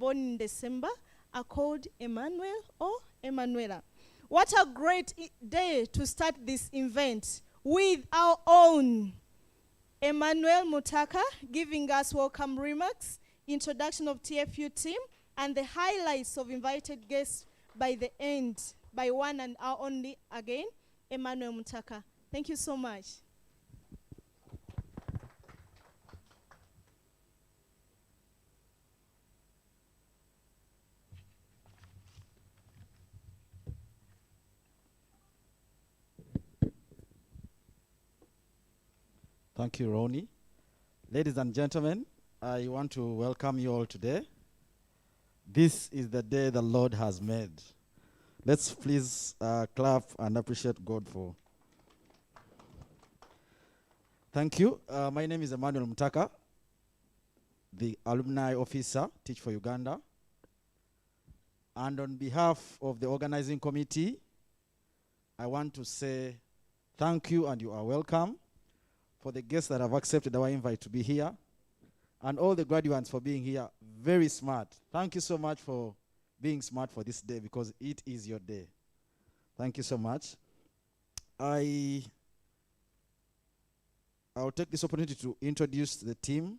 born in December are called Emmanuel or Emanuela. What a great day to start this event with our own Emmanuel Mutaka giving us welcome remarks, introduction of TFU team, and the highlights of invited guests by the end, by one and our only again, Emmanuel Mutaka. Thank you so much. Thank you, Ronnie. Ladies and gentlemen, I want to welcome you all today. This is the day the Lord has made. Let's please clap and appreciate God for. Thank you. My name is Emmanuel Mutaka, the Alumni Officer, Teach for Uganda. And on behalf of the organizing committee, I want to say thank you and you are welcome for the guests that have accepted our invite to be here, and all the graduates for being here. Very smart. Thank you so much for being smart for this day, because it is your day. Thank you so much. I'll take this opportunity to introduce the team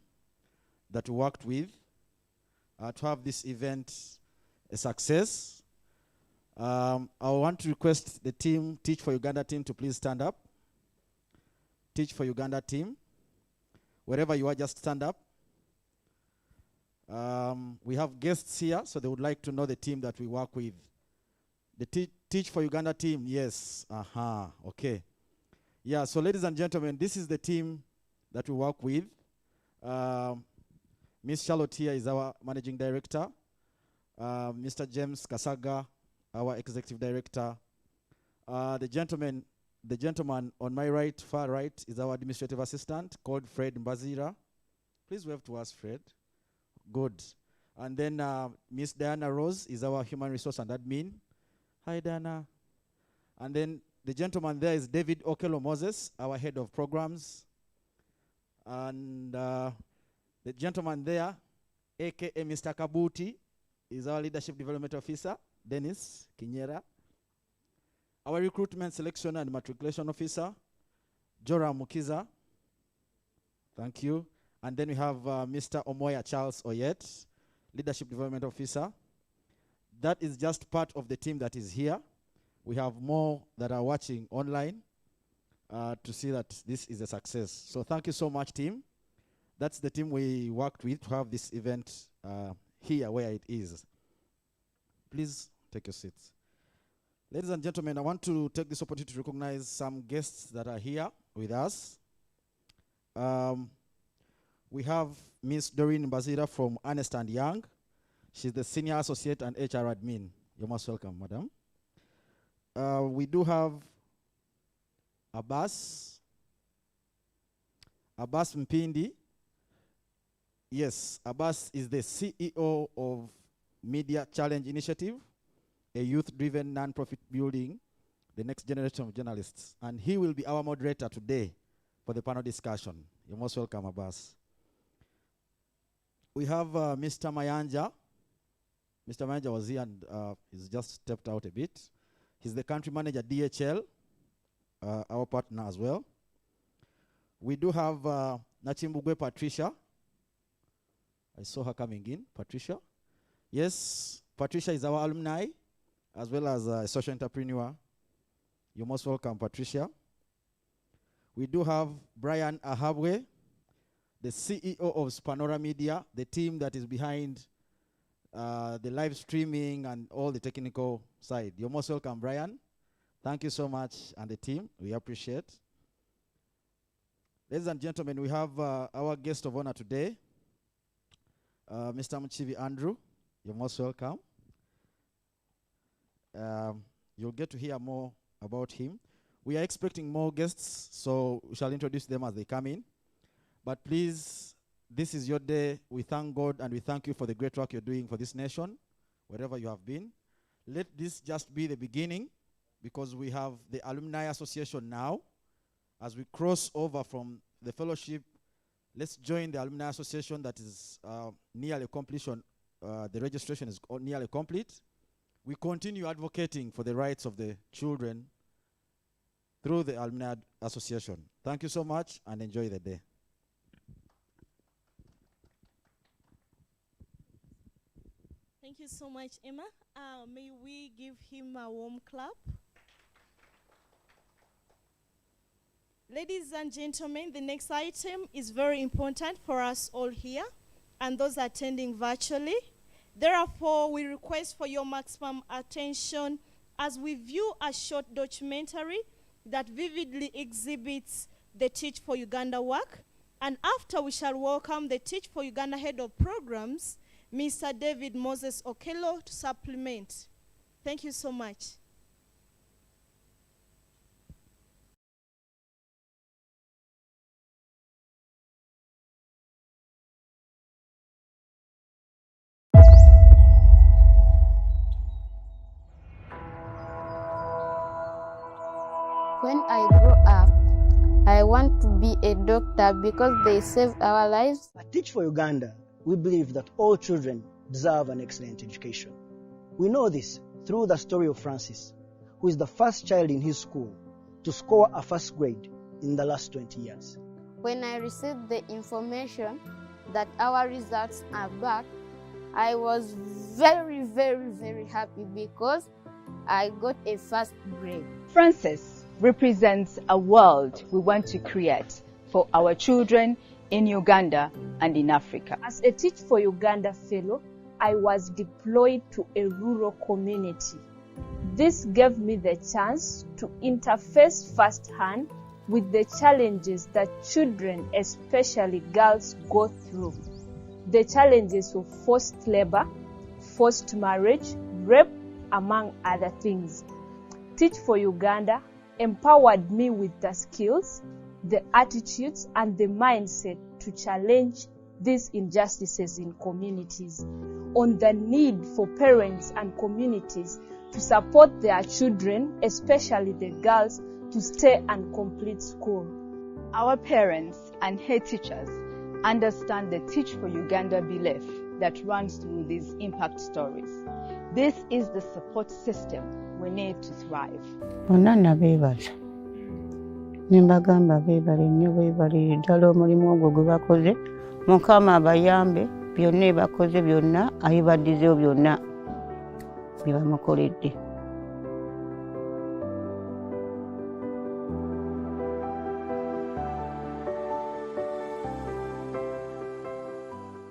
that we worked with to have this event a success. I want to request the team, Teach for Uganda team, to please stand up. Teach for Uganda team, wherever you are, just stand up. We have guests here, so they would like to know the team that we work with. The Teach for Uganda team, yes, okay. Yeah, so ladies and gentlemen, this is the team that we work with. Miss Charlotte here is our managing director. Mr. James Kasaga, our executive director. The gentleman on my right, far right, is our administrative assistant called Fred Mbazira. Please wave to us, Fred. Good. And then Miss Diana Rose is our human resource and admin. Hi, Diana. And then the gentleman there is David Okelo Moses, our head of programs. And the gentleman there, aka Mr. Kabuti, is our leadership development officer, Dennis Kinyera. Our recruitment, selection, and matriculation officer, Joram Mukiza. Thank you. And then we have Mr. Omoya Charles Oyet, leadership development officer. That is just part of the team that is here. We have more that are watching online to see that this is a success. So thank you so much, team. That's the team we worked with to have this event here where it is. Please take your seats. Ladies and gentlemen, I want to take this opportunity to recognize some guests that are here with us. We have Miss Doreen Mbazira from Ernst & Young. She's the Senior Associate and HR Admin. You're most welcome, madam. We do have Abbas Mpindi. Yes, Abbas is the CEO of Media Challenge Initiative, a youth-driven non-profit building the next generation of journalists. And he will be our moderator today for the panel discussion. You're most welcome, Abbas. We have Mr. Mayanja. Mr. Mayanja was here and he's just stepped out a bit. He's the country manager, DHL, our partner as well. We do have Nachimbugwe Patricia. I saw her coming in, Patricia. Yes, Patricia is our alumni, as well as a social entrepreneur. You're most welcome, Patricia. We do have Brian Ahabwe, the CEO of Spanora Media, the team that is behind the live streaming and all the technical side. You're most welcome, Brian. Thank you so much, and the team. We appreciate. Ladies and gentlemen, we have our guest of honor today, Mr. Mchivi Andrew. You're most welcome. You'll get to hear more about him. We are expecting more guests, so we shall introduce them as they come in. But please, this is your day. We thank God and we thank you for the great work you're doing for this nation, wherever you have been. Let this just be the beginning, because we have the Alumni Association now. As we cross over from the fellowship, let's join the Alumni Association that is nearly completion the registration is nearly complete. We continue advocating for the rights of the children through the Alumni Association. Thank you so much and enjoy the day. Thank you so much, Emma. May we give him a warm clap? Ladies and gentlemen, the next item is very important for us all here and those attending virtually. Therefore, we request for your maximum attention as we view a short documentary that vividly exhibits the Teach for Uganda work. And after, we shall welcome the Teach for Uganda Head of Programs, Mr. David Moses Okello, to supplement. Thank you so much. When I grow up, I want to be a doctor because they save our lives. At Teach for Uganda, we believe that all children deserve an excellent education. We know this through the story of Francis, who is the first child in his school to score a first grade in the last 20 years. When I received the information that our results are back, I was very, very, very happy because I got a first grade. Francis represents a world we want to create for our children in Uganda and in Africa. As a Teach for Uganda fellow, I was deployed to a rural community. This gave me the chance to interface firsthand with the challenges that children, especially girls, go through. The challenges of forced labor, forced marriage, rape, among other things. Teach for Uganda empowered me with the skills, the attitudes, and the mindset to challenge these injustices in communities, on the need for parents and communities to support their children, especially the girls, to stay and complete school. Our parents and head teachers understand the Teach for Uganda belief that runs through these impact stories. This is the support system we need to thrive. Onana beebaza nembagamba beebale nnyo beebalire ddala omulimu ogwo gwe bakoze. Mukama abayambe byonna bakoze byonna ayibaddizeewo byonna bye bamukoledde.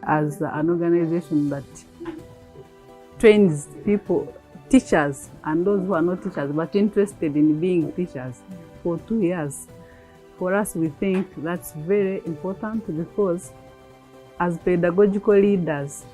As an organization that trains people, teachers and those who are not teachers but interested in being teachers for 2 years. For us, we think that's very important because as pedagogical leaders,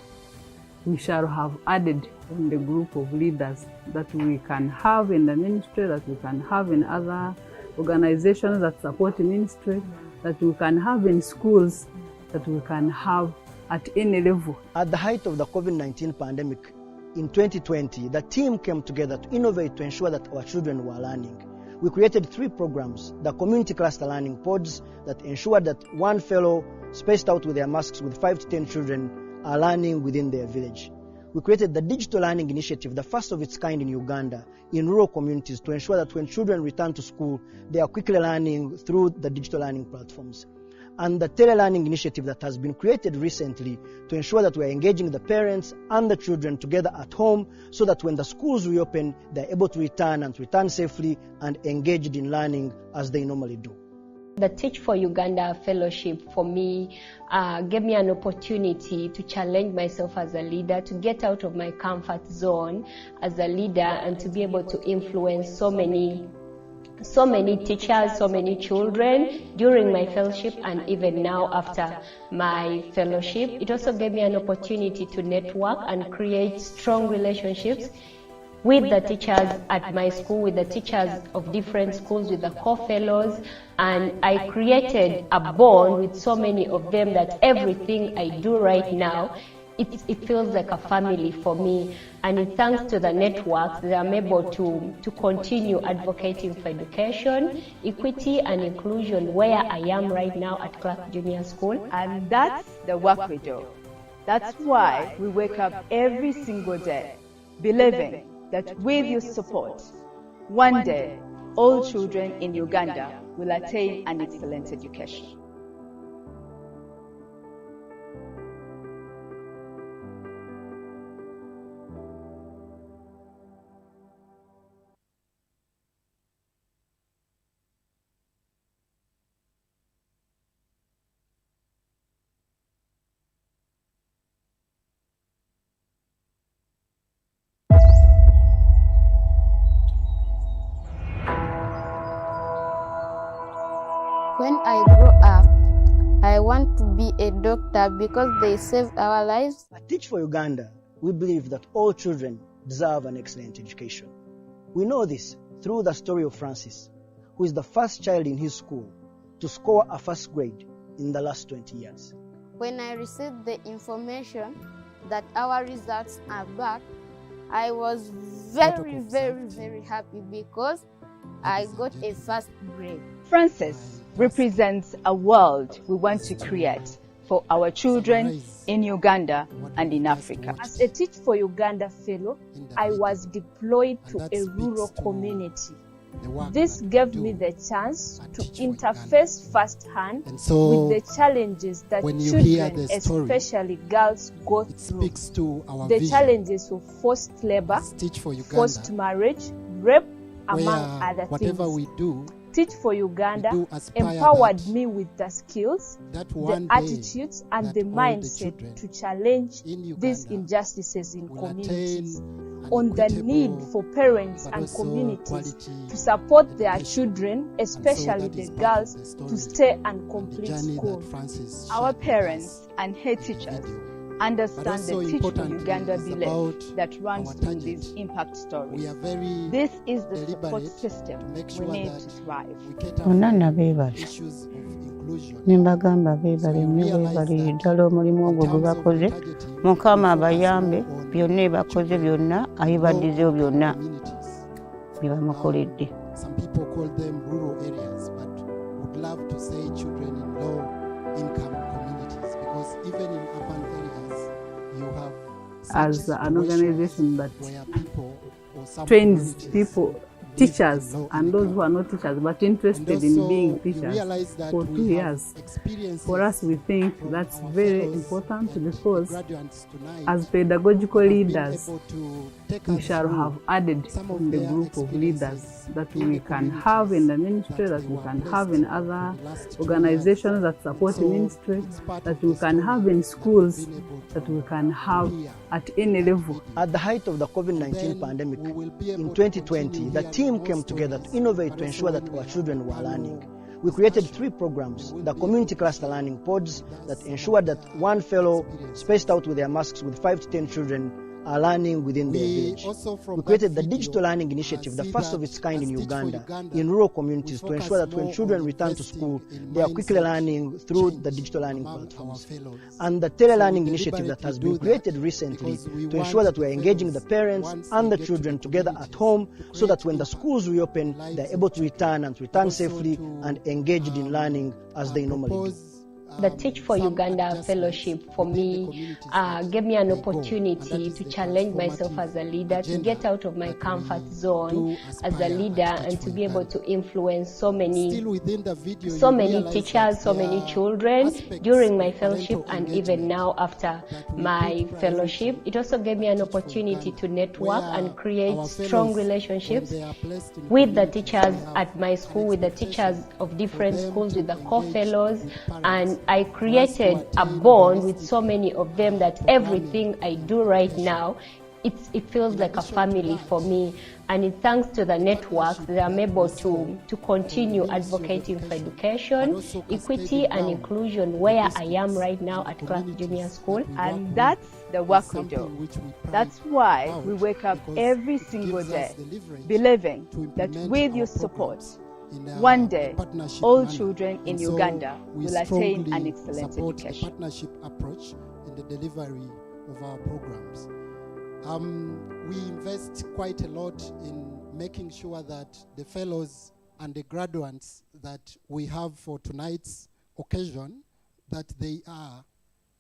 we shall have added on the group of leaders that we can have in the ministry, that we can have in other organizations that support the ministry, that we can have in schools, that we can have at any level. At the height of the COVID-19 pandemic in 2020, the team came together to innovate to ensure that our children were learning. We created 3 programs: the community cluster learning pods that ensured that one fellow spaced out with their masks with 5 to 10 children are learning within their village. We created the digital learning initiative, the first of its kind in Uganda, in rural communities to ensure that when children return to school, they are quickly learning through the digital learning platforms. And the tele-learning initiative that has been created recently to ensure that we are engaging the parents and the children together at home so that when the schools reopen, they're able to return and to return safely and engaged in learning as they normally do. The Teach for Uganda Fellowship for me gave me an opportunity to challenge myself as a leader, to get out of my comfort zone as a leader and to be able to influence so many teachers, so many children during my fellowship and even now after my fellowship. It also gave me an opportunity to network and create strong relationships with the teachers at my school, with the teachers of different schools, with the co-fellows, and I created a bond with so many of them that everything I do right now, it feels like a family for me, and it's thanks to the networks that I'm able to continue advocating for education, equity and inclusion where I am right now at Clark Junior School. And that's the work we do. That's why we wake up every single day, believing that with your support, one day, all children in Uganda will attain an excellent education. When I grow up, I want to be a doctor because they save our lives. At Teach for Uganda, we believe that all children deserve an excellent education. We know this through the story of Francis, who is the first child in his school to score a first grade in the last 20 years. When I received the information that our results are back, I was very, very, very happy because I got a first grade. Francis represents a world we want to create for our children in Uganda and in Africa. As a Teach for Uganda fellow, I was deployed to a rural community. This gave me the chance to interface firsthand with the challenges that children, especially girls, go through. The challenges of forced labor, forced marriage, rape, among other things. Teach for Uganda empowered me with the skills, the attitudes, and the mindset to challenge these injustices in communities, on the need for parents and communities to support their children, especially the girls, to stay and complete school. Our parents and head teachers understand the Teach for Uganda belief that runs through these impact stories. This is the support system we need to thrive. Onana beebale nembagamba beebale nnyo beebale ddala omulimu ogwo gwe bakoze Mukama abayambe byonna ebakoze byonna ayibaddizeewo byonna bye bamukoledde. Some people call them rural areas, but would love to say children in low income communities, because even in urban areas you have as an organization that trains people, teachers and those who are not teachers but interested in being teachers for 2 years. For us, we think that's very important because as pedagogical leaders, we shall have added in the group of leaders that we can have in the ministry, that we can have in other organizations that support the ministry, that we can have in schools, that we can have at any level. At the height of the COVID-19 pandemic, in 2020, the team came together to innovate to ensure that our children were learning. We created 3 programs, the community cluster learning pods that ensured that one fellow spaced out with their masks with 5 to 10 children are learning within their village. We created the digital learning initiative, the first of its kind in Uganda, in rural communities to ensure that when children return to school, they are quickly learning through the digital learning platforms. And the tele-learning initiative that has been created recently to ensure that we are engaging the parents and the children together at home so that when the schools reopen, they are able to return safely and engaged in learning as they normally do. The Teach for Uganda Fellowship for me gave me an opportunity to challenge myself as a leader, to get out of my comfort zone as a leader, and to be able to influence so many teachers, so many children during my fellowship and even now after my fellowship. It also gave me an opportunity to network and create strong relationships with the teachers at my school, with the teachers of different schools, with the co-fellows, and I created a bond with so many of them that everything I do right now, it feels like a family for me. And it's thanks to the networks that I'm able to continue advocating for education, equity and inclusion where I am right now at Clark Junior School. And that's the work we do. That's why we wake up every single day believing that with your support, one day, all children in Uganda will attain an excellent education. Partnership approach in the delivery of our programs. We invest quite a lot in making sure that the fellows and the graduates that we have for tonight's occasion, that they are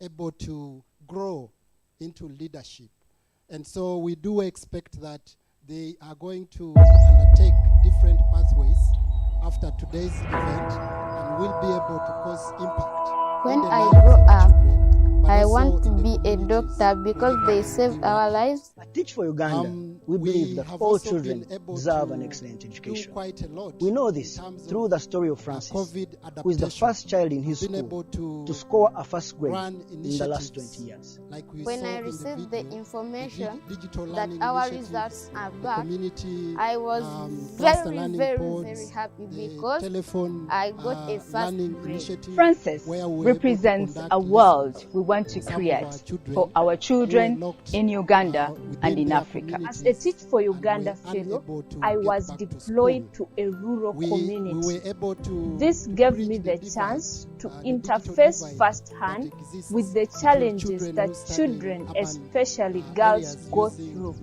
able to grow into leadership. And so we do expect that they are going to undertake different pathways after today's event and will be able to cause impact. When in the I lives grow of up, children, but I also want to in the be a communities doctor because they where saved we our work. lives. At Teach for Uganda, we We believe that have all also children been able deserve to an excellent do education. quite a lot We know in this terms through of the story of Francis, COVID who is the adaptation. first child in his We've been school able to score a first grade run in the last initiatives 20 years. like we When saw I in received the the video, information digital that learning our initiative, results are the back, community I was cluster very, learning very, pods, very happy the because telephone I got a first learning grade. initiative, Francis where we were able to represents conduct a world lessons we want to with some of create our children for our who children were locked, in Uganda within and in their Africa. As a Teach for and Uganda were fellow, unable to I get was back to deployed school. to a rural We community. were able to This gave bridge me the divide, chance to the digital interface divide firsthand that exists with the between challenges children that who study children, in urban, especially girls, areas go using, through.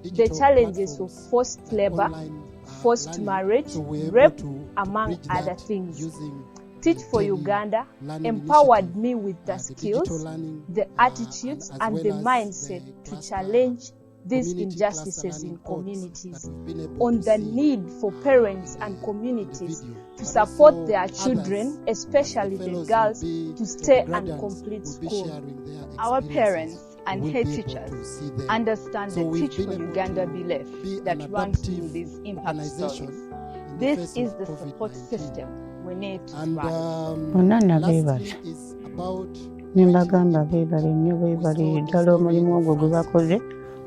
The digital challenges of platforms forced like labor, online, forced learning. marriage, So we're able rape, to among bridge other that things. using Teach the for tele Uganda learning empowered initiative, me with the the digital skills, learning, the attitudes, as and well the as mindset the to cluster challenge these community injustices cluster in learning pods communities, that we've been able on to the see, need for parents in and the communities video. to But support also their others, children, as especially the the fellows girls, will be, to or stay the and graduates complete will be school. sharing their Our experiences. parents and We will head be able teachers to see them. understand So the we've Teach been for able Uganda to belief be that an runs through adaptive these impact organization stories. in the This face is of the support COVID-19. system we need to And thrive. Bonna lastly beebale is about ne quite mbagamba impact. beebale nnyo We beebale saw the ddala story omulimu of ogwo gwe Francis bakoze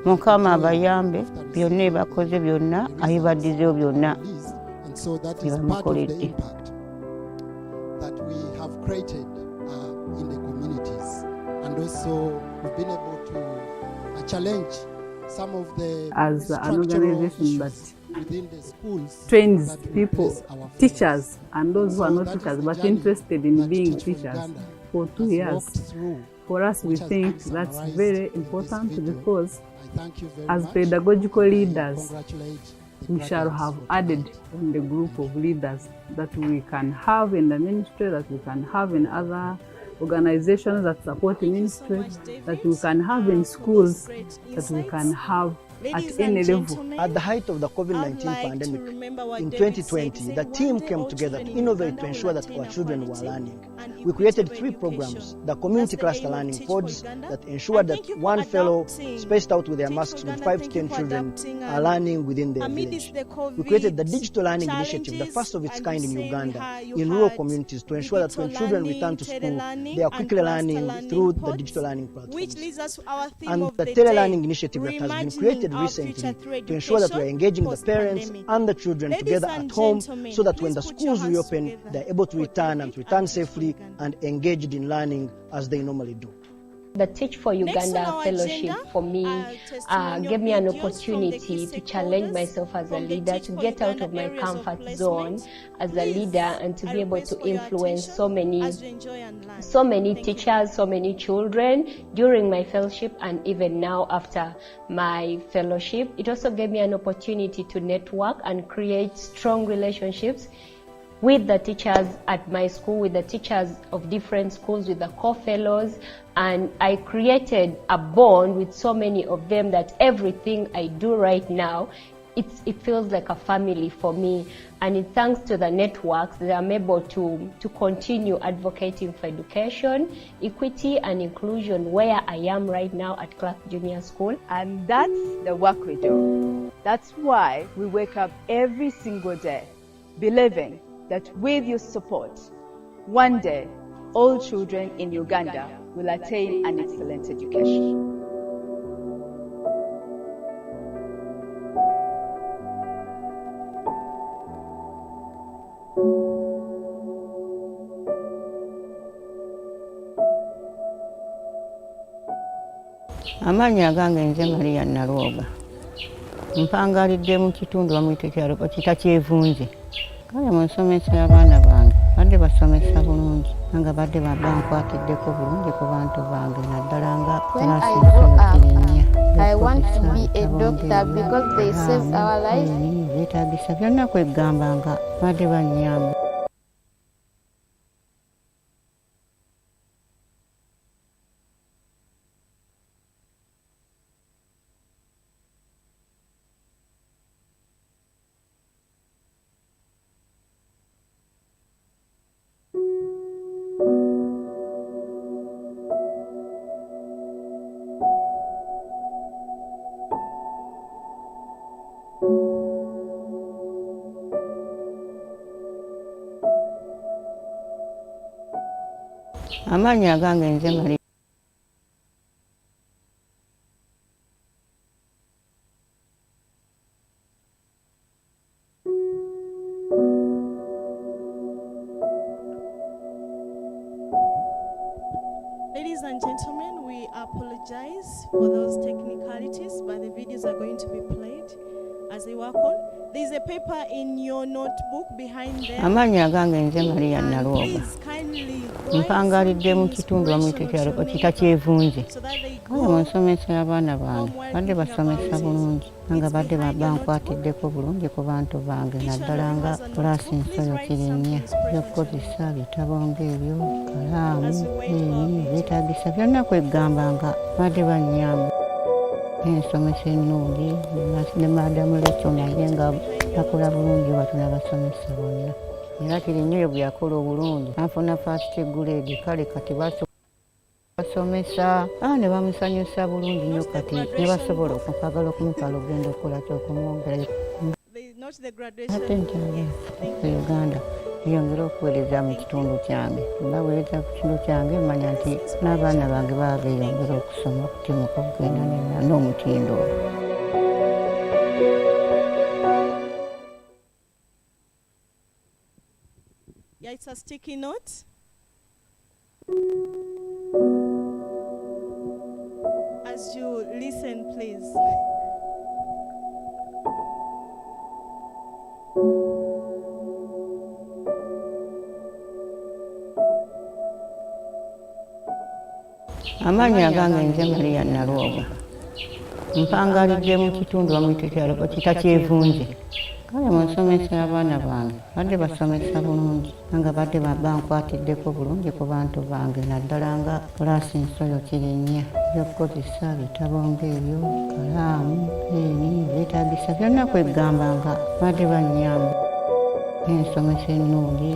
mukama joining abayambe after byonna receiving ebakoze byonna the results ayibaddizeewo byonna released. And so that bye is part of the bamukoledde. impact that we have created in the communities. And also we've been able to challenge some of the As an structural organization that issues within the schools trains that we people, place our fellows. teachers and those who are So not that is teachers the but journey interested in that being Teach for teachers Uganda for 2 has years. walked through, For us, we which has been think that's summarized very in this important video. because I thank you very as much. pedagogical And I leaders, congratulate the we shall graduates have for added tonight. on the group of leaders that we can have in the ministry, that we can have in other organizations that support the Thank you so ministry, much, David, that we can have in for those schools, great that we can insights. have Ladies at and any level. gentlemen, At the height of the I'd COVID-19 like to pandemic, remember what in David 2020, said. He the said, team "One day came all together to children in innovate Uganda to will ensure that attain our children were equality learning. and We created equitable 3 programs, education." the community That's the cluster aim of learning Teach for pods Uganda. that ensured And that thank you for one fellow adapting. spaced out with their Teach masks for with Uganda, 5 to thank you 10 for children adapting are learning within their amidst village. the We created the COVID digital learning initiative, the challenges, first of its and kind you in said Uganda, you in rural had communities to ensure that when digital children learning, return to school, telelearning, they are and quickly cluster learning learning through the pods, digital learning which platforms. leads us to our theme And of the the telelearning day, initiative that has been reimagining created our recently future through to ensure that we are education engaging the parents post-pandemic. and the children Ladies together and at home gentlemen, so that when please the put your schools hands reopen, together they're able to for return David and to return and Teach for safely Uganda. and engaged in learning as they normally do. The Teach for Next on Uganda our Fellowship agenda for me testimonial gave me an videos from the opportunity key to challenge stakeholders myself as a from the leader, Teach to for get out Uganda of my areas of comfort placement. zone as a Please, leader, and to I be able request to for your influence attention so many as you enjoy and learn. Thank you. teachers, so many children during my fellowship, and even now after my fellowship. It also gave me an opportunity to network and create strong relationships with the teachers at my school, with the teachers of different schools, with the co-fellows, and I created a bond with so many of them that everything I do right now, it feels like a family for me. And it's thanks to the networks that I'm able to continue advocating for education, equity and inclusion where I am right now at Clark Junior School. And that's the work we do. That's why we wake up every single day believing that with your support, one day all children in Uganda will attain an excellent education. Amannya agange nze Maria Nalwoga. Mpangalidde mu kitundu bamuyita kyalo bakiyita Kyevunze. Kale mu nsomesa y'abaana bange badde basomesa bulungi nga badde bankwatiddeko bulungi ku bantu bange naddala nga When I grow up, I want to be a doctor because they save our lives. Beetaagisa byonna kweggamba nga badde bannyamba. Amannya agange nze Maria. Ladies and gentlemen, we apologize for those technicalities, but the videos are going to be played as they work on. There's a paper in your notebook behind there. Amannya agange nze Maria And Nalwoga. please kindly write Mpangalidde mu something kitundu wamu inspirational to your kitakyevunze. neighbor so that they Kale mu go nsomesa y'abaana bange home badde thinking basomesa about it. bulungi nga It's badde behind your bankwatiddeko bulungi ku bantu bange Each one naddala of you nga has a kulaasi notebook. Please nsolo write kirinnya something inspirational by'okukozesa bitabo ng'ebyo kalaamu As we wait for our peeni video. byetaagisa byonna kwegamba nga badde bannyamba ensomesa ennungi ne maadamu lekyo naye nga bakola bulungi batuna basomesa bonna era kirinnyo bwe yakola obulungi anfuna first grade kale kati basomesa ne bamusanyusa bulungi nnyo kati ne basobola okwagala okumupa olugendo okukola kyokumwongera Not the graduation. ate nkyali ku Uganda eyongera okuweereza mu kitundu kyange baweereza ku kitundu kyange manya nti n'abaana bange baba beeyongera okusoma okutimuka okugenda n'omutindo Yeah, it's a sticky note. As you listen, please. Amannya agange nze Maria Nalwoga. Mpangalidde mu kitundu wamu kitakyevunze. Kale mu nsomesa y'abaana bange badde basomesa bulungi nga badde bankwatiddeko bulungi ku bantu bange naddala nga kulaasi nsolo kirinnya by'okukozesa bitabo ng'ebyo kalaamu peeni byetaagisa byonna kwegamba nga badde bannyamba ensomesa ennungi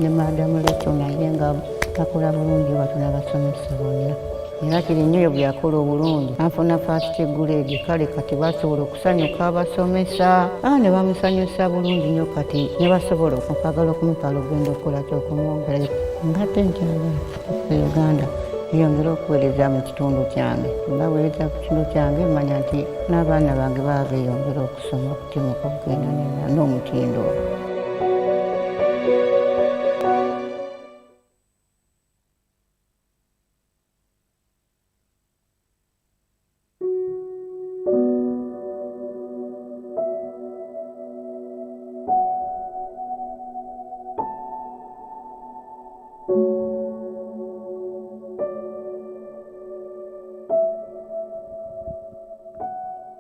ne maadamu lekyo naye nga bakola bulungi batuna basomesa bonna era kirinnyo bwe yakola obulungi anfuna first grade kale kati basobola okusanyuka abasomesa ne bamusanyusa bulungi nnyo kati ne basobola okwagala okumupa olugendo okukola kyokumwongera ngatte nkyali ku Uganda eyongera okuweereza mu kitundu kyange baweereza ku kitundu kyange manya nti n'abaana bange baba beeyongera okusoma okutimuka okugenda n'omutindo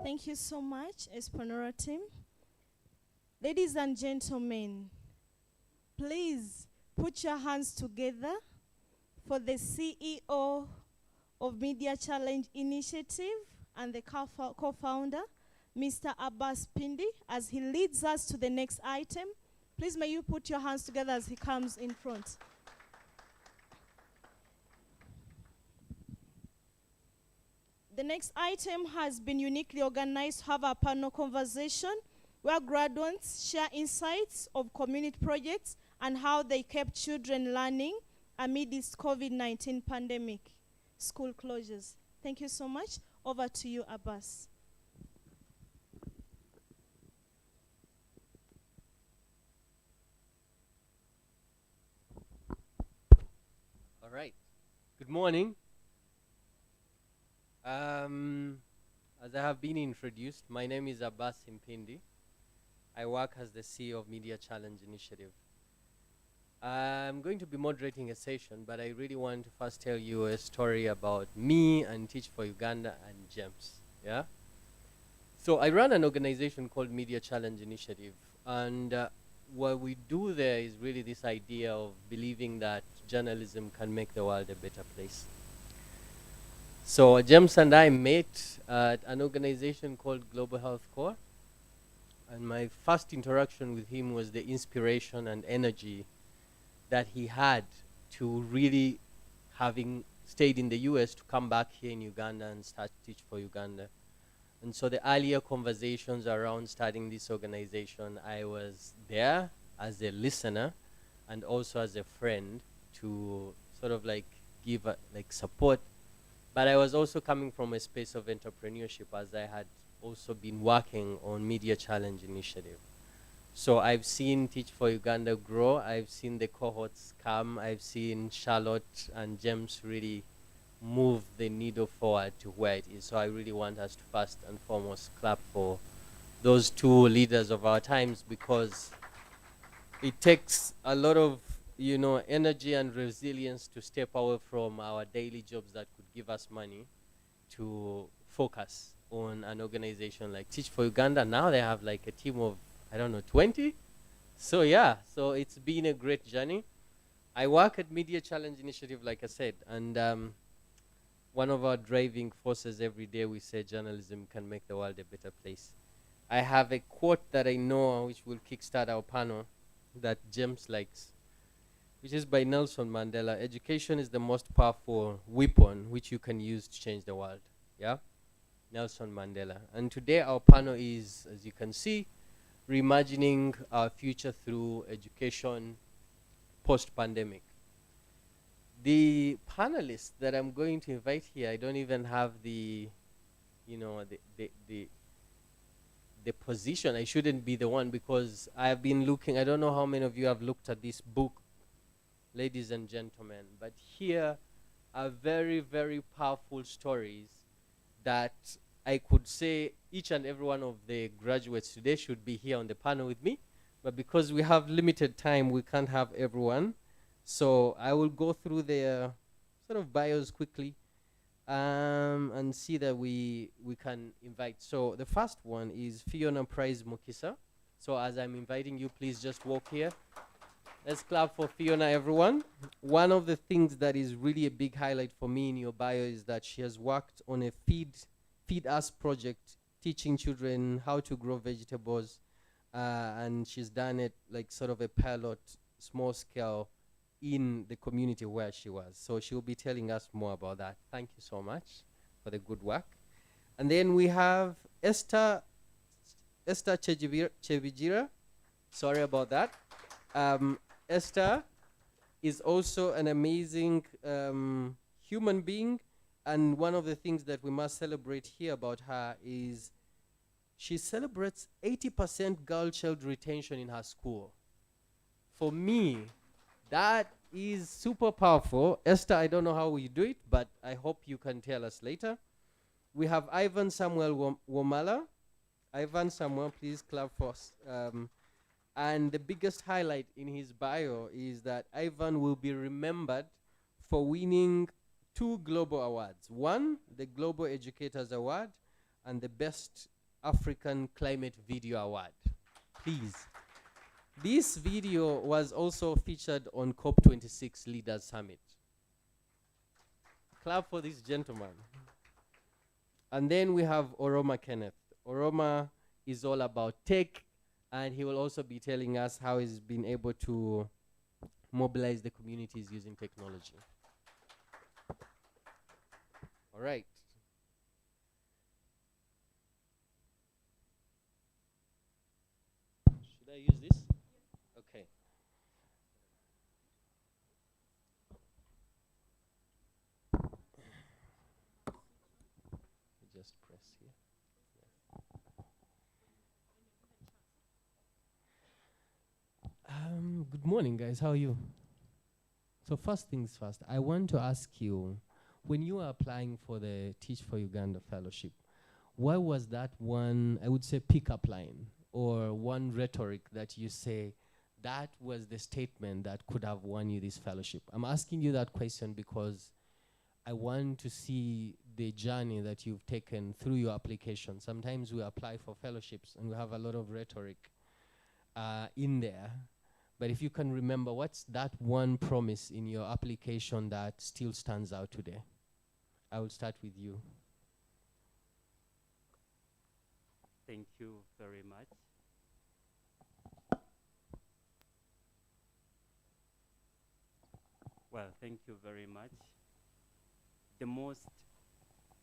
Thank you so much, Espanora team. Ladies and gentlemen, please put your hands together for the CEO of Media Challenge Initiative and the co-founder, Mr. Abbas Pindi, as he leads us to the next item. Please may you put your hands together as he comes in front. The next item has been uniquely organized to have a panel conversation where graduates share insights of community projects and how they kept children learning amid this COVID-19 pandemic, school closures. Thank you so much. Over to you, Abbas. All right. Good morning. As I have been introduced, my name is Abbas Impindi. I work as the CEO of Media Challenge Initiative. I'm going to be moderating a session, but I really want to first tell you a story about me and Teach for Uganda and GEMS. Yeah? So I run an organization called Media Challenge Initiative, and what we do there is really this idea of believing that journalism can make the world a better place. So James and I met at an organization called Global Health Corps, and my first interaction with him was the inspiration and energy that he had to really, having stayed in the US, to come back here in Uganda and start Teach for Uganda. And so the earlier conversations around starting this organization, I was there as a listener and also as a friend to sort of like give like support. But I was also coming from a space of entrepreneurship, as I had also been working on Media Challenge Initiative. So I've seen Teach for Uganda grow. I've seen the cohorts come. I've seen Charlotte and James really move the needle forward to where it is. So I really want us to first and foremost clap for those two leaders of our times, because it takes a lot of energy and resilience to step away from our daily jobs that could give us money to focus on an organization like Teach for Uganda. Now they have like a team of, I don't know, 20. So yeah, so it's been a great journey. I work at Media Challenge Initiative, like I said, and one of our driving forces every day, we say journalism can make the world a better place. I have a quote that I know which will kickstart our panel that James likes, which is by Nelson Mandela. Education is the most powerful weapon which you can use to change the world. Yeah, Nelson Mandela. And today our panel is, as you can see, reimagining our future through education post-pandemic. The panelists that I'm going to invite here, I don't even have the position. I shouldn't be the one, because I've been looking. I don't know how many of you have looked at this book, ladies and gentlemen, but here are very, very powerful stories that I could say each and every one of the graduates today should be here on the panel with me, but because we have limited time, we can't have everyone. So I will go through their sort of bios quickly and see that we can invite. So the first one is Fiona Price Mukisa. So as I'm inviting you, please just walk here. Let's clap for Fiona, everyone. One of the things that is really a big highlight for me in your bio is that she has worked on a Feed Us project, teaching children how to grow vegetables, and she's done it like sort of a pilot, small scale, in the community where she was. So she'll be telling us more about that. Thank you so much for the good work. And then we have Esther Chebijira. Sorry about that. Esther is also an amazing human being, and one of the things that we must celebrate here about her is she celebrates 80% girl child retention in her school. For me, that is super powerful. Esther, I don't know how you do it, but I hope you can tell us later. We have Ivan Samuel Womala. Ivan Samuel, please clap for us. And the biggest highlight in his bio is that Ivan will be remembered for winning 2 global awards. One, the Global Educators Award, and the Best African Climate Video Award. Please. This video was also featured on COP26 Leaders Summit. Clap for this gentleman. And then we have Oroma Kenneth. Oroma is all about tech, and he will also be telling us how he's been able to mobilize the communities using technology. All right. Should I use this? Okay. Just press here. Good morning, guys. How are you? So first things first, I want to ask you, when you were applying for the Teach for Uganda Fellowship, what was that one, I would say, pickup line or one rhetoric that you say, that was the statement that could have won you this fellowship? I'm asking you that question because I want to see the journey that you've taken through your application. Sometimes we apply for fellowships and we have a lot of rhetoric in there. But if you can remember, what's that one promise in your application that still stands out today? I will start with you. Thank you very much. Well, thank you very much. The most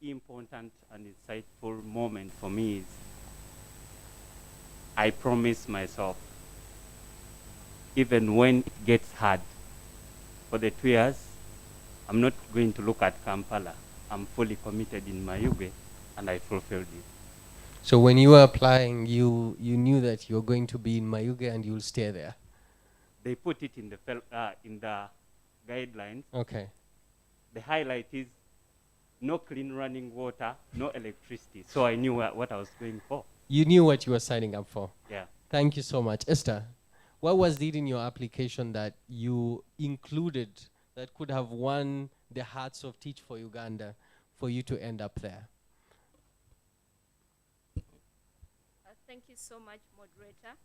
important and insightful moment for me is I promise myself, even when it gets hard, for the 2 years, I'm not going to look at Kampala. I'm fully committed in Mayuge, and I fulfilled it. So when you were applying, you knew that you were going to be in Mayuge and you'll stay there. They put it in the guidelines. Okay. The highlight is no clean running water, no electricity. So I knew what I was going for. You knew what you were signing up for. Yeah. Thank you so much. Esther, what was it in your application that you included that could have won the hearts of Teach for Uganda for you to end up there? Thank you so much, moderator.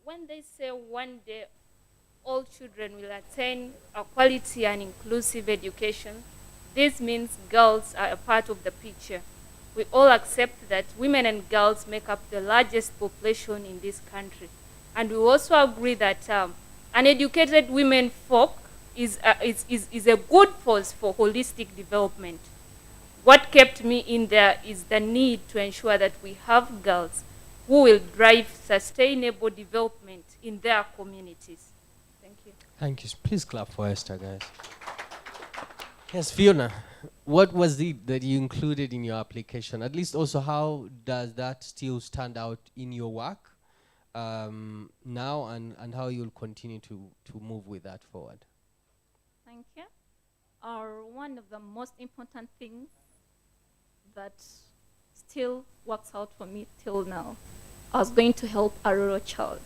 When they say one day all children will attain a quality and inclusive education, this means girls are a part of the picture. We all accept that women and girls make up the largest population in this country. And we also agree that uneducated women folk is a good force for holistic development. What kept me in there is the need to ensure that we have girls who will drive sustainable development in their communities. Thank you. Thank you. Please clap for Esther, guys. Yes, Fiona, what was it that you included in your application? At least also, how does that still stand out in your work now, and how you'll continue to move with that forward? Thank you. One of the most important things that still works out for me till now, I was going to help a rural child.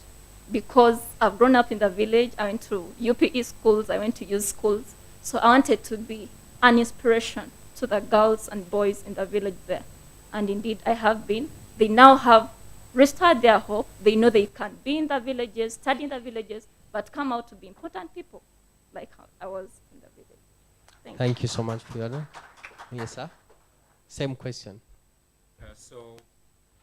Because I've grown up in the village, I went to UPE schools, I went to youth schools, so I wanted to be an inspiration to the girls and boys in the village there. And indeed, I have been. They now have restored their hope. They know they can be in the villages, study in the villages, but come out to be important people, like how I was in the village. Thank you so much, Fiona. Yes, sir? Same question. So,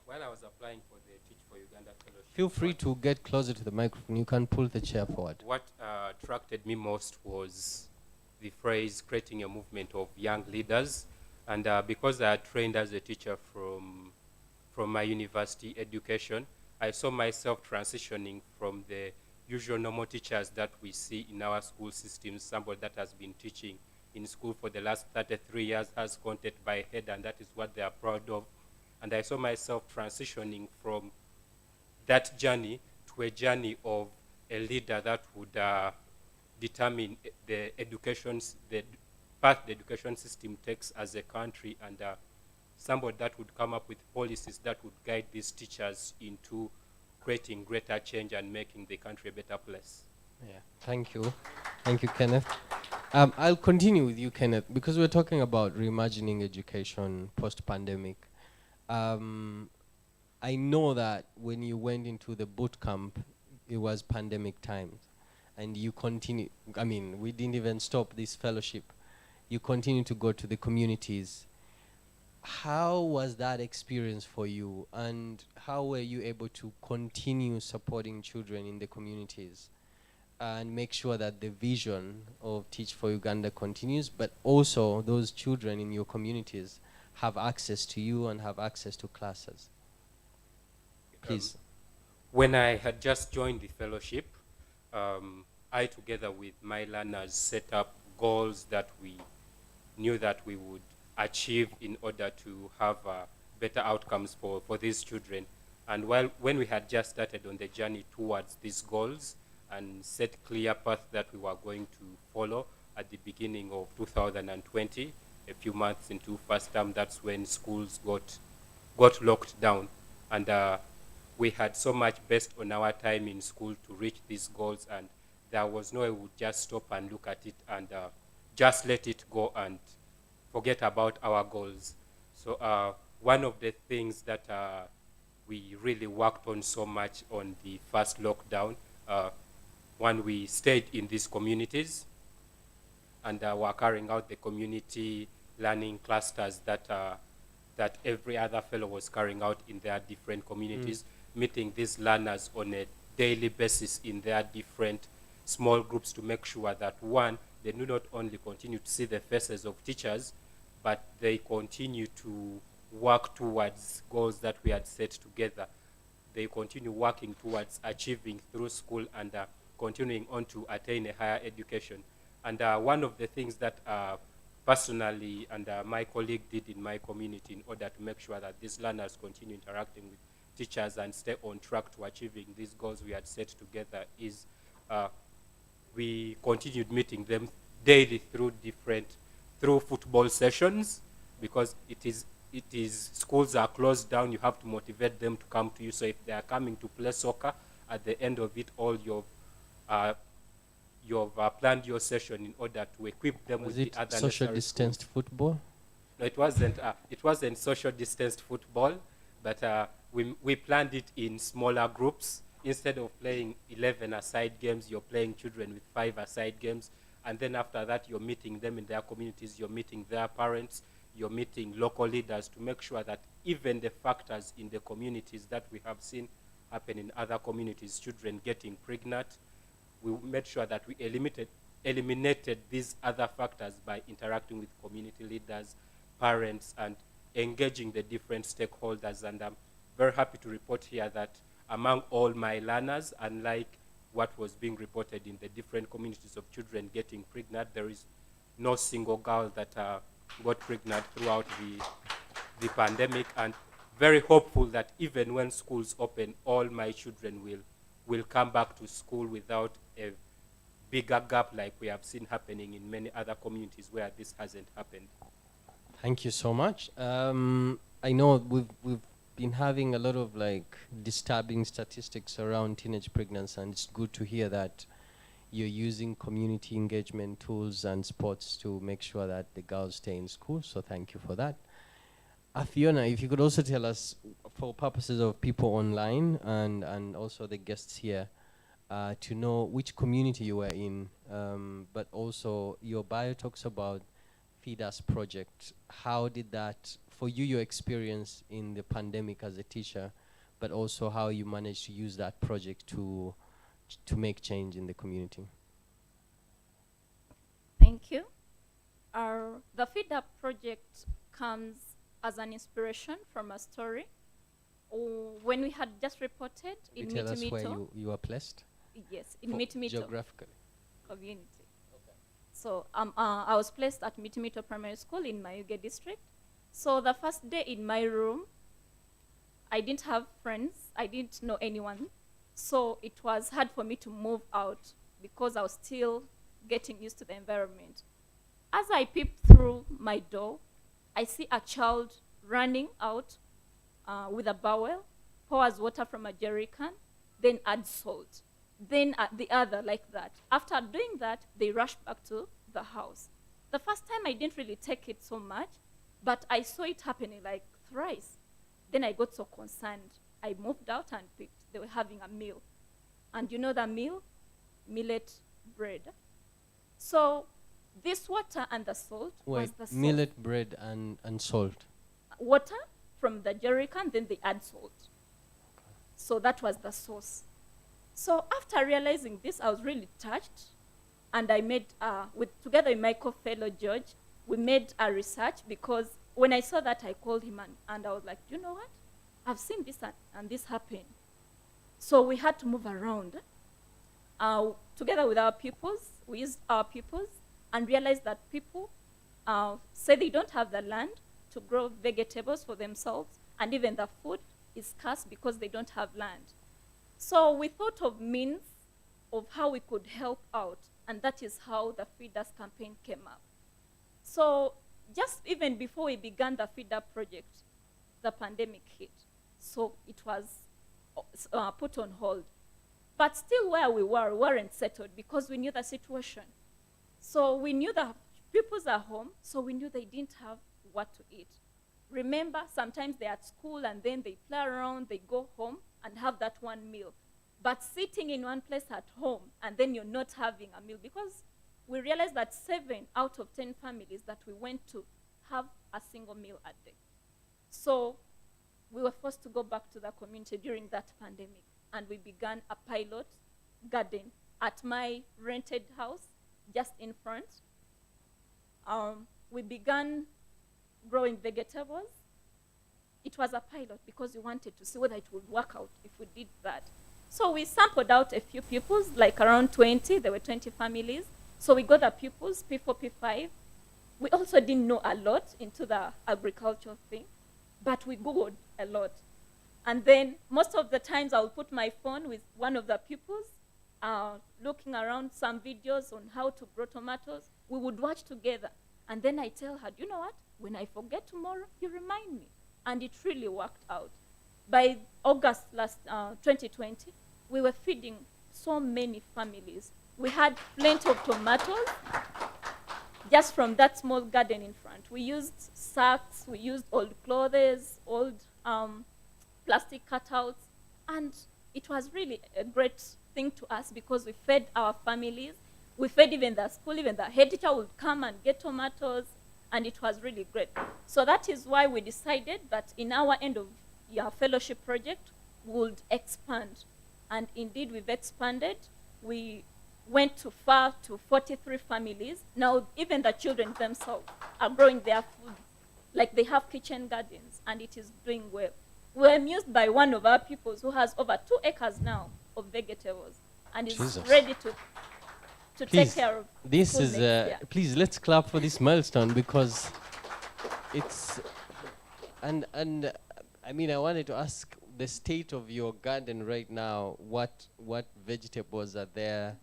when I was applying for the Teach for Uganda Fellowship... Feel free to get closer to the microphone. You can pull the chair forward. What attracted me most was the phrase, creating a movement of young leaders. And because I had trained as a teacher from my university education, I saw myself transitioning from the usual normal teachers that we see in our school systems, somebody that has been teaching in school for the last 33 years, has content by head, and that is what they are proud of. And I saw myself transitioning from that journey to a journey of a leader that would determine the path the education system takes as a country, and somebody that would come up with policies that would guide these teachers into creating greater change and making the country a better place. Yeah, thank you. Thank you, Kenneth. I'll continue with you, Kenneth, because we're talking about reimagining education post-pandemic. I know that when you went into the boot camp, it was pandemic times, and you continue, I mean, we didn't even stop this fellowship. You continue to go to the communities. How was that experience for you, and how were you able to continue supporting children in the communities and make sure that the vision of Teach for Uganda continues, but also those children in your communities have access to you and have access to classes? Please. When I had just joined the fellowship, I, together with my learners, set up goals that we knew that we would achieve in order to have better outcomes for these children. And when we had just started on the journey towards these goals and set clear path that we were going to follow at the beginning of 2020, a few months into first term, that's when schools got locked down. And we had so much based on our time in school to reach these goals, and there was no way we would just stop and look at it and just let it go and forget about our goals. So one of the things that we really worked on so much on the first lockdown, when we stayed in these communities and were carrying out the community learning clusters that every other fellow was carrying out in their different communities, meeting these learners on a daily basis in their different small groups to make sure that, one, they do not only continue to see the faces of teachers, but they continue to work towards goals that we had set together. They continue working towards achieving through school and continuing on to attain a higher education. And one of the things that personally and my colleague did in my community in order to make sure that these learners continue interacting with teachers and stay on track to achieving these goals we had set together is we continued meeting them daily through football sessions, because it is schools are closed down. You have to motivate them to come to you. So if they are coming to play soccer, at the end of it all, you've planned your session in order to equip them with the other social distanced football? No, it wasn't. It wasn't social distanced football, but we planned it in smaller groups. Instead of playing 11 aside games, you're playing children with 5 aside games. And then after that, you're meeting them in their communities, you're meeting their parents, you're meeting local leaders to make sure that even the factors in the communities that we have seen happen in other communities, children getting pregnant, we made sure that we eliminated these other factors by interacting with community leaders, parents, and engaging the different stakeholders. And I'm very happy to report here that among all my learners, unlike what was being reported in the different communities of children getting pregnant, there is no single girl that got pregnant throughout the pandemic. And very hopeful that even when schools open, all my children will come back to school without a bigger gap like we have seen happening in many other communities where this hasn't happened. Thank you so much. I know we've been having a lot of disturbing statistics around teenage pregnancy, and it's good to hear that you're using community engagement tools and sports to make sure that the girls stay in school. So thank you for that. Fiona, if you could also tell us, for purposes of people online and also the guests here, to know which community you were in, but also your bio talks about Feed Us project. How did that, for you, your experience in the pandemic as a teacher, but also how you managed to use that project to make change in the community? Thank you. The Feed Up project comes as an inspiration from a story. When we had just reported in Mitimito. Tell us where you were placed? Yes, in Mitimito. Geographically. Community. Okay. So I was placed at Mitimito Primary School in Mayuge district. So the first day in my room, I didn't have friends. I didn't know anyone. So it was hard for me to move out because I was still getting used to the environment. As I peeped through my door, I see a child running out with a bowel, pours water from a jerry can, then adds salt. Then the other like that. After doing that, they rushed back to the house. The first time I didn't really take it so much, but I saw it happening like thrice. Then I got so concerned. I moved out and picked. They were having a meal. And you know the meal? Millet bread. So this water and the salt was the salt. Millet bread and salt. Water from the jerry can, then they add salt. Okay. So that was the sauce. So after realizing this, I was really touched. And I made, together with my co-fellow George, we made a research, because when I saw that, I called him and I was like, you know what? I've seen this and this happen. So we had to move around. Together with our pupils, we used our pupils and realized that people say they don't have the land to grow vegetables for themselves, and even the food is scarce because they don't have land. So we thought of means of how we could help out, and that is how the Feed Us campaign came up. So just even before we began the Feed Up project, the pandemic hit. So it was put on hold. But still where we weren't settled because we knew the situation. So we knew the pupils are home, so we knew they didn't have what to eat. Remember, sometimes they're at school and then they play around, they go home and have that one meal. But sitting in one place at home and then you're not having a meal, because we realized that 7 out of 10 families that we went to have a single meal a day. So we were forced to go back to the community during that pandemic, and we began a pilot garden at my rented house just in front. We began growing vegetables. It was a pilot because we wanted to see whether it would work out if we did that. So we sampled out a few pupils, like around 20. There were 20 families. So we got the pupils, P4, P5. We also didn't know a lot into the agriculture thing, but we Googled a lot. And then most of the times I'll put my phone with one of the pupils, looking around some videos on how to grow tomatoes. We would watch together. And then I tell her, you know what? When I forget tomorrow, you remind me. And it really worked out. By August last 2020, we were feeding so many families. We had plenty of tomatoes just from that small garden in front. We used sacks, we used old clothes, old plastic cutouts, and it was really a great thing to us because we fed our families. We fed even the school, even the head teacher would come and get tomatoes, and it was really great. So that is why we decided that in our end of year fellowship project, we would expand. And indeed, we've expanded. We went too far to 43 families. Now, even the children themselves are growing their food. Like they have kitchen gardens, and it is doing well. We're amused by one of our pupils who has over 2 acres now of vegetables, and is ready to take care of this food is next year. please let's clap for this milestone, because it's and I mean, I wanted to ask the state of your garden right now. What vegetables are there?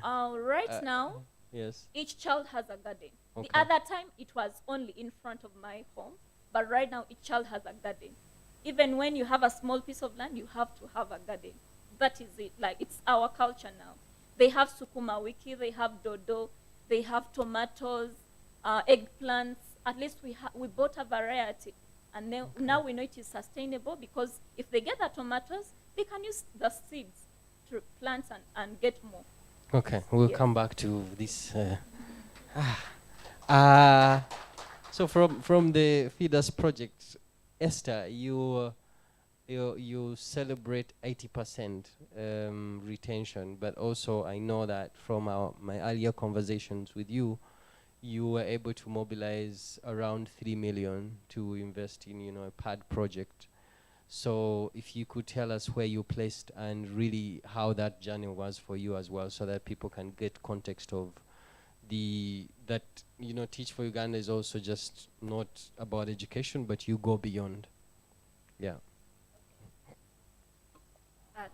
Right now, yes, each child has a garden. Okay. The other time it was only in front of my home, but right now each child has a garden. Even when you have a small piece of land, you have to have a garden. That is it. Like, it's our culture now. They have sukuma wiki, they have dodo, they have tomatoes, eggplants. At least we bought a variety. And now we know it is sustainable, because if they get the tomatoes, they can use the seeds to plant and get more. Okay, we'll Yes. come back to this. So from the Feeders project, Esther, you celebrate 80% retention, but also I know that from my earlier conversations with you, you were able to mobilize around 3 million to invest in a pad project. So if you could tell us where you placed and really how that journey was for you as well, so that people can get context of that Teach for Uganda is also just not about education, but you go beyond. Yeah.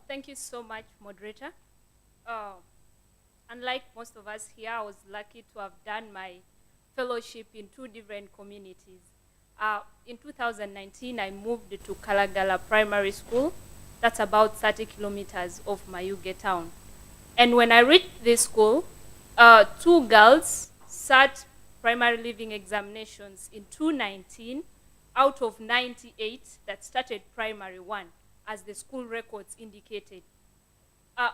Thank you so much, moderator. Unlike most of us here, I was lucky to have done my fellowship in 2 different communities. In 2019, I moved to Kalagala Primary School. That's about 30 kilometers off Mayuge town. And when I reached this school, 2 girls sat primary living examinations in 2019 out of 98 that started primary 1, as the school records indicated. I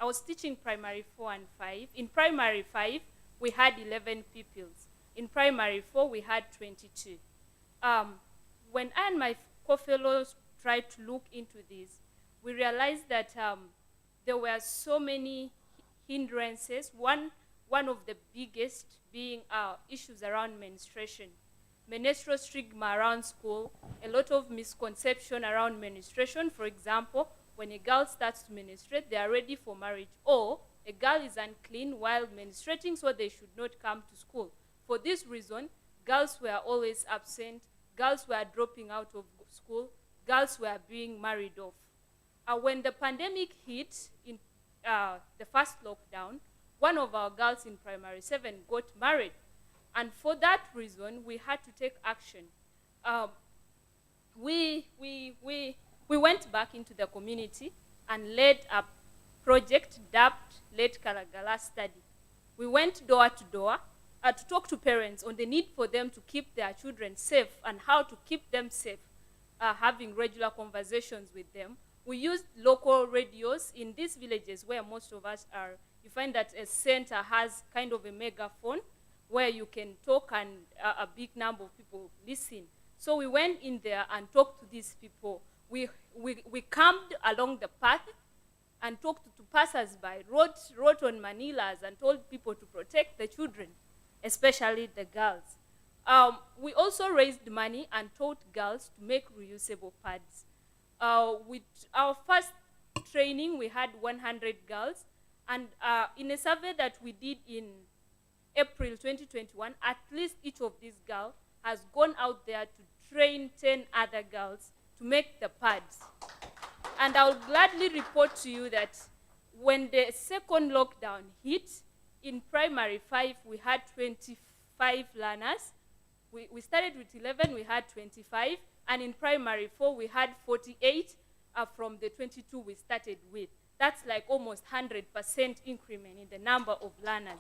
was teaching primary 4 and 5. In primary 5, we had 11 pupils. In primary 4, we had 22. When I and my co-fellows tried to look into this, we realized that there were so many hindrances. One of the biggest being issues around menstruation. Menstrual stigma around school, a lot of misconception around menstruation. For example, when a girl starts to menstruate, they are ready for marriage, or a girl is unclean while menstruating, so they should not come to school. For this reason, girls were always absent, girls were dropping out of school, girls were being married off. When the pandemic hit in the first lockdown, one of our girls in primary 7 got married. And for that reason, we had to take action. We went back into the community and led a project dubbed Let Kalagala Study. We went door to door to talk to parents on the need for them to keep their children safe and how to keep them safe, having regular conversations with them. We used local radios in these villages where most of us are. You find that a center has kind of a megaphone where you can talk and a big number of people listen. So we went in there and talked to these people. We camped along the path and talked to passers-by, wrote on manilas and told people to protect the children, especially the girls. We also raised money and taught girls to make reusable pads. With our first training, we had 100 girls, And in a survey that we did in April 2021, at least each of these girls has gone out there to train 10 other girls to make the pads. And I'll gladly report to you that when the second lockdown hit, in primary 5, we had 25 learners. We started with 11, we had 25. And in primary 4, we had 48 from the 22 we started with. That's like almost 100% increment in the number of learners.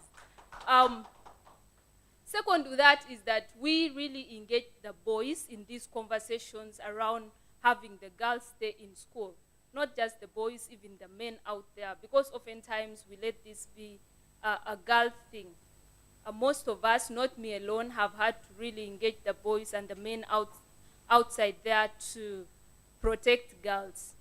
Second to that is that we really engage the boys in these conversations around having the girls stay in school. Not just the boys, even the men out there, because oftentimes we let this be a girl thing. Most of us, not me alone, have had to really engage the boys and the men outside there to protect girls.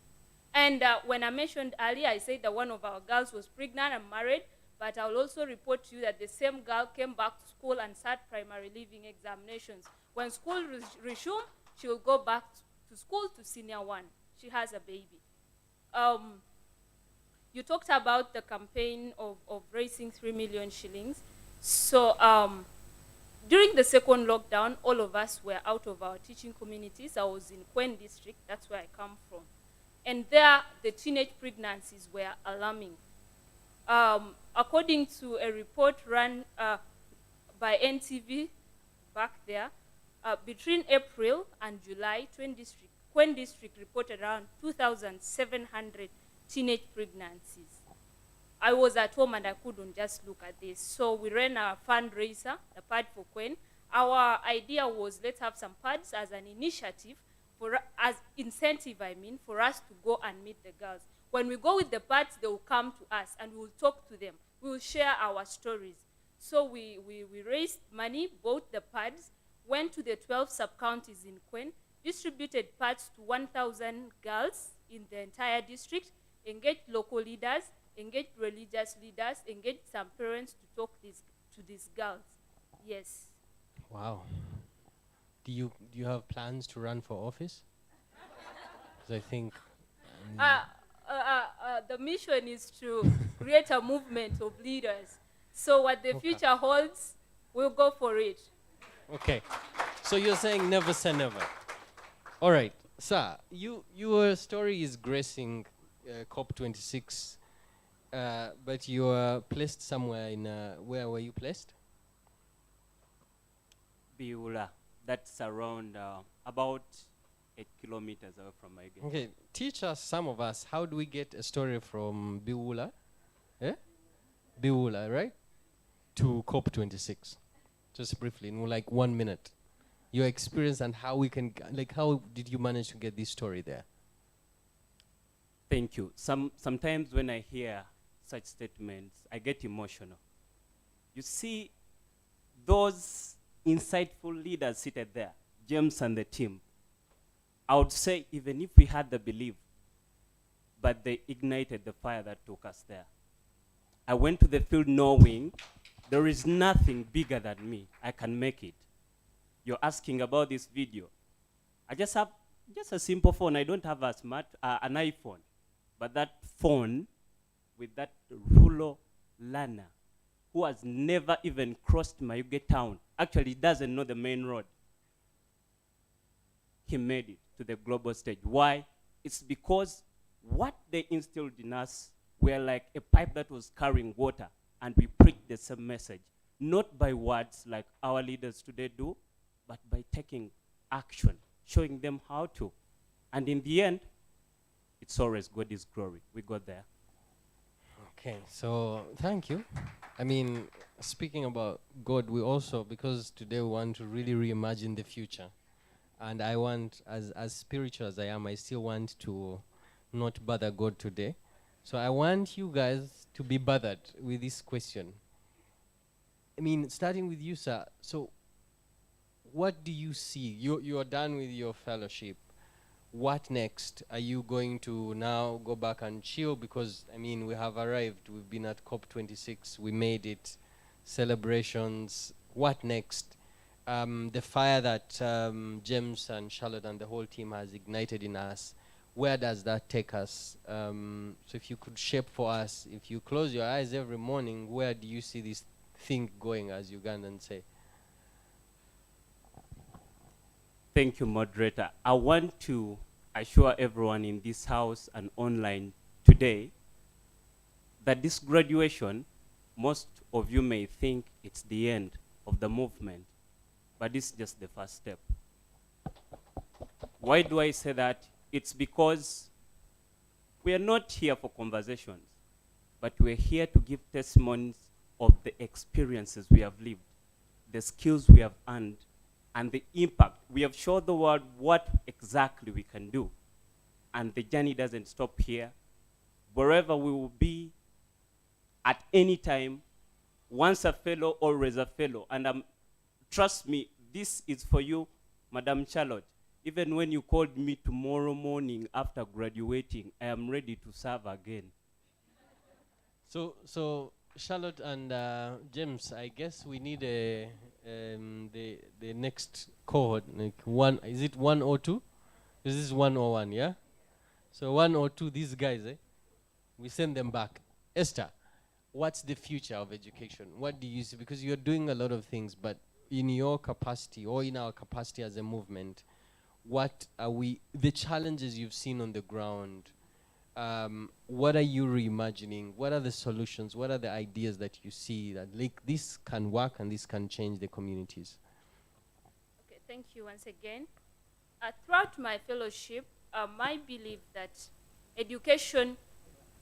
And when I mentioned earlier, I said that one of our girls was pregnant and married, but I'll also report to you that the same girl came back to school and sat primary leaving examinations. When school resumed, she will go back to school to senior 1. She has a baby. You talked about the campaign of raising 3 million shillings. So during the second lockdown, all of us were out of our teaching communities. I was in Kwen district, that's where I come from. And there, the teenage pregnancies were alarming. According to a report run by NTV back there, between April and July, Kwen district reported around 2,700 teenage pregnancies. I was at home and I couldn't just look at this. So we ran a fundraiser, the Pad for Kwen. Our idea was, let's have some pads as an initiative, as incentive, for us to go and meet the girls. When we go with the pads, they will come to us and we will talk to them. We will share our stories. So we raised money, bought the pads, went to the 12 sub-counties in Kwen, distributed pads to 1,000 girls in the entire district, engaged local leaders, engaged religious leaders, engaged some parents to talk to these girls. Yes. Wow. Do you have plans to run for office? 'Cause I think the mission is to create a movement of leaders. So what the future holds, we'll go for it. Okay. So you're saying never say never. All right. Sir, your story is gracing COP26, but you are placed somewhere in, where were you placed? Biula. That's around about 8 kilometers away from my gate. Okay, teach us, some of us, how do we get a story from Biula, Biula, right, to COP26? Just briefly, in like 1 minute. Your experience and how we can, how did you manage to get this story there? Thank you. Sometimes when I hear such statements, I get emotional. You see, those insightful leaders seated there, James and the team, I would say even if we had the belief, but they ignited the fire that took us there. I went to the field knowing there is nothing bigger than me. I can make it. You're asking about this video. I just have just a simple phone. I don't have an iPhone. But that phone with that rural learner who has never even crossed Mayuge town, actually doesn't know the main road, he made it to the global stage. Why? It's because what they instilled in us were like a pipe that was carrying water, and we preached the same message, not by words like our leaders today do, but by taking action, showing them how to. And in the end, it's always God's glory. We got there. Okay, so thank you. I mean, speaking about God, we also, because today we want to really reimagine the future. And I want, as spiritual as I am, I still want to not bother God today. So I want you guys to be bothered with this question. I mean, starting with you, sir. So what do you see? You are done with your fellowship. What next? Are you going to now go back and chill? Because, I mean, we have arrived. We've been at COP26. We made it. Celebrations. What next? The fire that James and Charlotte and the whole team has ignited in us, where does that take us? So if you could shape for us, if you close your eyes every morning, where do you see this thing going, as Ugandans say? Thank you, moderator. I want to assure everyone in this house and online today that this graduation, most of you may think it's the end of the movement, but it's just the first step. Why do I say that? It's because we are not here for conversations, but we're here to give testimonies of the experiences we have lived, the skills we have earned, and the impact. We have showed the world what exactly we can do. And the journey doesn't stop here. Wherever we will be, at any time, once a fellow, always a fellow. And trust me, this is for you, Madam Charlotte. Even when you called me tomorrow morning after graduating, I am ready to serve again. So Charlotte and James, I guess we need the next cohort. Like one, is it 1 or 2? This is 1 or 1, yeah? So 1 or 2, these guys, we send them back. Esther, what's the future of education? What do you see? Because you're doing a lot of things, but in your capacity or in our capacity as a movement, what are the challenges you've seen on the ground? What are you reimagining? What are the solutions? What are the ideas that you see that like this can work and this can change the communities? Okay, thank you once again. Throughout my fellowship, I believe that education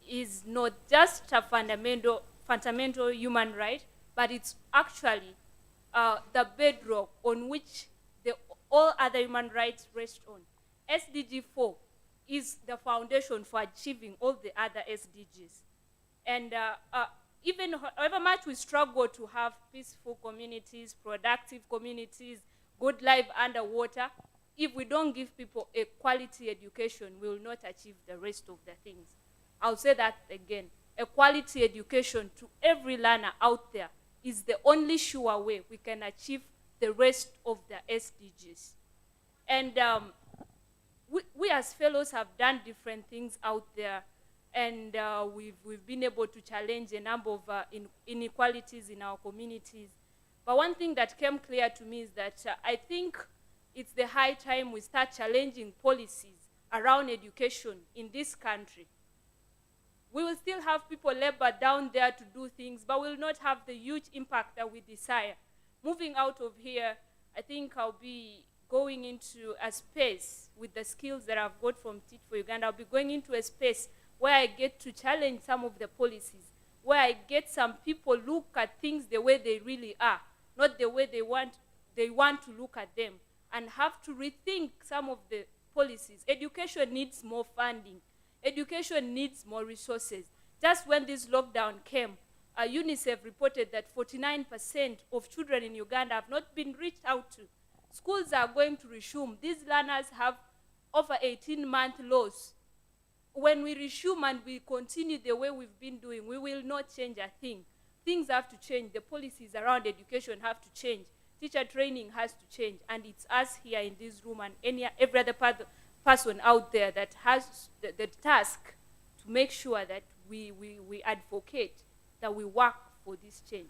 is not just a fundamental human right, but it's actually the bedrock on which all other human rights rest on. SDG 4 is the foundation for achieving all the other SDGs. And even however much we struggle to have peaceful communities, productive communities, good life underwater, if we don't give people a quality education, we will not achieve the rest of the things. I'll say that again. A quality education to every learner out there is the only sure way we can achieve the rest of the SDGs. And we as fellows have done different things out there, and we've been able to challenge a number of inequalities in our communities. But one thing that came clear to me is that I think it's the high time we start challenging policies around education in this country. We will still have people labor down there to do things, but will not have the huge impact that we desire. Moving out of here, I think I'll be going into a space with the skills that I've got from Teach for Uganda. I'll be going into a space where I get to challenge some of the policies, where I get some people look at things the way they really are, not the way they want to look at them, and have to rethink some of the policies. Education needs more funding. Education needs more resources. Just when this lockdown came, UNICEF reported that 49% of children in Uganda have not been reached out to. Schools are going to resume. These learners have over 18-month loss. When we resume and we continue the way we've been doing, we will not change a thing. Things have to change. The policies around education have to change. Teacher training has to change. And it's us here in this room and every other person out there that has the task to make sure that we advocate, that we work for this change.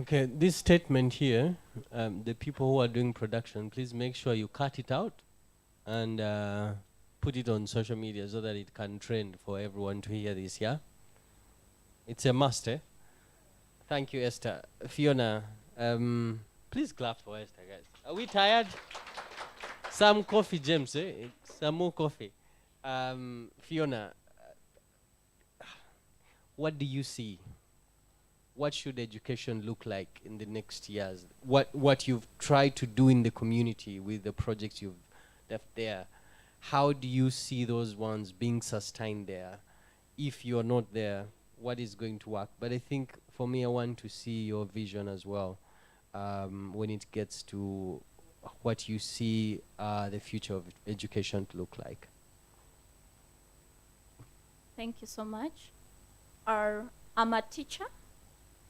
Okay, this statement here, the people who are doing production, please make sure you cut it out and put it on social media so that it can trend for everyone to hear this, yeah? It's a must, eh? Thank you, Esther. Fiona, please clap for Esther, guys. Are we tired? Some coffee, James, eh? Some more coffee. Fiona, what do you see? What should education look like in the next years? What you've tried to do in the community with the projects you've left there, how do you see those ones being sustained there? If you're not there, what is going to work? But I think for me, I want to see your vision as well when it gets to what you see the future of education to look like. Thank you so much. I'm a teacher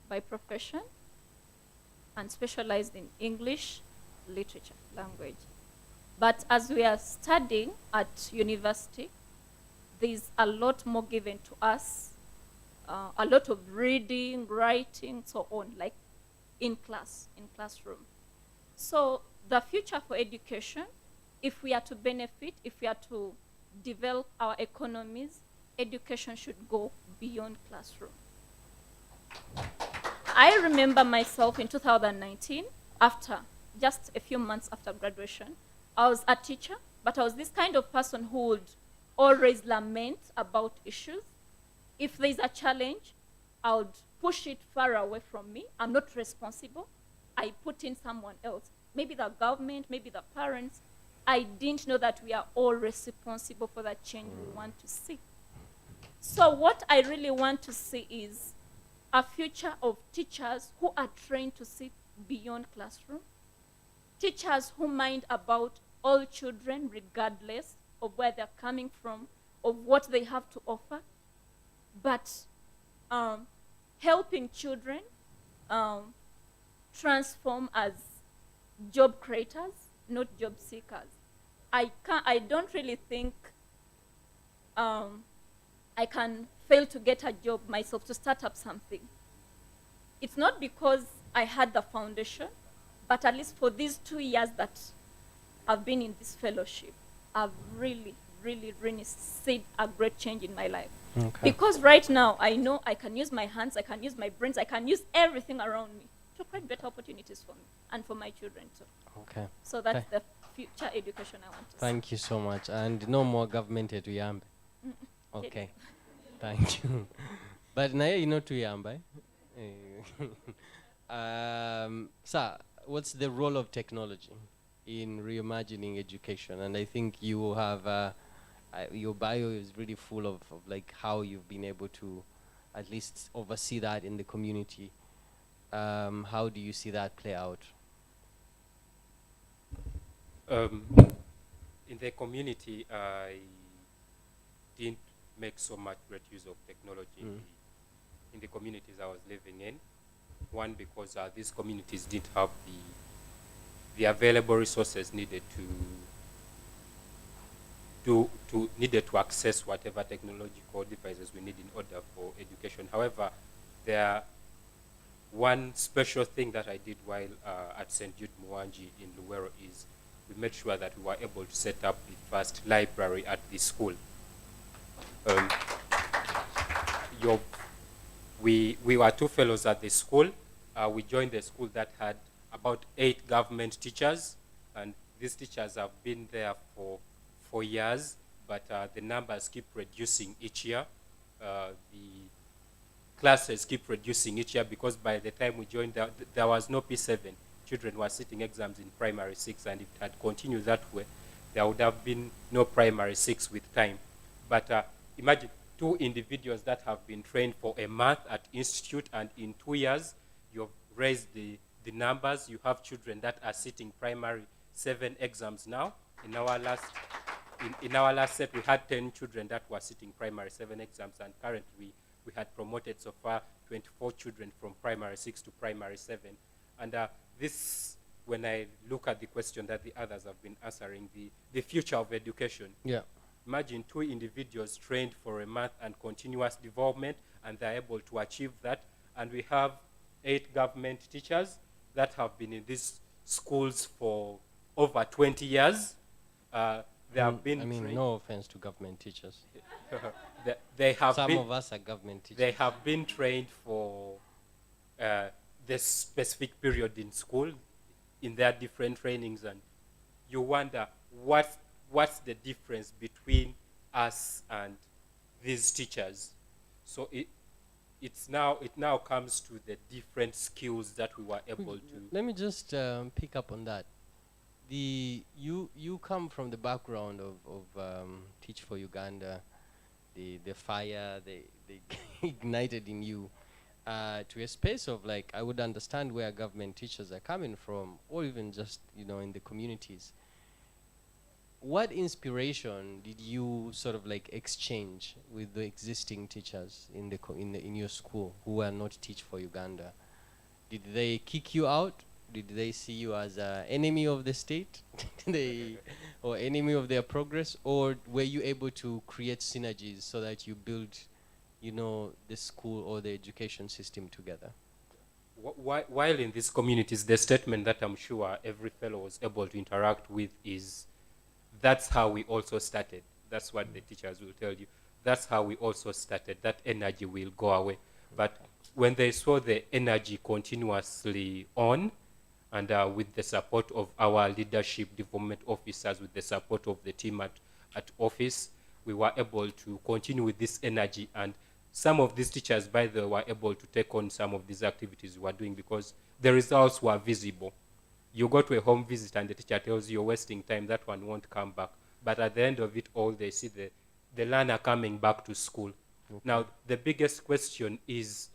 by profession and specialized in English literature language. But as we are studying at university, there's a lot more given to us, a lot of reading, writing, so on, like in classroom. So the future for education, if we are to benefit, if we are to develop our economies, education should go beyond classroom. I remember myself in 2019, after just a few months after graduation, I was a teacher, but I was this kind of person who would always lament about issues. If there's a challenge, I would push it far away from me. I'm not responsible. I put in someone else, maybe the government, maybe the parents. I didn't know that we are all responsible for the change we want to see. So what I really want to see is a future of teachers who are trained to see beyond classroom, teachers who mind about all children regardless of where they're coming from, of what they have to offer, but helping children transform as job creators, not job seekers. I don't really think I can fail to get a job myself, to start up something. It's not because I had the foundation, but at least for these 2 years that I've been in this fellowship, I've really seen a great change in my life. Okay. Because right now, I know I can use my hands, I can use my brains, I can use everything around me to create better opportunities for me and for my children too. Okay. So that's the future education I want to see. Thank you so much. And no more government at Uyambe. Okay. Thank you. But now you know to Uyambe. Sir, what's the role of technology in reimagining education? And I think you have your bio is really full of like how you've been able to at least oversee that in the community. How do you see that play out? In the community, I didn't make so much great use of technology in the communities I was living in. One, because these communities didn't have the available resources needed needed to access whatever technological devices we need in order for education. However, one special thing that I did while at St. Jude Mwangi in Luwero is we made sure that we were able to set up the first library at the school. We were 2 fellows at the school. We joined the school that had about 8 government teachers, and these teachers have been there for 4 years, but the numbers keep reducing each year. The classes keep reducing each year because by the time we joined, there was no P7. Children were sitting exams in primary 6, and if it had continued that way, there would have been no primary 6 with time. But imagine 2 individuals that have been trained for a month at institute, and in 2 years, you've raised the numbers. You have children that are sitting primary 7 exams now. In our last set, we had 10 children that were sitting primary 7 exams, and currently we had promoted so far 24 children from primary 6 to primary 7. And this, when I look at the question that the others have been answering, the future of education. Yeah. Imagine 2 individuals trained for a month and continuous development, and they're able to achieve that. And we have 8 government teachers that have been in these schools for over 20 years. They have been trained. No offense to government teachers. They have Some been, of us are government teachers. They have been trained for this specific period in school, in their different trainings, and you wonder what's the difference between us and these teachers. So it now comes to the different skills that we were able to. Let me just pick up on that. You come from the background of Teach for Uganda, the fire they ignited in you to a space of like, I would understand where government teachers are coming from, or even just in the communities. What inspiration did you sort of like exchange with the existing teachers in your school who were not Teach for Uganda? Did they kick you out Did they see you as an enemy of the state, or enemy of their progress, or were you able to create synergies so that you build, the school or the education system together? While in these communities, the statement that I'm sure every fellow was able to interact with is, that's how we also started. That's what the teachers will tell you. That's how we also started. That energy will go away. But when they saw the energy continuously on, and with the support of our leadership development officers, with the support of the team at office, we were able to continue with this energy. And some of these teachers, by the way, were able to take on some of these activities we were doing because the results were visible. You go to a home visit and the teacher tells you you're wasting time, that one won't come back. But at the end of it all, they see the learner coming back to school. Okay. Now, the biggest question is,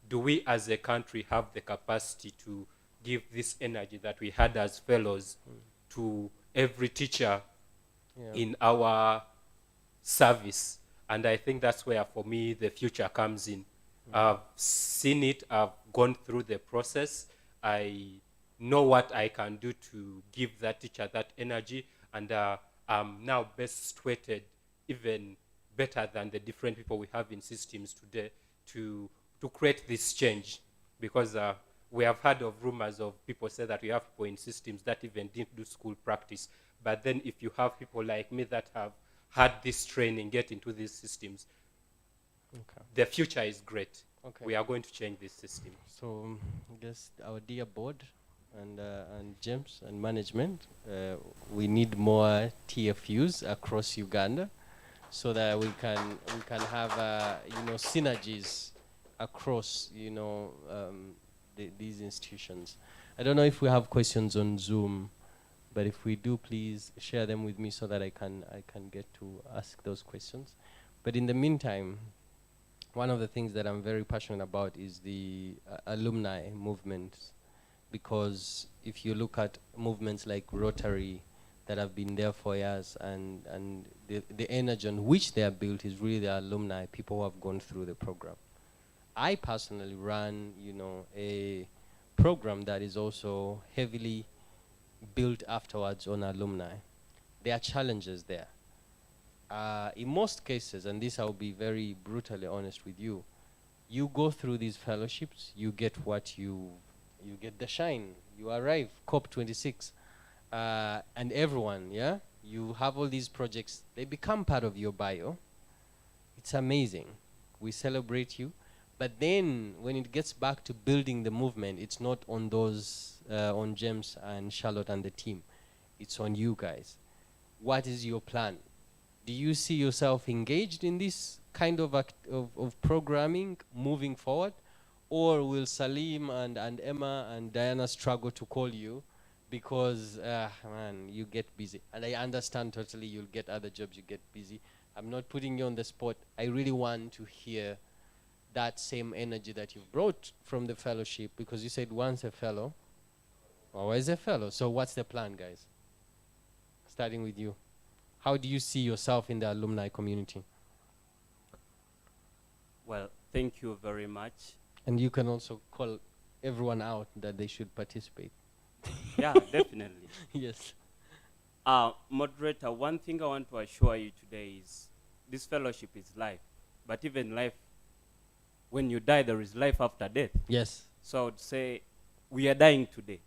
do we as a country have the capacity to give this energy that we had as fellows to every teacher in our service? And I think that's where, for me, the future comes in. I've seen it. I've gone through the process. I know what I can do to give that teacher that energy. And I'm now best situated, even better than the different people we have in systems today, to create this change. Because we have heard of rumors of people say that we have people in systems that even didn't do school practice. But then if you have people like me that have had this training, get into these systems, the future is great. We are going to change this system. So I guess our dear board and James and management, we need more TFUs across Uganda, so that we can have synergies across these institutions. I don't know if we have questions on Zoom, but if we do, please share them with me so that I can get to ask those questions. But in the meantime, one of the things that I'm very passionate about is the alumni movement, because if you look at movements like Rotary that have been there for years, and the energy on which they are built is really the alumni, people who have gone through the program. I personally run, a program that is also heavily built afterwards on alumni. There are challenges there. In most cases, and this I'll be very brutally honest with you, you go through these fellowships, you get what you get the shine, you arrive, COP26, and everyone, you have all these projects, they become part of your bio. It's amazing. We celebrate you. But then when it gets back to building the movement, it's not on those, on James and Charlotte and the team. It's on you guys. What is your plan? Do you see yourself engaged in this kind of programming moving forward? Or will Salim and Emma and Diana struggle to call you because, man, you get busy? And I understand totally, you'll get other jobs, you get busy. I'm not putting you on the spot. I really want to hear that same energy that you've brought from the fellowship, because you said once a fellow, always a fellow. So what's the plan, guys? Starting with you. How do you see yourself in the alumni community? Well, thank you very much. And you can also call everyone out that they should participate. Yeah, definitely. Yes. Moderator, one thing I want to assure you today is this fellowship is life. But even life, when you die, there is life after death. Yes. So I would say we are dying today,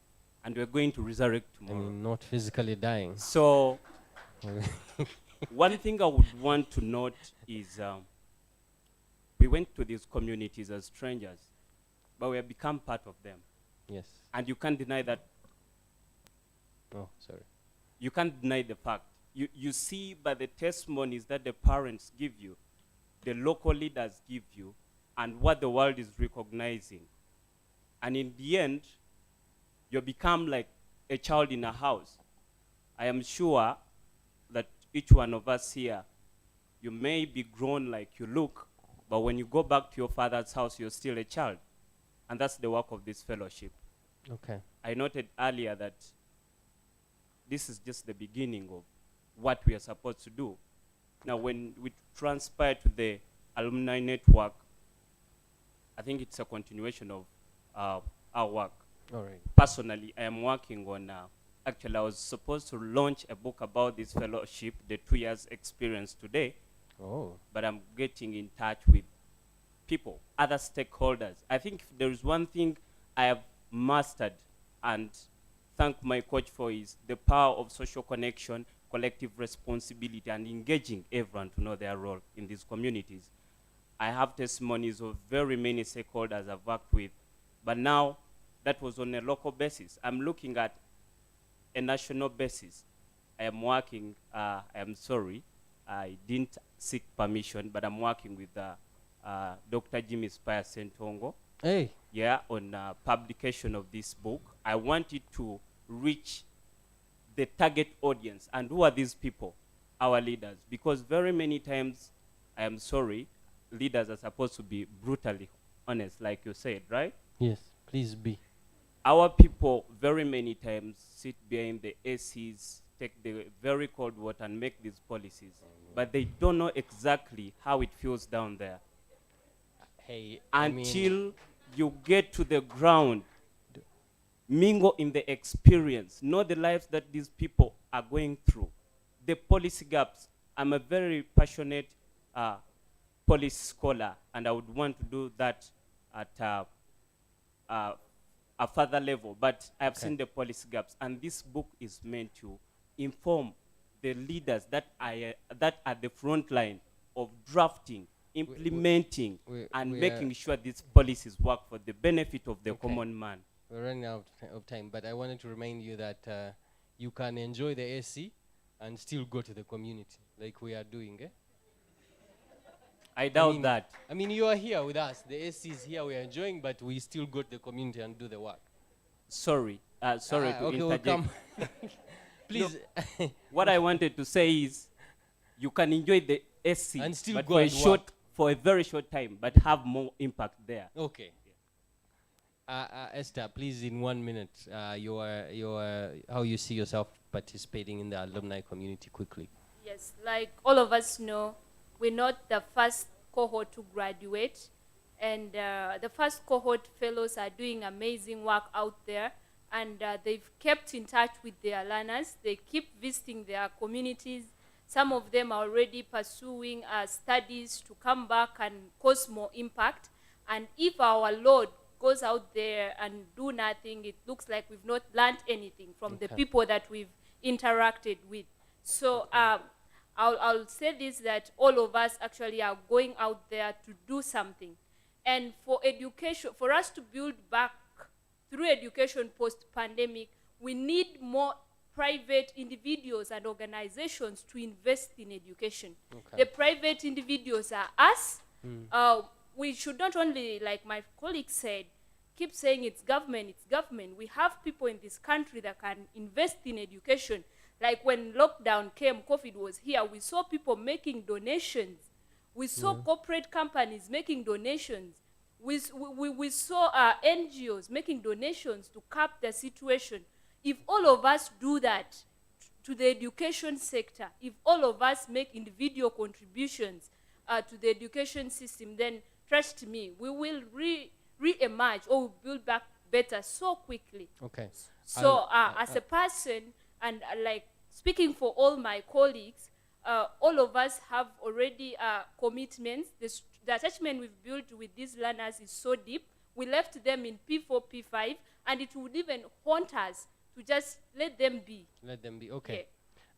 and we're going to resurrect tomorrow. I mean, not physically dying. So one thing I would want to note is we went to these communities as strangers, but we have become part of them. Yes. And you can't deny that. Oh, sorry. You can't deny the fact. You see by the testimonies that the parents give you, the local leaders give you, and what the world is recognizing. And in the end, you become like a child in a house. I am sure that each one of us here, you may be grown like you look, but when you go back to your father's house, you're still a child. And that's the work of this fellowship. Okay. I noted earlier that this is just the beginning of what we are supposed to do. Now, when we transpire to the alumni network, I think it's a continuation of our work. All right. Personally, I am working on, actually I was supposed to launch a book about this fellowship, the 2 years experience today. Oh. But I'm getting in touch with people, other stakeholders. I think if there is one thing I have mastered and thank my coach for is the power of social connection, collective responsibility, and engaging everyone to know their role in these communities. I have testimonies of very many stakeholders I've worked with, but now that was on a local basis. I'm looking at a national basis. I am working, I am sorry, I didn't seek permission, but I'm working with Dr. Jimmy Spire Sentongo. Hey. Yeah, on publication of this book. I want it to reach the target audience. And who are these people? Our leaders. Because very many times, I am sorry, leaders are supposed to be brutally honest, like you said, right? Yes, please be. Our people very many times sit behind the ACs, take the very cold water and make these policies. But they don't know exactly how it feels down there. Hey, until you get to the ground, mingle in the experience, know the lives that these people are going through, the policy gaps. I'm a very passionate policy scholar, and I would want to do that at a further level, but I've seen the policy gaps, and this book is meant to inform the leaders that are the front line of drafting, implementing, and making sure these policies work for the benefit of the common man. We're running out of time, but I wanted to remind you that you can enjoy the AC and still go to the community, like we are doing, eh? I doubt that. I mean, you are here with us. The AC is here, we are enjoying, but we still go to the community and do the work. Sorry to okay, interject. we'll come. Please. No, what I wanted to say is, you can enjoy the AC, and still but go for a very short time, but have more impact there. Okay. Esther, please, in 1 minute, how you see yourself participating in the alumni community quickly. Yes, like all of us know, we're not the first cohort to graduate, and the first cohort fellows are doing amazing work out there, and they've kept in touch with their learners. They keep visiting their communities. Some of them are already pursuing studies to come back and cause more impact. And if our Lord goes out there and do nothing, it looks like we've not learned anything from the people that we've interacted with. So I'll say this, that all of us actually are going out there to do something. And for education, for us to build back through education post-pandemic, we need more private individuals and organizations to invest in education. The private individuals are us. We should not only, like my colleague said, keep saying it's government, it's government. We have people in this country that can invest in education. Like when lockdown came, COVID was here, we saw people making donations. We saw corporate companies making donations. We saw NGOs making donations to cap the situation. If all of us do that to the education sector, if all of us make individual contributions to the education system, then trust me, we will re-emerge or we'll build back better so quickly. Okay. So as a person, and like speaking for all my colleagues, all of us have already commitments. The attachment we've built with these learners is so deep. We left them in P4, P5, and it would even haunt us to just let them be. Let them be, okay.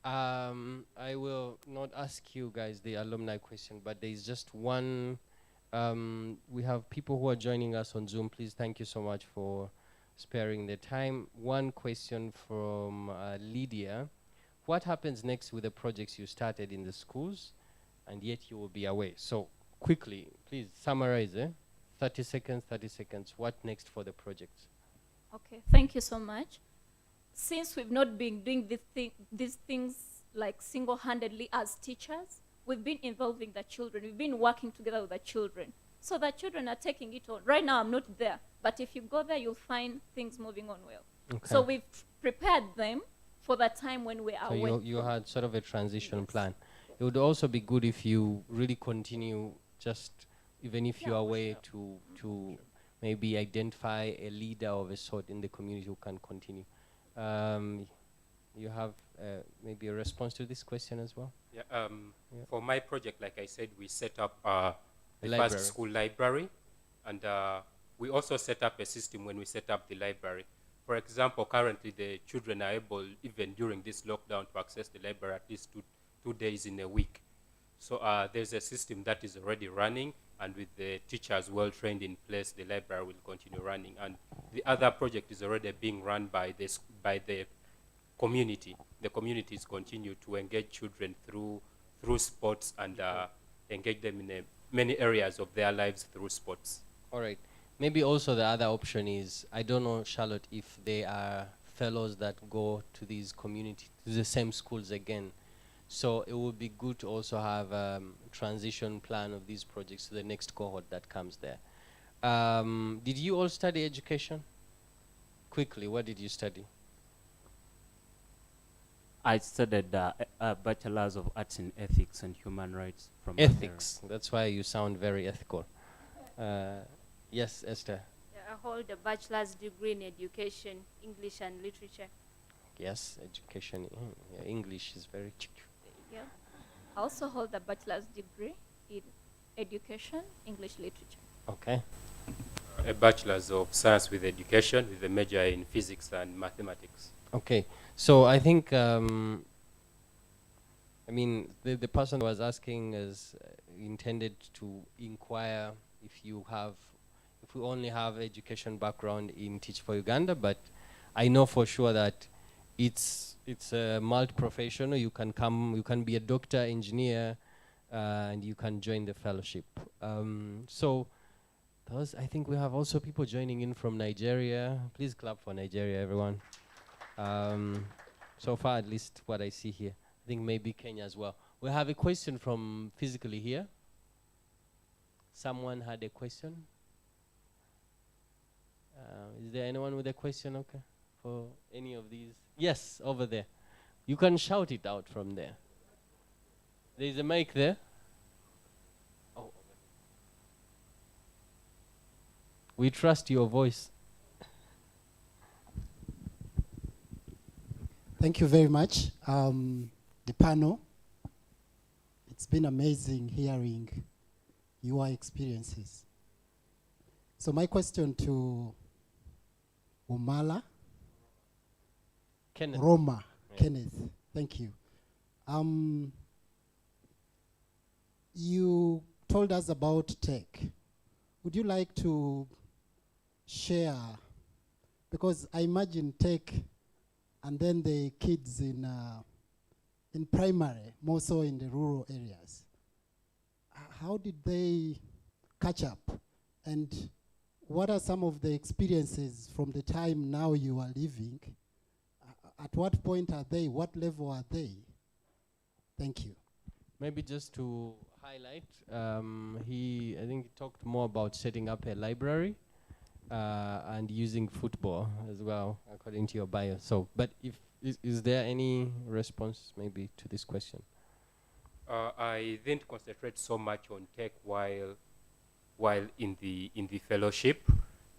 Yeah. I will not ask you guys the alumni question, but there is just one. We have people who are joining us on Zoom. Please, thank you so much for sparing the time. One question from Lydia. What happens next with the projects you started in the schools, and yet you will be away? So quickly, please summarize. 30 seconds, 30 seconds. What next for the projects? Okay, thank you so much. Since we've not been doing these things like single-handedly as teachers, we've been involving the children. We've been working together with the children. So the children are taking it on. Right now, I'm not there. But if you go there, you'll find things moving on well. Okay. So we've prepared them for the time when we are away. So you had sort of a transition plan. It would also be good if you really continue, just even if you're away, to maybe identify a leader of a sort in the community who can continue. You have maybe a response to this question as well? Yeah, Yeah. For my project, like I said, we set up the library. first school library, and we also set up a system when we set up the library. For example, currently the children are able, even during this lockdown, to access the library at least two days in a week. So there's a system that is already running, and with the teachers well trained in place, the library will continue running. And the other project is already being run by the community. The communities continue to engage children through sports and engage them in many areas of their lives through sports. All right. Maybe also the other option is, I don't know, Charlotte, if they are fellows that go to these communities, to the same schools again. So it would be good to also have a transition plan of these projects to the next cohort that comes there. Did you all study education? Quickly, what did you study? I studied a Bachelor's of Arts in Ethics and Human Rights from Ethics. That's why you sound very ethical. Yes, Esther. Yeah, I hold a bachelor's degree in education, English and literature. Yes, education. Yeah, English is very. Yeah. I also hold a bachelor's degree in education, English literature. Okay. A bachelor's of science with education, with a major in physics and mathematics. Okay, so I think, I mean, the person who was asking is intended to inquire if we only have education background in Teach for Uganda, but I know for sure that it's a multi-professional. You can be a doctor, engineer, and you can join the fellowship. So I think we have also people joining in from Nigeria. Please clap for Nigeria, everyone. So far, at least what I see here. I think maybe Kenya as well. We have a question from physically here. Someone had a question? Is there anyone with a question, okay, for any of these? Yes, over there. You can shout it out from there. There's a mic there. Oh. We trust your voice. Thank you very much. The panel, it's been amazing hearing your experiences. So my question to Umala, Kenneth. Roma, Yeah. Kenneth, thank you. You told us about tech. Would you like to share, because I imagine tech and then the kids in primary, more so in the rural areas, how did they catch up? And what are some of the experiences from the time now you are living? At what point are they? What level are they? Thank you. Maybe just to highlight, I think he talked more about setting up a library and using football as well, according to your bio. So, but is there any response maybe to this question? I didn't concentrate so much on tech while in the fellowship.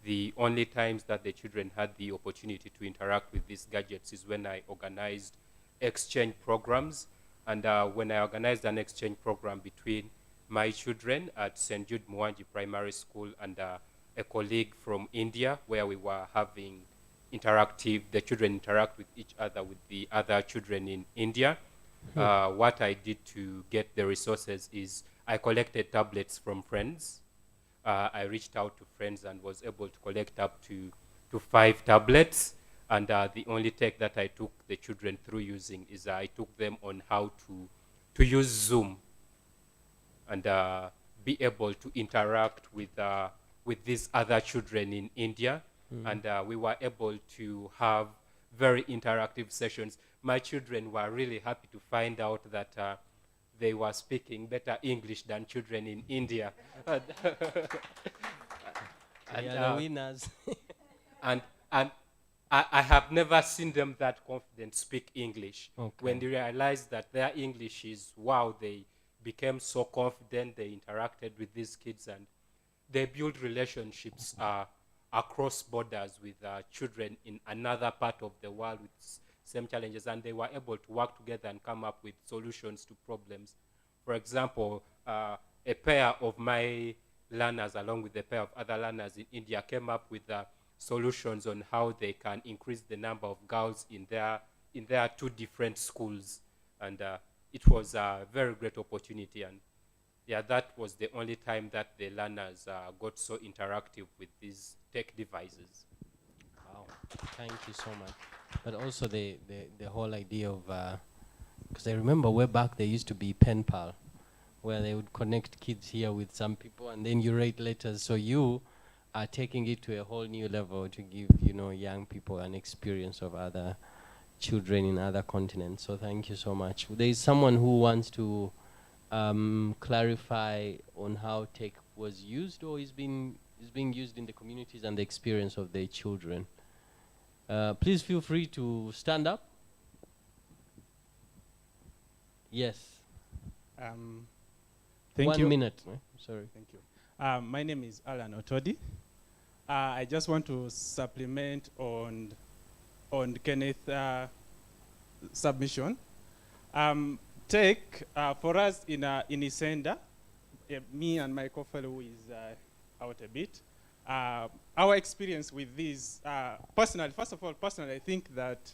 The only times that the children had the opportunity to interact with these gadgets is when I organized exchange programs. And when I organized an exchange program between my children at St. Jude Mwangi Primary School and a colleague from India, where we were having the children interact with each other, with the other children in India. What I did to get the resources is I collected tablets from friends. I reached out to friends and was able to collect up to 5 tablets. And the only tech that I took the children through using is I took them on how to use Zoom and be able to interact with these other children in India. And we were able to have very interactive sessions. My children were really happy to find out that they were speaking better English than children in India. And the winners. and I have never seen them that confident speak English. Okay. When they realized that their English is, wow, they became so confident, they interacted with these kids, and they build relationships across borders with children in another part of the world with same challenges, and they were able to work together and come up with solutions to problems. For example, a pair of my learners, along with a pair of other learners in India, came up with solutions on how they can increase the number of girls in their two different schools. And it was a very great opportunity. And yeah, that was the only time that the learners got so interactive with these tech devices. Wow, thank you so much. But also the whole idea of, because I remember way back there used to be pen pal, where they would connect kids here with some people, and then you write letters. So you are taking it to a whole new level to give, you know, young people an experience of other children in other continents. So thank you so much. There is someone who wants to clarify on how tech was used or is being used in the communities and the experience of their children. Please feel free to stand up. Yes. Thank you. 1 minute. Sorry. Thank you. My name is Alan Otodi. I just want to supplement on Kenneth's submission. Tech for us in Isenda, me and my co-fellow who is out a bit. Our experience with this, personally, I think that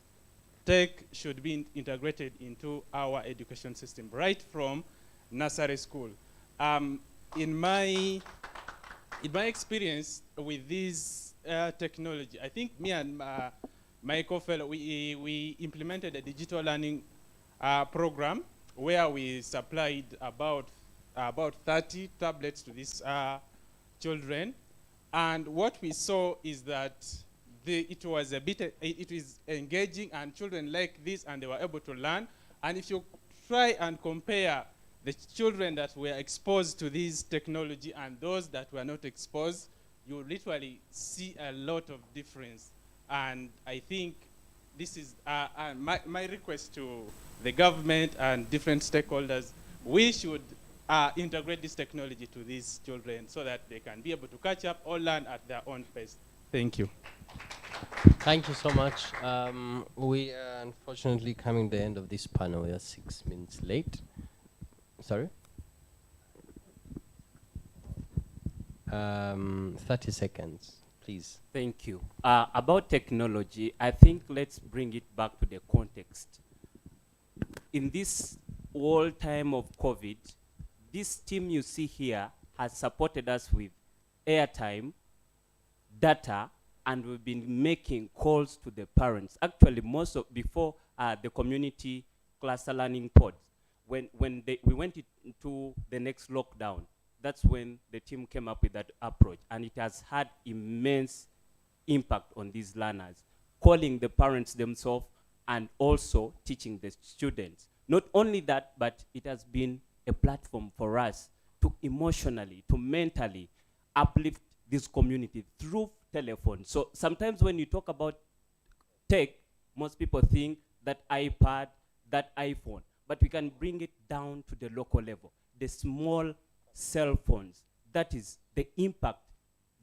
tech should be integrated into our education system right from nursery school. In my experience with this technology, I think me and my co-fellow, we implemented a digital learning program where we supplied about 30 tablets to these children. And what we saw is that it was engaging, and children like this, and they were able to learn. And if you try and compare the children that were exposed to this technology and those that were not exposed, you literally see a lot of difference. And I think this is my request to the government and different stakeholders. We should integrate this technology to these children so that they can be able to catch up or learn at their own pace. Thank you. Thank you so much. We are unfortunately coming to the end of this panel. We are 6 minutes late. Sorry? 30 seconds, please. Thank you. About technology, I think let's bring it back to the context. In this whole time of COVID, this team you see here has supported us with airtime, data, and we've been making calls to the parents. Actually, before the community cluster learning pods, when we went into the next lockdown, that's when the team came up with that approach, and it has had immense impact on these learners, calling the parents themselves and also teaching the students. Not only that, but it has been a platform for us to emotionally, to mentally uplift this community through telephone. So sometimes when you talk about tech, most people think that iPad, that iPhone, but we can bring it down to the local level. The small cell phones, that is the impact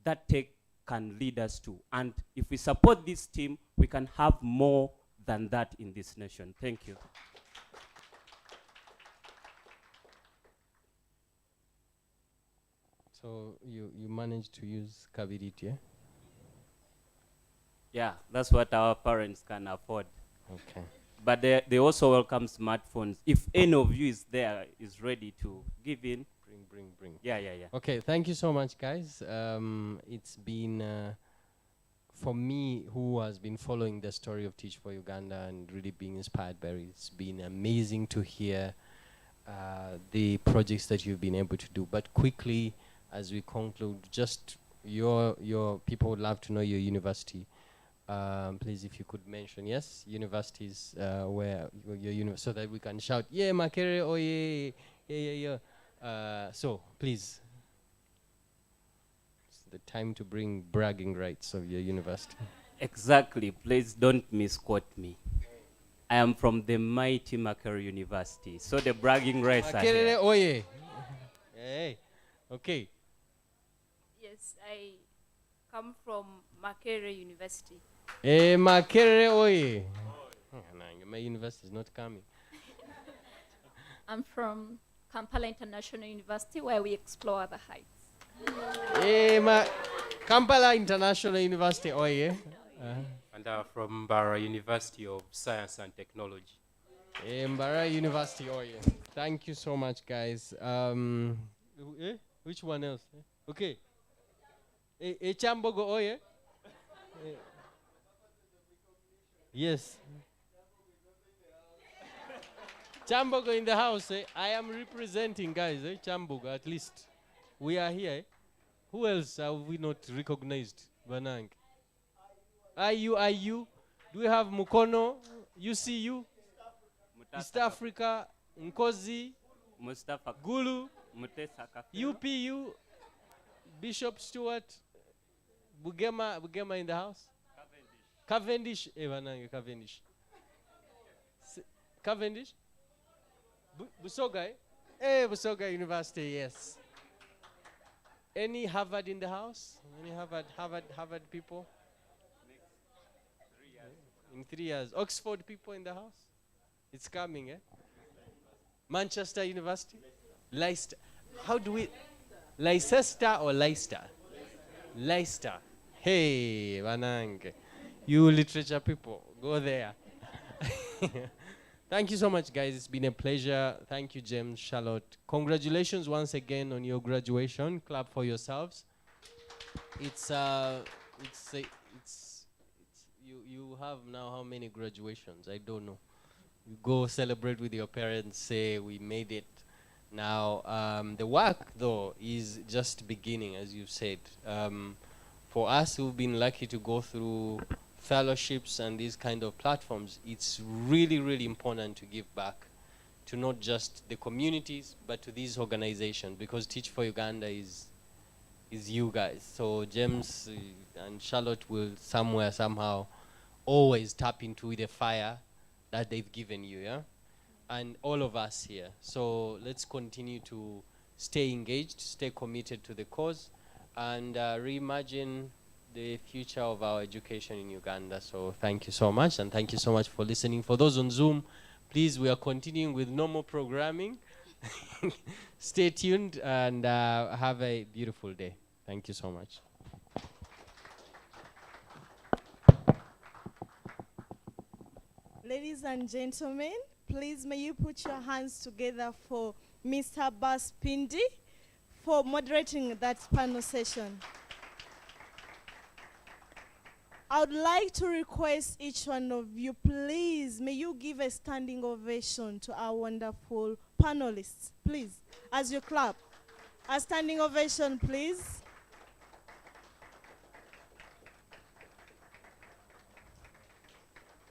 that tech can lead us to. And if we support this team, we can have more than that in this nation. Thank you. So you managed to use Kabidit, yeah? Yeah, that's what our parents can afford. Okay. But they also welcome smartphones. If any of you is ready to give in. Bring. Yeah. Okay, thank you so much, guys. It's been, for me, who has been following the story of Teach for Uganda and really being inspired by it, it's been amazing to hear the projects that you've been able to do. But quickly, as we conclude, just your people would love to know your university. Please, if you could mention, yes, universities where your university, so that we can shout, yeah, Makerere, oh yeah. So, please, it's the time to bring bragging rights of your university. Exactly. Please don't misquote me. I am from the mighty Makerere University, so the bragging rights are here. Makerere, oh yeah. Hey, okay. Yes, Yes, I come from Makerere University. Makerere oye. My university is not coming. I'm from Kampala International University, where we explore the heights. Kampala International University oye. And from Mbara University of Science and Technology. Mbara University oye. Thank you so much, guys. Which one else? Okay. Chambogo oye. Yes. Chambogo in the house. I am representing, guys. Chambogo, at least. We are here. Who else have we not recognized? Banang. IU. Do we have Mukono? UCU? East Africa? Nkozi? Mustafa Gulu? Mutesa Kafiro. UPU? Bishop Stewart? Bugema in the house? Cavendish. Banang, Cavendish. Cavendish? Busoga, Busoga University, yes. Any Harvard in the house? Any Harvard people? In 3 years. Oxford people in the house? It's coming, eh? Manchester University? Leicester. How do we... Leicester or Leicester? Leicester. Hey, Vanang. You literature people, go there. Thank you so much, guys. It's been a pleasure. Thank you, James, Charlotte. Congratulations once again on your graduation. Clap for yourselves. You have now how many graduations? I don't know. You go celebrate with your parents, say we made it. Now, the work though is just beginning, as you said. For us who've been lucky to go through fellowships and these kind of platforms, it's really, really important to give back to not just the communities, but to these organizations, because Teach for Uganda is you guys. So James and Charlotte will somehow always tap into the fire that they've given you, yeah? And all of us here. So let's continue to stay engaged, stay committed to the cause, and reimagine the future of our education in Uganda. So thank you so much, and thank you so much for listening. For those on Zoom, please, we are continuing with normal programming. Stay tuned and have a beautiful day. Thank you so much. Ladies and gentlemen, please may you put your hands together for Mr. Bas Pindi for moderating that panel session. I would like to request each one of you, please, may you give a standing ovation to our wonderful panelists, please, as you clap. A standing ovation, please.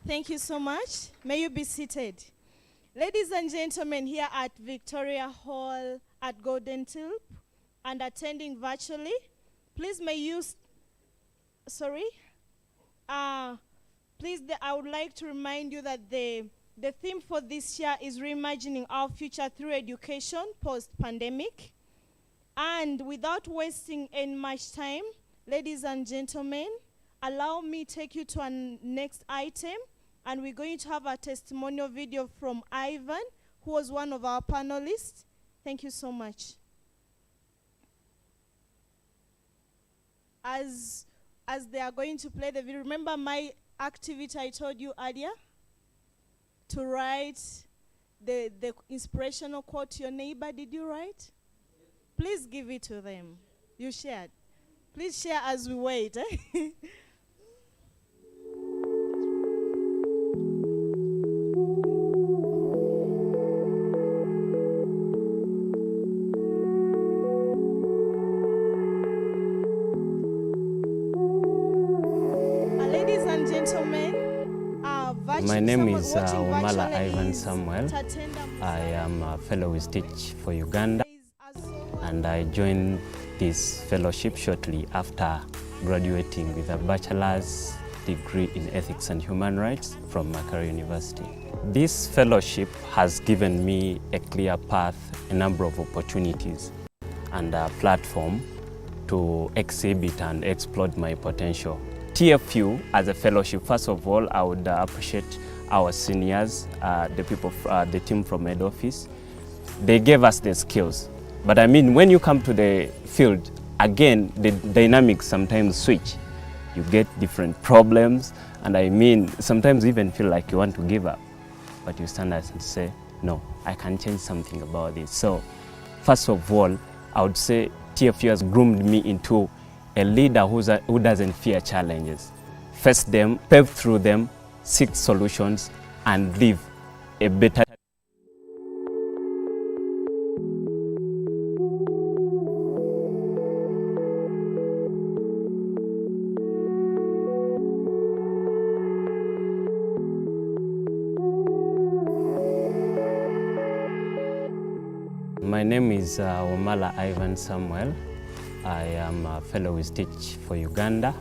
Thank you so much. May you be seated. Ladies and gentlemen, here at Victoria Hall at Golden Tube and attending virtually, please may you, I would like to remind you that the theme for this year is reimagining our future through education post-pandemic. And without wasting any much time, ladies and gentlemen, allow me to take you to our next item. And we're going to have a testimonial video from Ivan, who was one of our panelists. Thank you so much. As they are going to play the video, remember my activity I told you earlier? To write the inspirational quote to your neighbor. Did you write? Please give it to them. You shared. Please share as we wait. My name is Wamala Ivan Samuel. I am a fellow with Teach for Uganda, and I joined this fellowship shortly after graduating with a bachelor's degree in ethics and human rights from Makerere University. This fellowship has given me a clear path, a number of opportunities, and a platform to exhibit and exploit my potential. TFU as a fellowship, first of all, I would appreciate our seniors, the team from head office. They gave us the skills. But I mean, when you come to the field, again, the dynamics sometimes switch. You get different problems, and I mean, sometimes you even feel like you want to give up. But you stand up and say, no, I can change something about this. So, first of all, I would say TFU has groomed me into a leader who doesn't fear challenges. Face them, pave through them, seek solutions, and live a better. My name is Omala Ivan Samuel. I am a fellow with Teach for Uganda,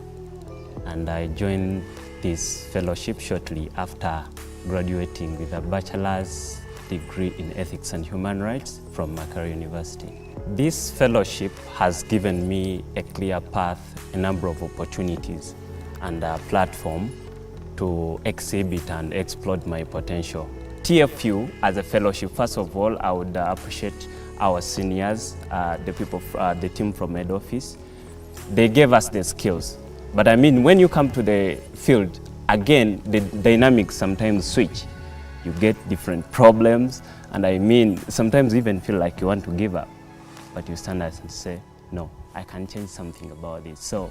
and I joined this fellowship shortly after graduating with a bachelor's degree in ethics and human rights from Makara University. This fellowship has given me a clear path, a number of opportunities, and a platform to exhibit and exploit my potential. TFU as a fellowship, first of all, I would appreciate our seniors, the team from head office. They gave us the skills. But I mean, when you come to the field, again, the dynamics sometimes switch. You get different problems, and I mean, sometimes you even feel like you want to give up. But you stand up and say, no, I can change something about this. So,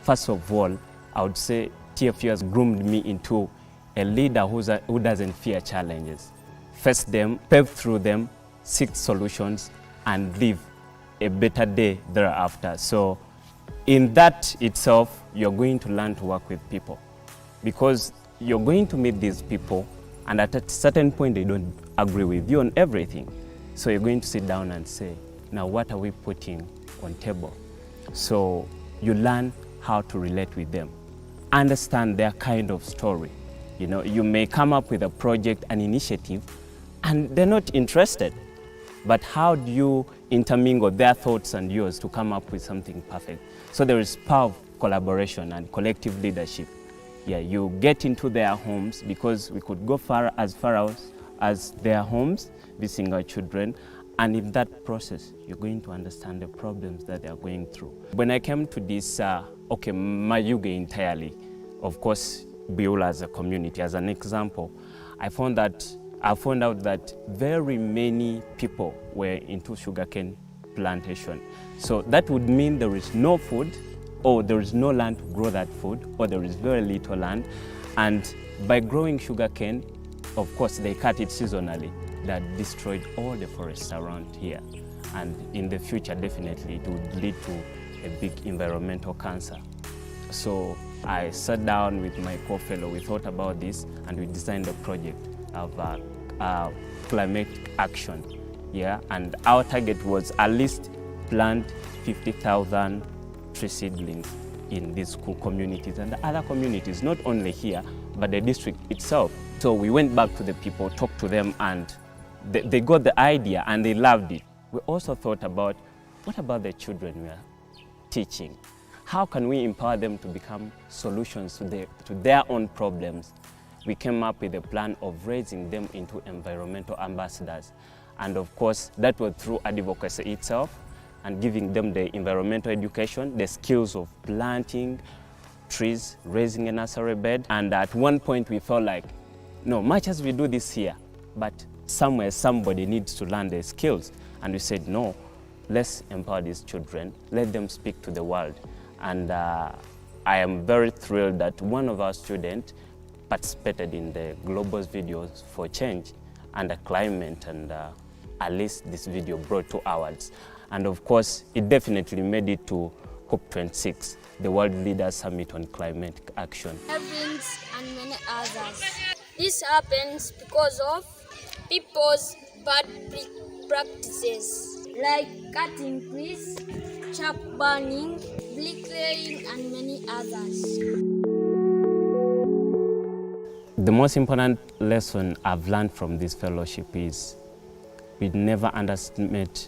first of all, I would say TFU has groomed me into a leader who doesn't fear challenges. Face them, pave through them, seek solutions, and live a better day thereafter. So in that itself, you're going to learn to work with people, because you're going to meet these people, and at a certain point, they don't agree with you on everything. So you're going to sit down and say, now what are we putting on table? So you learn how to relate with them, understand their kind of story. You know, you may come up with a project, an initiative, and they're not interested. But how do you intermingle their thoughts and yours to come up with something perfect? So there is power of collaboration and collective leadership. Yeah, you get into their homes, because we could go far as their homes, visiting our children, and in that process, you're going to understand the problems that they are going through. When I came to this, Mayuge entirely, of course, Beulah as a community, as an example, I found out that very many people were into sugarcane plantation. So that would mean there is no food, or there is no land to grow that food, or there is very little land. And by growing sugarcane, of course, they cut it seasonally. That destroyed all the forests around here. And in the future, definitely, it would lead to a big environmental cancer. So I sat down with my co-fellow, we thought about this, and we designed a project of climate action. Yeah, and our target was at least plant 50,000 tree seedlings in these school communities and the other communities, not only here, but the district itself. So we went back to the people, talked to them, and they got the idea and they loved it. We also thought about, what about the children we are teaching? How can we empower them to become solutions to their own problems? We came up with a plan of raising them into environmental ambassadors. And of course, that was through advocacy itself and giving them the environmental education, the skills of planting trees, raising a nursery bed. And at one point we felt like, no, much as we do this here, but somewhere somebody needs to learn the skills. And we said, no, let's empower these children, let them speak to the world. And I am very thrilled that one of our students participated in the Global Videos for Change and the climate, and at least this video brought 2 awards. And of course, it definitely made it to COP26, the World Leaders Summit on Climate Action. Events and many others. This happens because of people's bad practices, like cutting trees, chap burning, bricklaying, and many others. The most important lesson I've learned from this fellowship is we never underestimate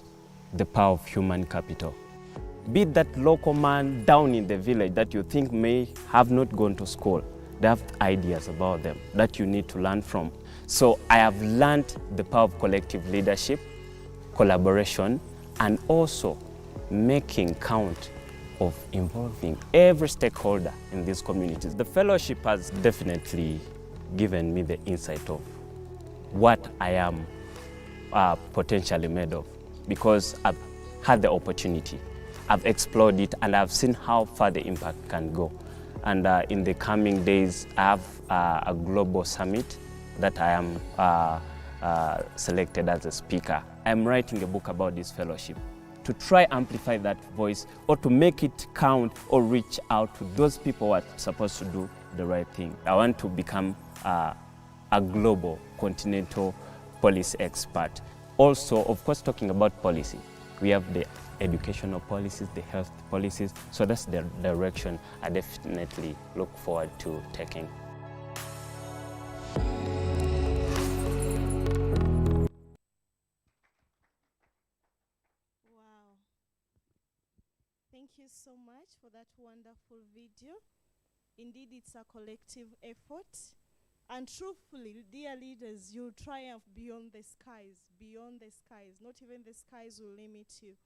the power of human capital. Be that local man down in the village that you think may have not gone to school. They have ideas about them that you need to learn from. So I have learned the power of collective leadership, collaboration, and also making count of involving every stakeholder in these communities. The fellowship has definitely given me the insight of what I am potentially made of, because I've had the opportunity, I've explored it, and I've seen how far the impact can go. And in the coming days, I have a global summit that I am selected as a speaker. I'm writing a book about this fellowship to try amplify that voice, or to make it count or reach out to those people who are supposed to do the right thing. I want to become a global continental policy expert. Also, of course, talking about policy, we have the educational policies, the health policies, so that's the direction I definitely look forward to taking. Wow. Thank you so much for that wonderful video. Indeed, it's a collective effort. And truthfully, dear leaders, you'll triumph beyond the skies, beyond the skies. Not even the skies will limit you.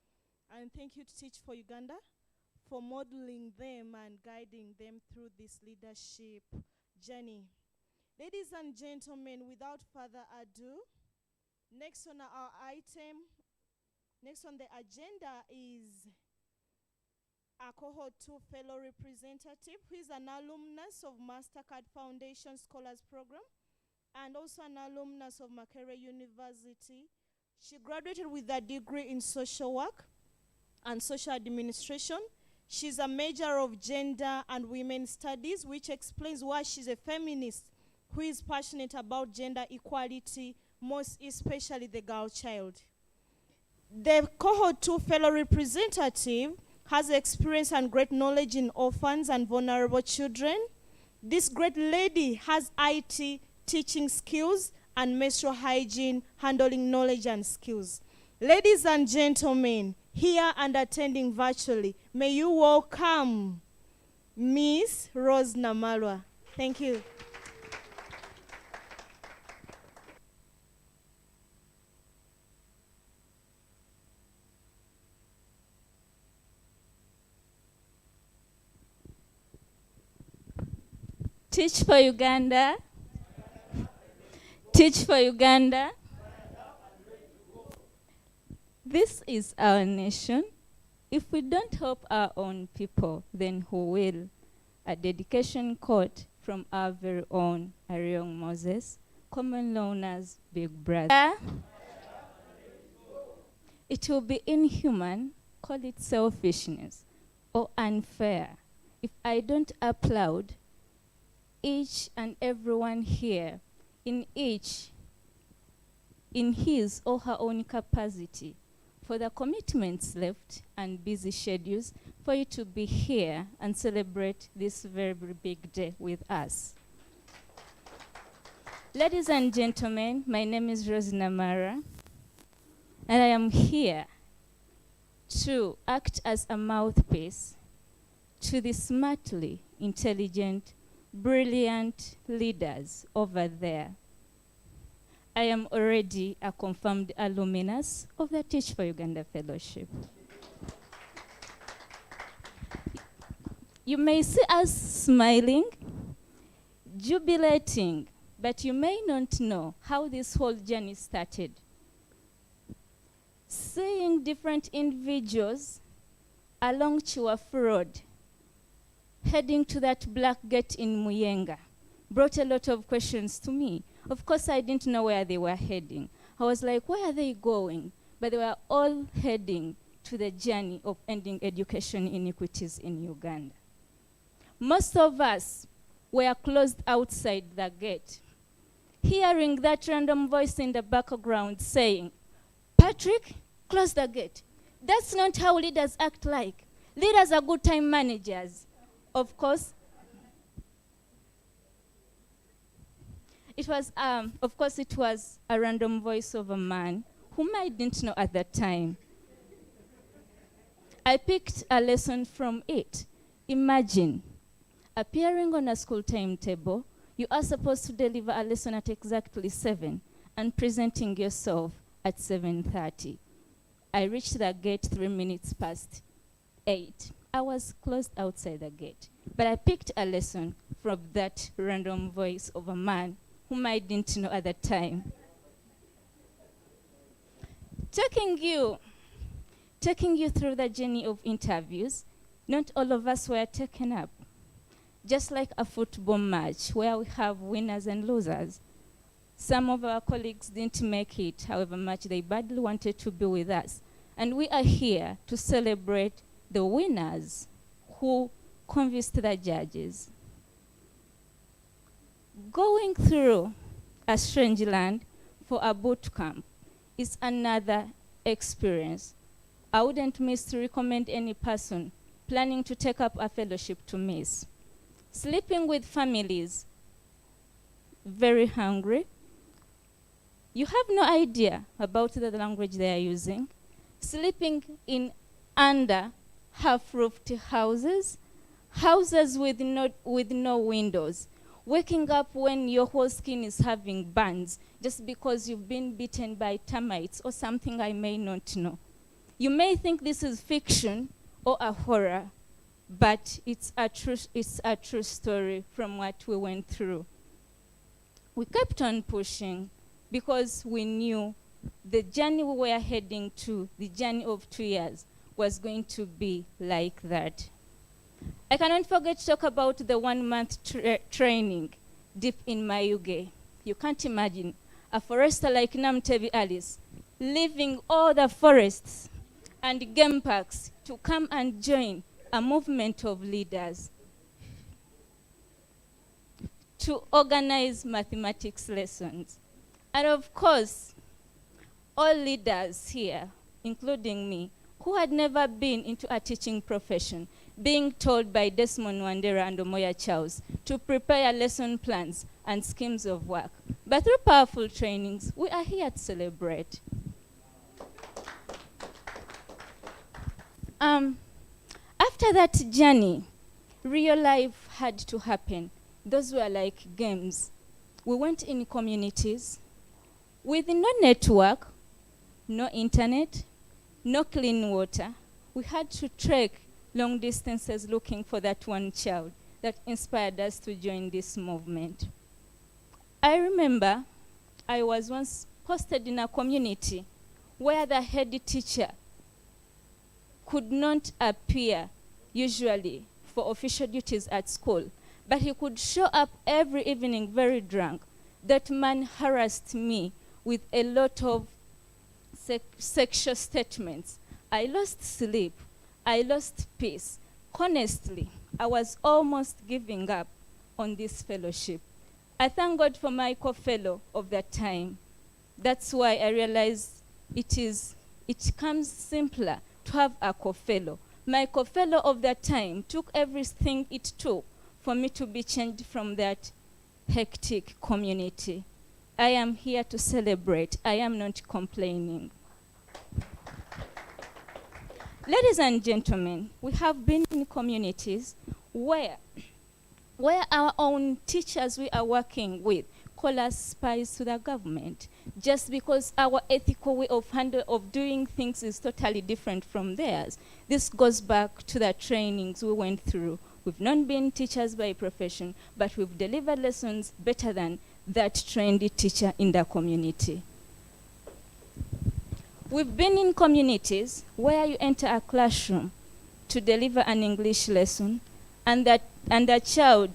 And thank you to Teach for Uganda for modeling them and guiding them through this leadership journey. Ladies and gentlemen, without further ado, next on the agenda is a cohort 2 fellow representative who is an alumnus of MasterCard Foundation Scholars Program and also an alumnus of Makerere University. She graduated with a degree in social work and social administration. She's a major of gender and women's studies, which explains why she's a feminist who is passionate about gender equality, most especially the girl child. The cohort 2 fellow representative has experience and great knowledge in orphans and vulnerable children. This great lady has IT teaching skills and menstrual hygiene handling knowledge and skills. Ladies and gentlemen, here and attending virtually, may you welcome Miss Rose Namalwa. Thank you. Teach for Uganda. Teach for Uganda. This is our nation. If we don't help our own people, then who will? A dedication quote from our very own Ariong Moses, commonly known as Big Brother. It will be inhuman, call it selfishness, or unfair, if I don't applaud each and everyone here in his or her own capacity for the commitments left and busy schedules for you to be here and celebrate this very, very big day with us. Ladies and gentlemen, my name is Rose Namara, and I am here to act as a mouthpiece to the smartly intelligent, brilliant leaders over there. I am already a confirmed alumnus of the Teach for Uganda Fellowship. You may see us smiling, jubilating, but you may not know how this whole journey started. Seeing different individuals along Chiwafu Road, heading to that black gate in Muyenga, brought a lot of questions to me. Of course, I didn't know where they were heading. I was like, where are they going? But they were all heading to the journey of ending education inequities in Uganda. Most of us were closed outside the gate, hearing that random voice in the background saying, Patrick, close the gate. That's not how leaders act like. Leaders are good time managers. Of course, it was a random voice of a man whom I didn't know at that time. I picked a lesson from it. Imagine appearing on a school timetable, you are supposed to deliver a lesson at exactly 7 and presenting yourself at 7:30. I reached the gate 3 minutes past 8. I was closed outside the gate, but I picked a lesson from that random voice of a man whom I didn't know at the time. Taking you through the journey of interviews, not all of us were taken up. Just like a football match where we have winners and losers. Some of our colleagues didn't make it, however much they badly wanted to be with us. And we are here to celebrate the winners who convinced the judges. Going through a strange land for a boot camp is another experience. I wouldn't miss to recommend any person planning to take up a fellowship to miss. Sleeping with families, very hungry. You have no idea about the language they are using. Sleeping in under half-roofed houses, houses with no windows. Waking up when your whole skin is having burns just because you've been bitten by termites or something I may not know. You may think this is fiction or a horror, but it's a true story from what we went through. We kept on pushing because we knew the journey we were heading to, the journey of 2 years, was going to be like that. I cannot forget to talk about the 1-month training deep in Mayuge. You can't imagine a forester like Namtevi Alice leaving all the forests and game parks to come and join a movement of leaders to organize mathematics lessons. And of course, all leaders here, including me, who had never been into a teaching profession, being told by Desmond Wandera and Omoya Charles to prepare lesson plans and schemes of work. But through powerful trainings, we are here to celebrate. After that journey, real life had to happen. Those were like games. We went in communities with no network, no internet, no clean water. We had to trek long distances looking for that one child that inspired us to join this movement. I remember I was once posted in a community where the head teacher could not appear usually for official duties at school, but he could show up every evening very drunk. That man harassed me with a lot of sexual statements. I lost sleep. I lost peace. Honestly, I was almost giving up on this fellowship. I thank God for my co-fellow of that time. That's why I realized it comes simpler to have a co-fellow. My co-fellow of that time took everything it took for me to be changed from that hectic community. I am here to celebrate. I am not complaining. Ladies and gentlemen, we have been in communities where our own teachers we are working with call us spies to the government just because our ethical way of doing things is totally different from theirs. This goes back to the trainings we went through. We've not been teachers by profession, but we've delivered lessons better than that trained teacher in the community. We've been in communities where you enter a classroom to deliver an English lesson, and a child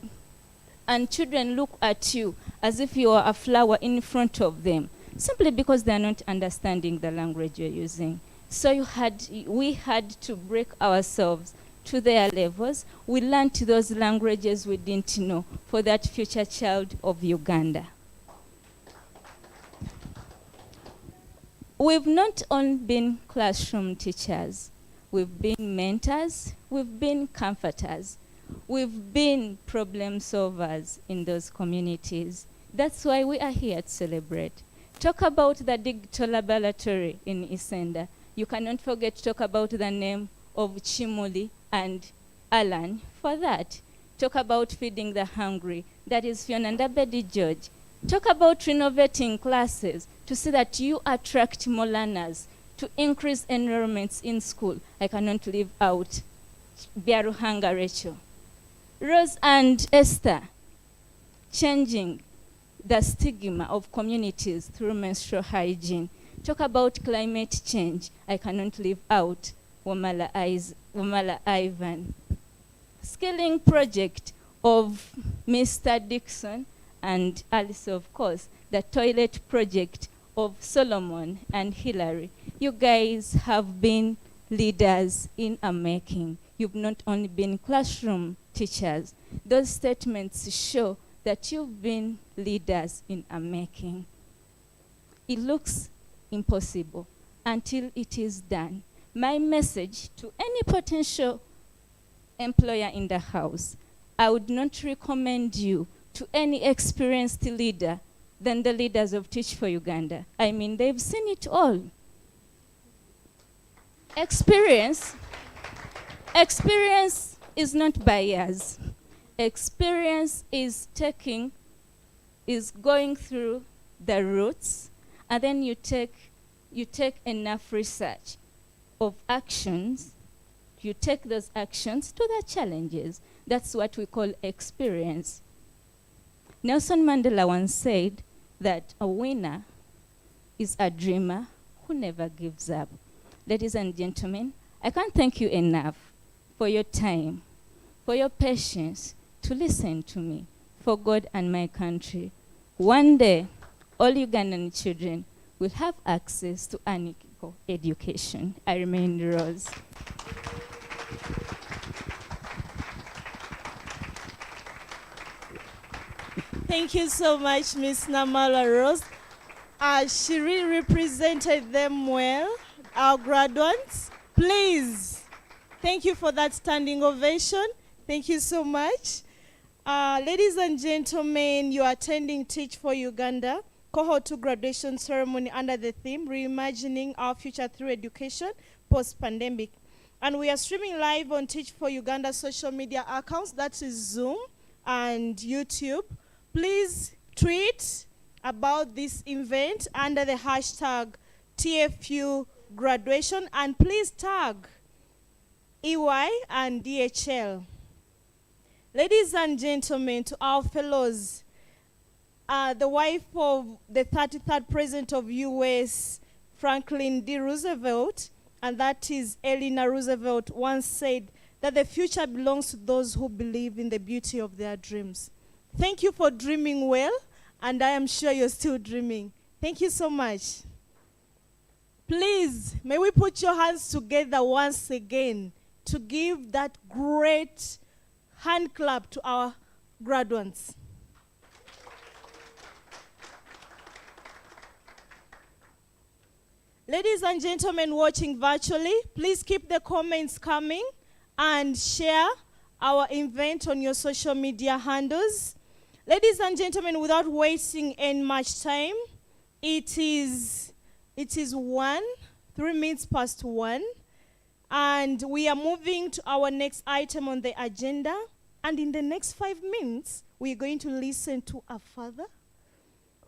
and children look at you as if you are a flower in front of them, simply because they are not understanding the language you're using. So we had to break ourselves to their levels. We learned those languages we didn't know for that future child of Uganda. We've not only been classroom teachers, we've been mentors, we've been comforters, we've been problem solvers in those communities. That's why we are here to celebrate. Talk about the digital laboratory in Isenda. You cannot forget to talk about the name of Chimuli and Alan for that. Talk about feeding the hungry. That is Fiona and Abedi George. Talk about renovating classes to see that you attract more learners, to increase enrollments in school. I cannot leave out Biaruhanga Rachel. Rose and Esther, changing the stigma of communities through menstrual hygiene. Talk about climate change. I cannot leave out Wamala Ivan. Skilling project of Mr. Dixon and Alice, of course. The toilet project of Solomon and Hillary. You guys have been leaders in a making. You've not only been classroom teachers. Those statements show that you've been leaders in a making. It looks impossible until it is done. My message to any potential employer in the house, I would not recommend you to any experienced leader than the leaders of Teach for Uganda. I mean, they've seen it all. Experience is not bias. Experience is going through the roots, and then you take enough research of actions. You take those actions to the challenges. That's what we call experience. Nelson Mandela once said that a winner is a dreamer who never gives up. Ladies and gentlemen, I can't thank you enough for your time, for your patience to listen to me, for God and my country. One day, all Ugandan children will have access to unequal education. I remain Rose. Thank you so much, Miss Namala Rose. She really represented them well, our graduates. Please, thank you for that standing ovation. Thank you so much. Ladies and gentlemen, you are attending Teach for Uganda Cohort 2 graduation ceremony under the theme, Reimagining Our Future Through Education Post-Pandemic. And we are streaming live on Teach for Uganda social media accounts, that is Zoom and YouTube. Please tweet about this event under the hashtag TFU graduation, and please tag EY and DHL. Ladies and gentlemen, to our fellows, the wife of the 33rd President of US, Franklin D. Roosevelt, and that is Eleanor Roosevelt, once said that the future belongs to those who believe in the beauty of their dreams. Thank you for dreaming well, and I am sure you're still dreaming. Thank you so much. Please, may we put your hands together once again to give that great hand clap to our graduates. Ladies and gentlemen watching virtually, please keep the comments coming and share our event on your social media handles. Ladies and gentlemen, without wasting any much time, it is 3 minutes past 1, and we are moving to our next item on the agenda. And in the next 5 minutes, we're going to listen to a father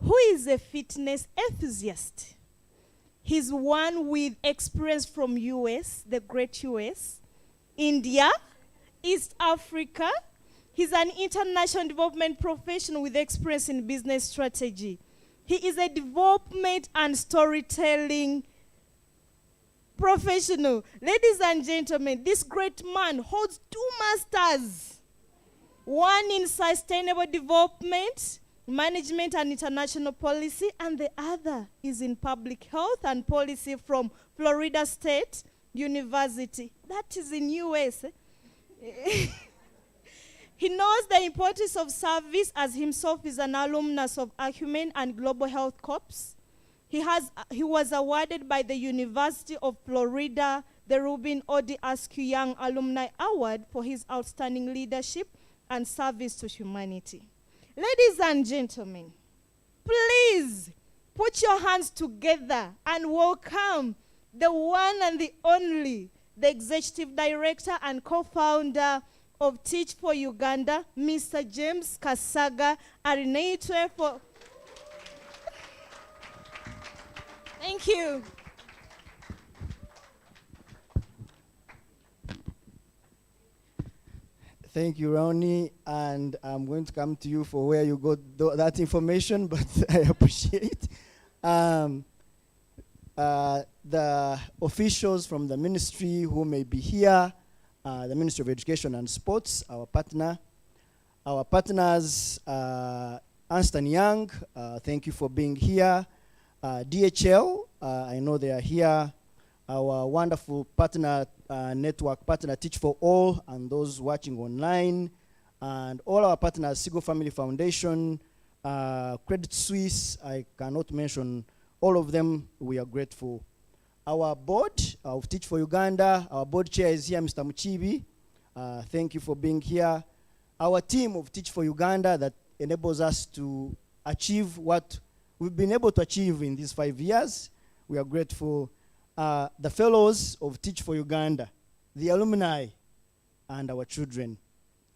who is a fitness enthusiast. He's one with experience from US, the great US, India, East Africa. He's an international development professional with experience in business strategy. He is a development and storytelling professional. Ladies and gentlemen, this great man holds 2 masters. One in sustainable development, management and international policy, and the other is in public health and policy from Florida State University. That is in US. He knows the importance of service, as himself is an alumnus of Acumen and Global Health Corps. He was awarded by the University of Florida the Rubin Odi Askew Young Alumni Award for his outstanding leadership and service to humanity. Ladies and gentlemen, please put your hands together and welcome the one and the only, the Executive Director and co-founder of Teach for Uganda, Mr. James Kasaga, Arineitwe for... Thank you. Thank you, Ronnie, and I'm going to come to you for where you got that information, but I appreciate the officials from the ministry who may be here, the Ministry of Education and Sports, our partners, Ernst & Young, thank you for being here. DHL, I know they are here. Our wonderful partner, network partner, Teach for All, and those watching online, and all our partners, Sigo Family Foundation, Credit Suisse, I cannot mention all of them. We are grateful. Our board of Teach for Uganda, our board chair is here, Mr. Muchibi. Thank you for being here. Our team of Teach for Uganda that enables us to achieve what we've been able to achieve in these 5 years. We are grateful. The fellows of Teach for Uganda, the alumni, and our children.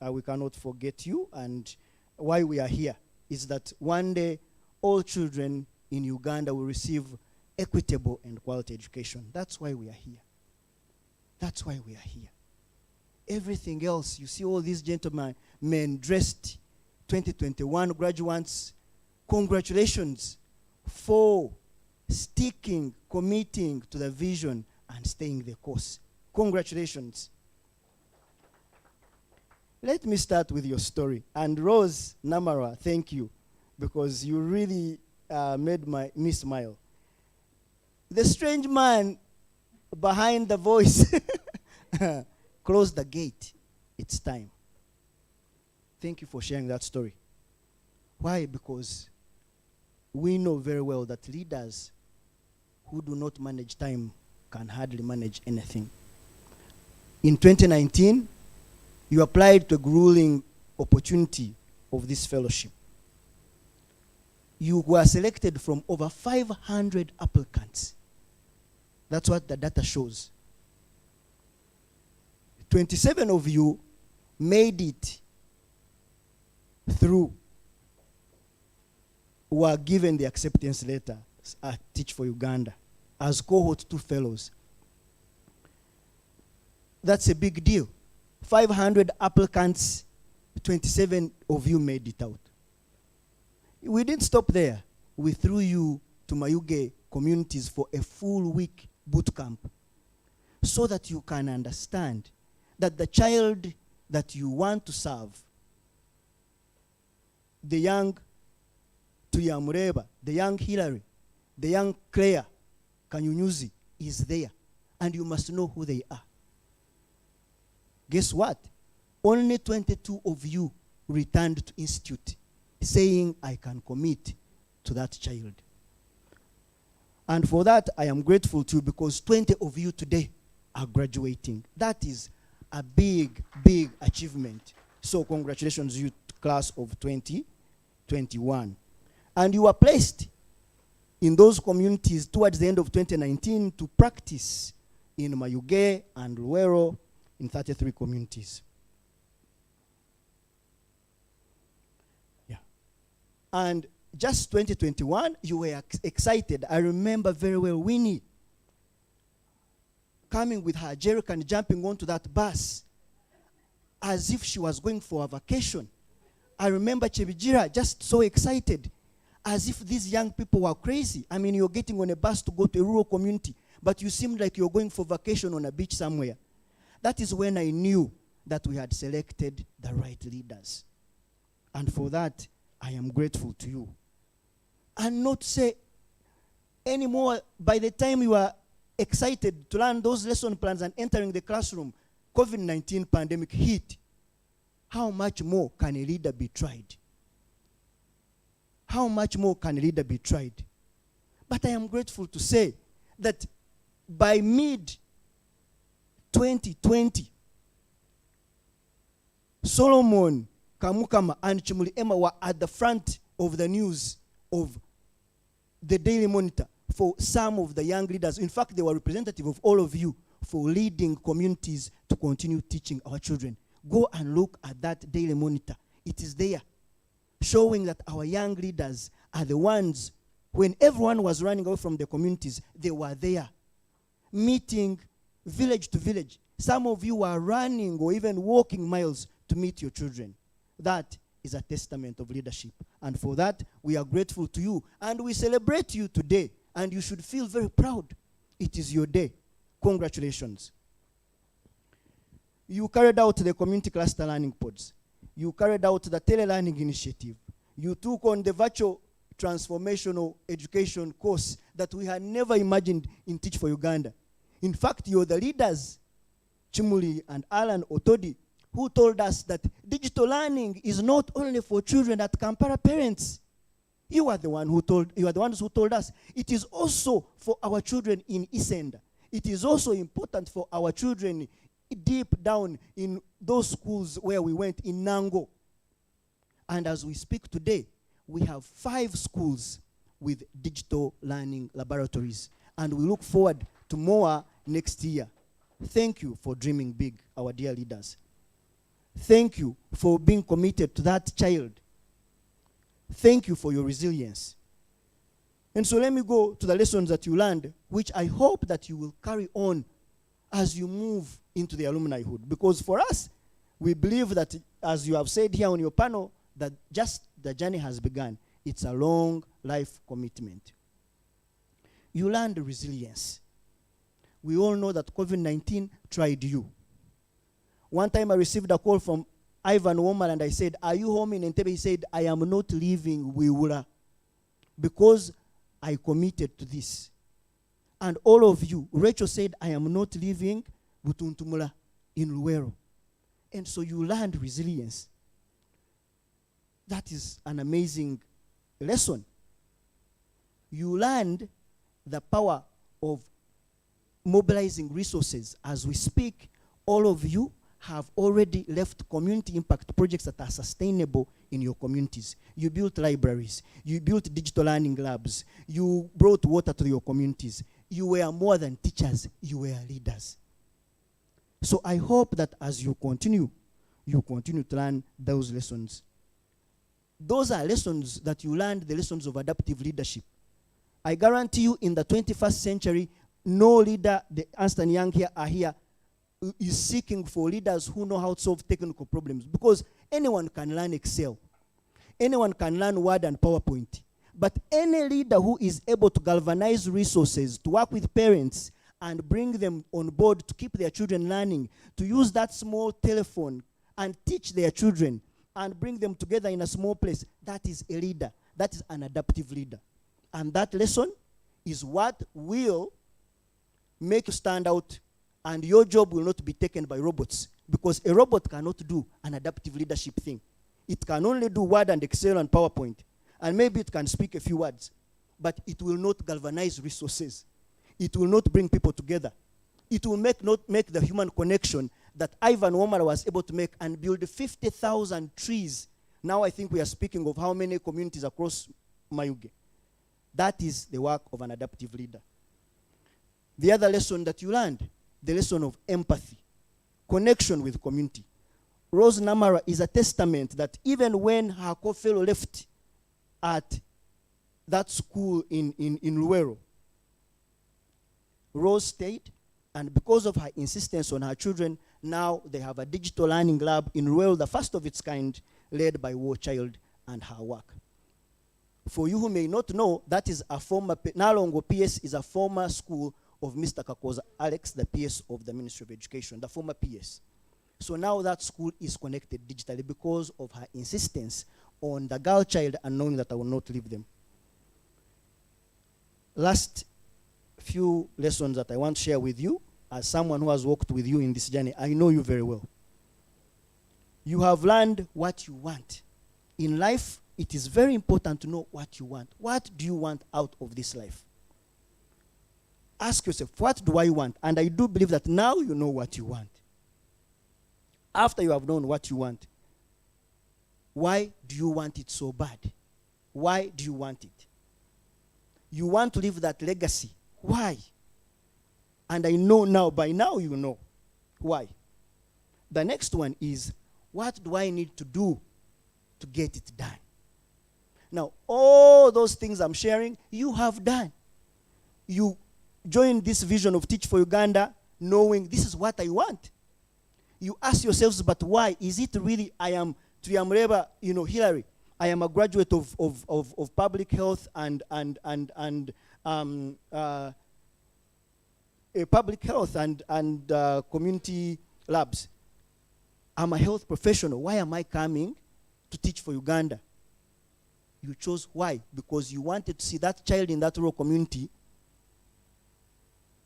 We cannot forget you, and why we are here is that one day all children in Uganda will receive equitable and quality education. That's why we are here. That's why we are here. Everything else, you see all these gentlemen, men dressed, 2021 graduates, congratulations for sticking, committing to the vision and staying the course. Congratulations. Let me start with your story. And Rose Namara, thank you, because you really made me smile. The strange man behind the voice, close the gate. It's time. Thank you for sharing that story. Why? Because we know very well that leaders who do not manage time can hardly manage anything. In 2019, you applied to a grueling opportunity of this fellowship. You were selected from over 500 applicants. That's what the data shows. 27 of you made it through, were given the acceptance letter at Teach for Uganda as cohort 2 fellows. That's a big deal. 500 applicants, 27 of you made it out. We didn't stop there. We threw you to Mayuge communities for a full week boot camp so that you can understand that the child that you want to serve, the young Tuyamureba, the young Hillary, the young Claire Kanyunyuzi is there, and you must know who they are. Guess what? Only 22 of you returned to institute saying, I can commit to that child. And for that, I am grateful to you because 20 of you today are graduating. That is a big, big achievement. So congratulations, you class of 2021. And you are placed in those communities towards the end of 2019 to practice in Mayuge and Luero in 33 communities. Yeah. And just 2021, you were excited. I remember very well Winnie coming with her jerrycan, jumping onto that bus as if she was going for a vacation. I remember Chebijira just so excited, as if these young people were crazy. I mean, you're getting on a bus to go to a rural community, but you seemed like you're going for vacation on a beach somewhere. That is when I knew that we had selected the right leaders. And for that, I am grateful to you. And not say anymore, by the time you are excited to learn those lesson plans and entering the classroom, COVID-19 pandemic hit. How much more can a leader be tried? How much more can a leader be tried? But I am grateful to say that by mid-2020, Solomon, Kamukama, and Chimuli Emma were at the front of the news of the Daily Monitor for some of the young leaders. In fact, they were representative of all of you for leading communities to continue teaching our children. Go and look at that daily monitor. It is there, showing that our young leaders are the ones, when everyone was running away from the communities, they were there, meeting village to village. Some of you are running or even walking miles to meet your children. That is a testament of leadership. And for that, we are grateful to you. And we celebrate you today. And you should feel very proud. It is your day. Congratulations. You carried out the community cluster learning pods. You carried out the tele-learning initiative. You took on the virtual transformational education course that we had never imagined in Teach for Uganda. In fact, you're the leaders, Chimuli and Alan Otodi, who told us that digital learning is not only for children at Kampala parents. You are the ones who told us it is also for our children in Isenda. It is also important for our children deep down in those schools where we went in Nango. And as we speak today, we have 5 schools with digital learning laboratories. And we look forward to more next year. Thank you for dreaming big, our dear leaders. Thank you for being committed to that child. Thank you for your resilience. And so let me go to the lessons that you learned, which I hope that you will carry on as you move into the alumnihood. Because for us, we believe that, as you have said here on your panel, that just the journey has begun. It's a long life commitment. You learned resilience. We all know that COVID-19 tried you. One time I received a call from Ivan Womal and I said, "Are you home in Entebbe?" He said, "I am not leaving Wiwula because I committed to this." And all of you, Rachel said, "I am not leaving Butuntumula in Luero." And so you learned resilience. That is an amazing lesson. You learned the power of mobilizing resources. As we speak, all of you have already left community impact projects that are sustainable in your communities. You built libraries. You built digital learning labs. You brought water to your communities. You were more than teachers. You were leaders. So I hope that as you continue to learn those lessons. Those are lessons that you learned, the lessons of adaptive leadership. I guarantee you in the 21st century, no leader, the Ernst & Young here are here, is seeking for leaders who know how to solve technical problems, because anyone can learn Excel. Anyone can learn Word and PowerPoint. But any leader who is able to galvanize resources, to work with parents and bring them on board to keep their children learning, to use that small telephone and teach their children and bring them together in a small place, that is a leader. That is an adaptive leader. And that lesson is what will make you stand out, and your job will not be taken by robots, because a robot cannot do an adaptive leadership thing. It can only do Word and Excel and PowerPoint, and maybe it can speak a few words, but it will not galvanize resources. It will not bring people together. It will not make the human connection that Ivan Womal was able to make and build 50,000 trees. Now I think we are speaking of how many communities across Mayuge. That is the work of an adaptive leader. The other lesson that you learned, the lesson of empathy, connection with community. Rose Namara is a testament that even when her co-fellow left at that school in Luero, Rose stayed, and because of her insistence on her children, now they have a digital learning lab in Luero, the first of its kind, led by War Child and her work. For you who may not know, that is a former, Nalongo PS is a former school of Mr. Kakoza Alex, the PS of the Ministry of Education, the former PS. So now that school is connected digitally because of her insistence on the girl child and knowing that I will not leave them. Last few lessons that I want to share with you, as someone who has walked with you in this journey, I know you very well. You have learned what you want. In life, it is very important to know what you want. What do you want out of this life? Ask yourself, what do I want? And I do believe that now you know what you want. After you have known what you want, why do you want it so bad? Why do you want it? You want to leave that legacy. Why? And I know now, by now you know. Why? The next one is, what do I need to do to get it done? Now, all those things I'm sharing, you have done. You joined this vision of Teach for Uganda knowing this is what I want. You ask yourselves, but why? Is it really I am Triamreba, Hillary? I am a graduate of public health and public health and community labs. I'm a health professional. Why am I coming to Teach for Uganda? You chose why? Because you wanted to see that child in that rural community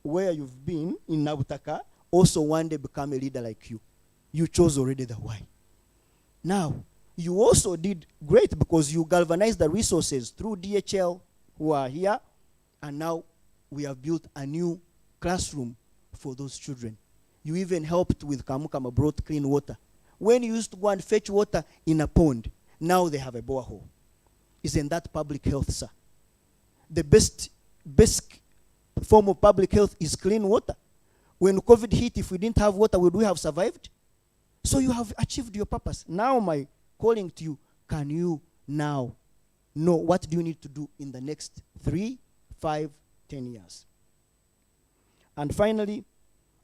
where you've been in Nabutaka also one day become a leader like you. You chose already the why. Now, you also did great because you galvanized the resources through DHL who are here, and now we have built a new classroom for those children. You even helped with Kamukama brought clean water. When you used to go and fetch water in a pond, now they have a borehole. Isn't that public health, sir? The best form of public health is clean water. When COVID hit, if we didn't have water, would we have survived? So you have achieved your purpose. Now my calling to you, can you now know what do you need to do in the next 3, 5, 10 years? And finally,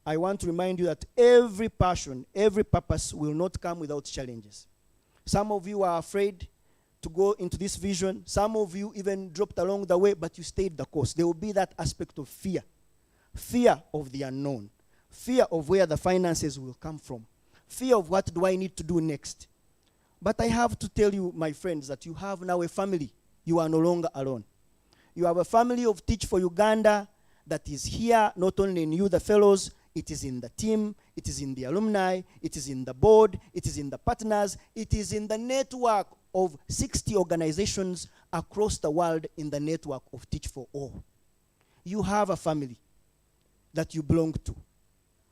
I want to remind you that every passion, every purpose will not come without challenges. Some of you are afraid to go into this vision. Some of you even dropped along the way, but you stayed the course. There will be that aspect of fear. Fear of the unknown. Fear of where the finances will come from. Fear of what do I need to do next. But I have to tell you, my friends, that you have now a family. You are no longer alone. You have a family of Teach for Uganda that is here, not only in you, the fellows, it is in the team, it is in the alumni, it is in the board, it is in the partners, it is in the network of 60 organizations across the world in the network of Teach for All. You have a family that you belong to.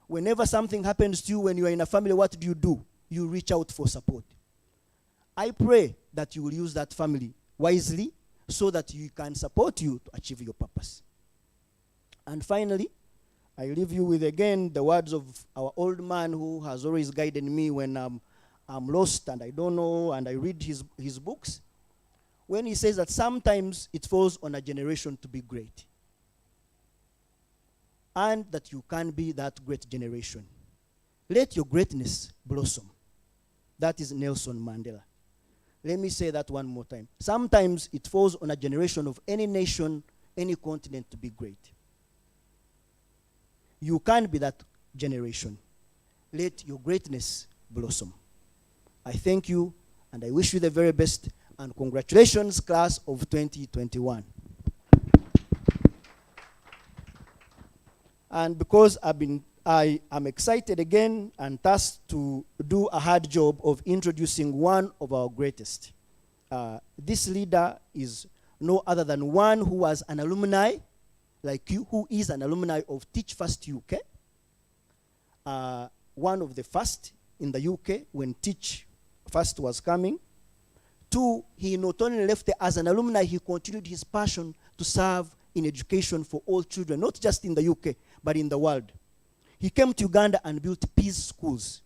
Whenever something happens to you when you are in a family, what do? You reach out for support. I pray that you will use that family wisely so that you can support you to achieve your purpose. And finally, I leave you with again the words of our old man who has always guided me when I'm lost and I don't know and I read his books. When he says that sometimes it falls on a generation to be great. And that you can be that great generation. Let your greatness blossom. That is Nelson Mandela. Let me say that one more time. Sometimes it falls on a generation of any nation, any continent to be great. You can be that generation. Let your greatness blossom. I thank you, and I wish you the very best, and congratulations, class of 2021. And because I am excited again and tasked to do a hard job of introducing one of our greatest. This leader is no other than one who was an alumni, like you, who is an alumni of Teach First UK. One of the first in the UK when Teach First was coming. 2, he not only left there as an alumni, he continued his passion to serve in education for all children, not just in the UK, but in the world. He came to Uganda and built peace schools.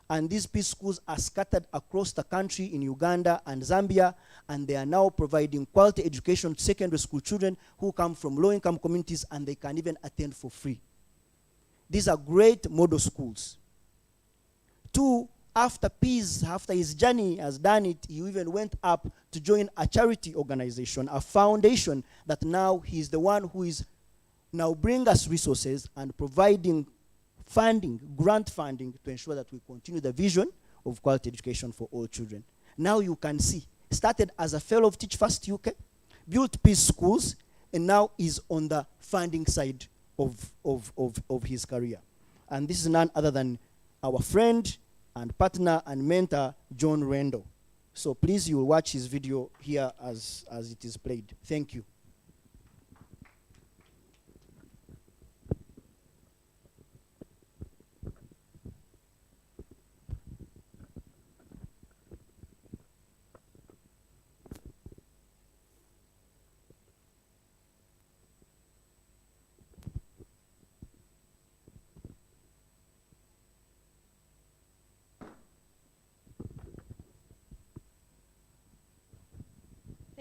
And these peace schools are scattered across the country in Uganda and Zambia, and they are now providing quality education to secondary school children who come from low-income communities, and they can even attend for free. These are great model schools. 2, after peace, after his journey has done it, he even went up to join a charity organization, a foundation that now he's the one who is now bring us resources and providing funding, grant funding, to ensure that we continue the vision of quality education for all children. Now you can see, started as a fellow of Teach First UK, built peace schools, and now is on the funding side of his career. And this is none other than our friend and partner and mentor, John Randall. So please, you will watch his video here as it is played. Thank you.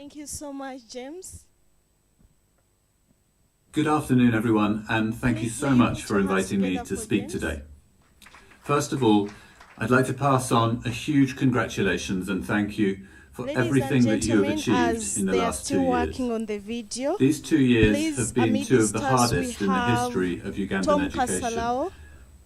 Thank you so much, James. Good afternoon, everyone, and thank you Please so lay much your for hands inviting me together to for speak James. today. First of all, I'd like to pass on a huge congratulations and thank you for Ladies everything and that you have gentlemen, achieved as in the they are last 2 still years. working on the video, These 2 years please, have been amidst two of the us, hardest we in the have history of Ugandan Tom education. Kasalao.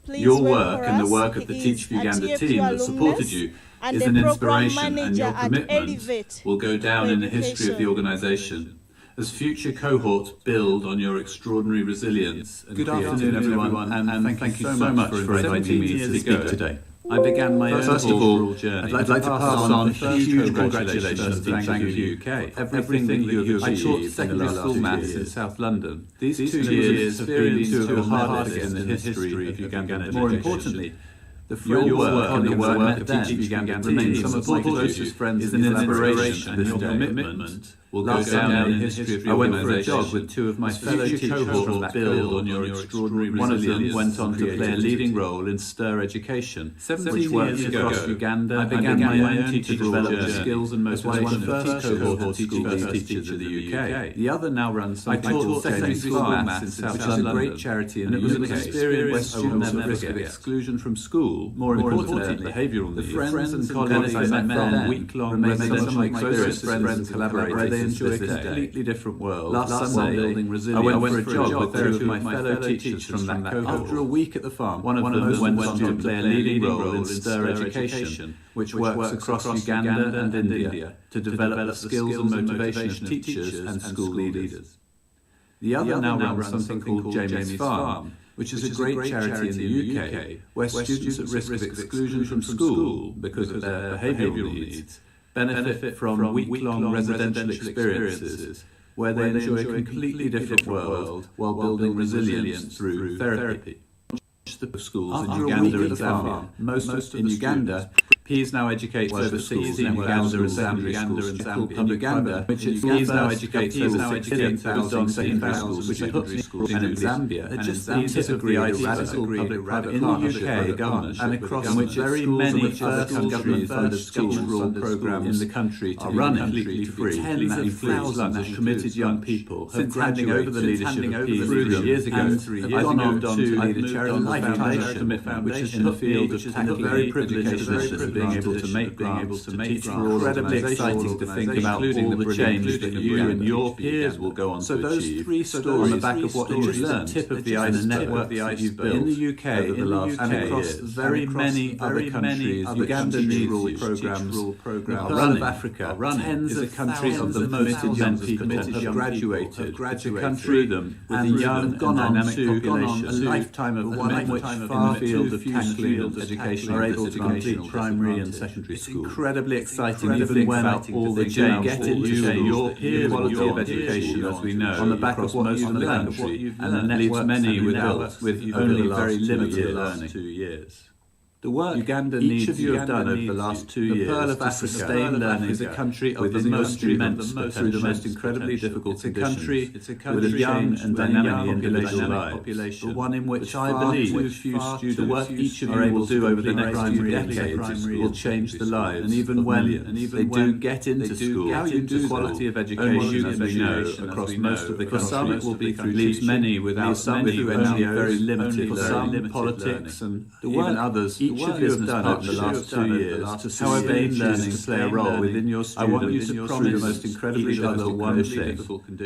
Please Your wait work for and the us. work of the He Teach is for a Uganda TFU team that supported alumnus you and is a an program inspiration, and manager your at commitment Elevate will go down for in the history of the education. organisation as future cohorts build on your extraordinary resilience and Good afternoon, everyone, and thank you so much for inviting me to speak today. I began my own First of all, pastoral journey. I'd like to pass on a huge congratulations and and thank you UK. for everything that you have I taught achieved in the secondary last school 2 maths in years. South London. These 2 2 years have been two of the hardest in in the history of Ugandan education. More importantly, the work and the work of the Teach Uganda remains team some of my supported closest you friends is in an inspiration, and your today. commitment will go down in the history of the I went for a organisation. jog with 2 of my fellow Future teachers cohorts from that build cohort on your extraordinary One of them resilience went on and to play a creativity. leading role in STIR education, 17 which works years across ago, Uganda. I began my own teacher pastoral development journey skills and as motivation one of the of first first cohort cohort teaching school first teachers in the UK. The other now runs I something taught called secondary Secondary school School maths in Maths, South which is a London. great charity in And the it was an UK, experience where I will students never at risk of forget. exclusion from school. More importantly, behavioural the needs. friends and colleagues I met from week-long remain some of residential my closest experiences friends and collaborators where they enjoy enjoy a a completely different world. Last Sunday, building resilience. I went for a jog with 2 of my fellow teachers from that cohort. After a week at the farm, One of them went on to play a leading role in STIR education, which works across Uganda and India to develop the skills and motivation of teachers and school leaders. The other now runs something called Jamie's Farm, which is a great charity in the UK where students at risk of exclusion from school because of their behavioural needs benefit from week-long residential experiences where they enjoy a completely different world while building resilience through therapy. The schools in Uganda and Zambia. Most in Uganda, Peas now educates over 16 Uganda and Zambia schools. In Uganda, Peas now educates over 16,000 secondary schools, which puts me schools in Zambia. They're just the tip of the iceberg. Private in the UK, government, and across which very many first government-funded school programs in the country to run completely free. Tens of thousands of committed young people have graduated over the leadership of Peas 3 years ago. I've gone on to lead a charitable foundation, which is in the field of tackling very privileged positions of being able to make grants to teach for all. Incredibly exciting to think about all the change that you and your peers will go on to achieve. So those 3 stories on the back of what you've learned, tip of the network that you've built in the UK over the last and across very many other countries. Uganda needs rule programs. The Pearl of Africa, tens of countries of the most young people have graduated. It's a country with a young and dynamic population, a lifetime of which far field of tackling and education are able to complete primary and secondary school. It's incredibly exciting, even when all the change get into your peers' quality of education, as we know, on the back of most of the country, and the networks many with only very limited learning. 2 years. The work Uganda each of you have done over the last 2 years, the Pearl of Africa, sustain learning is a country with the most immense through the most incredibly difficult conditions. It's a country with a young and dynamic individual lives, but one in which I believe the work each of you will do over the next few decades will change the lives and even when they do get into school, how you do quality of education, as we know, across most of the country. For some it will be through leaves many without some through only very limited learning, politics and even others. Each of you have done over the last 2 years, however learning to play a role within your students. I want you to promise the most incredibly difficult one thing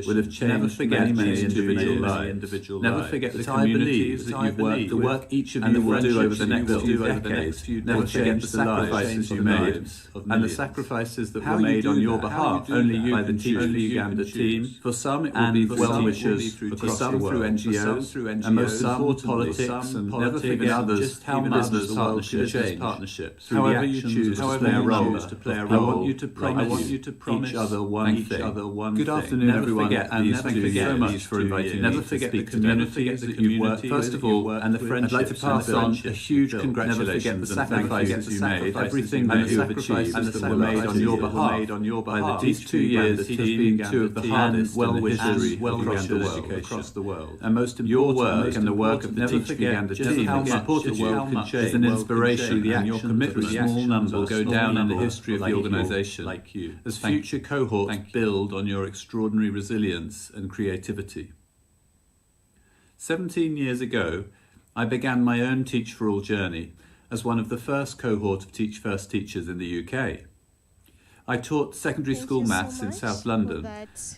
will have changed many individual lives. Never forget the communities that you've worked with, the work each of you will do over the next few decades. Never forget the sacrifices you made and the sacrifices that were made on your behalf, only you by the Teach for Uganda team. For some it will be well-wishers, for some through NGOs, and most some politics, and never forget others just how much the world should change. Partnerships. However you choose to play a role, I want you to promise each other one thing. Good afternoon, everyone, and thank you so much for inviting me. Never forget the communities that you've worked. First of all, and the friendships. I'd like to pass on a huge congratulations and sacrifices you made, everything that you have achieved, and that were made on your behalf. These 2 years have been 2 of the hardest in the history across the world. And most important, your work and the work of the Teach for Uganda team, how much the world can change, is an inspiration and your commitment to a small number will go down in the history of the organisation as future cohorts build on your extraordinary resilience and creativity. 17 years ago, I began my own Teach for All journey as one of the first cohort of Teach First teachers in the UK. I taught secondary school maths in South London,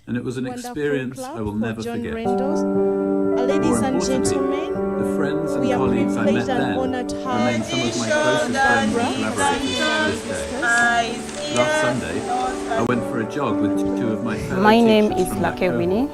and it was an experience I will never forget. Ladies and gentlemen, the friends and we are colleagues I met privileged and then honored to have remain some of my closest friends and collaborators to this day. Last Sunday, I went for a jog with two of my fellow My name teachers is from that Lake cohort. Winnie.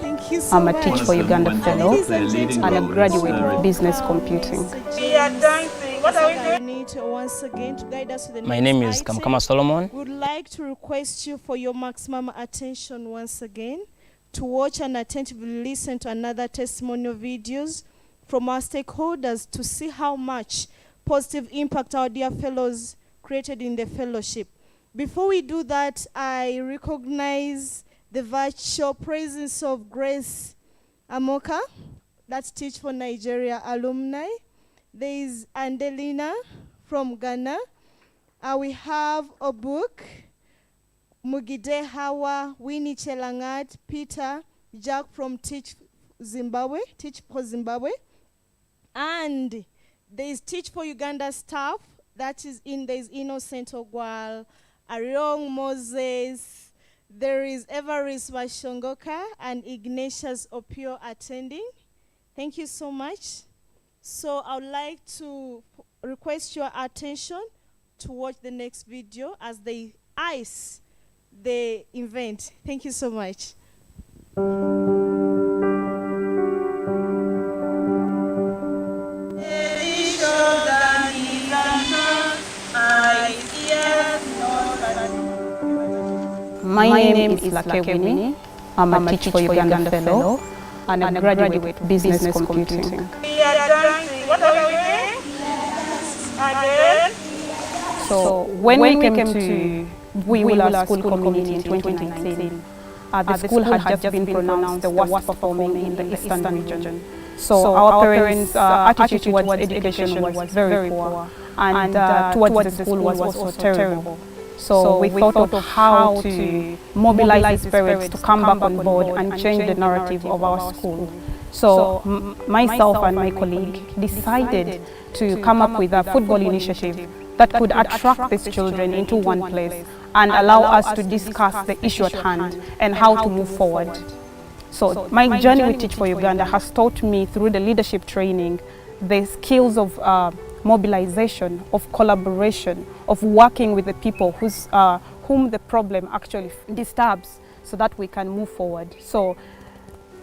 I'm a Teach for Uganda fellow and a graduate of business computing. We are dancing. What are we doing? Once again to guide us to the My next name is item. Kamkama Solomon. We would like to request you for your maximum attention once again to watch and attentively listen to another testimonial videos from our stakeholders to see how much positive impact our dear fellows created in the fellowship. Before we do that, I recognize the virtual presence of Grace Amoka, that's Teach for Nigeria alumni. There is Andelina from Ghana. We have Obuk, Mugide Hawa, Winnie Chelangat, Peter, Jack from Teach Zimbabwe, Teach for Zimbabwe. And there is Teach for Uganda staff, that is there is Innocent Ogwal, Ariong Moses, there is Everest Washongoka and Ignatius Opio attending. Thank you so much. So I would like to request your attention to watch the next video as they ice the event. Thank you so much. My name is Lake Winnie. I'm a Teach for Uganda fellow and a graduate of business computing. We are dancing. What are we doing? Again. So when we came to Willa School Community in 2019, the school had just been pronounced the worst performing in the Eastern region. So our parents' attitude towards education was very poor, and towards the school was also terrible. So we thought of how to mobilize the parents to come back on board and change the narrative of our school. So myself and my colleague decided to come up with a football initiative that could attract these children into one place and allow us to discuss the issue at hand and how to move forward. So my journey with Teach for Uganda has taught me through the leadership training the skills of mobilization, of collaboration, of working with the people whom the problem actually disturbs so that we can move forward. So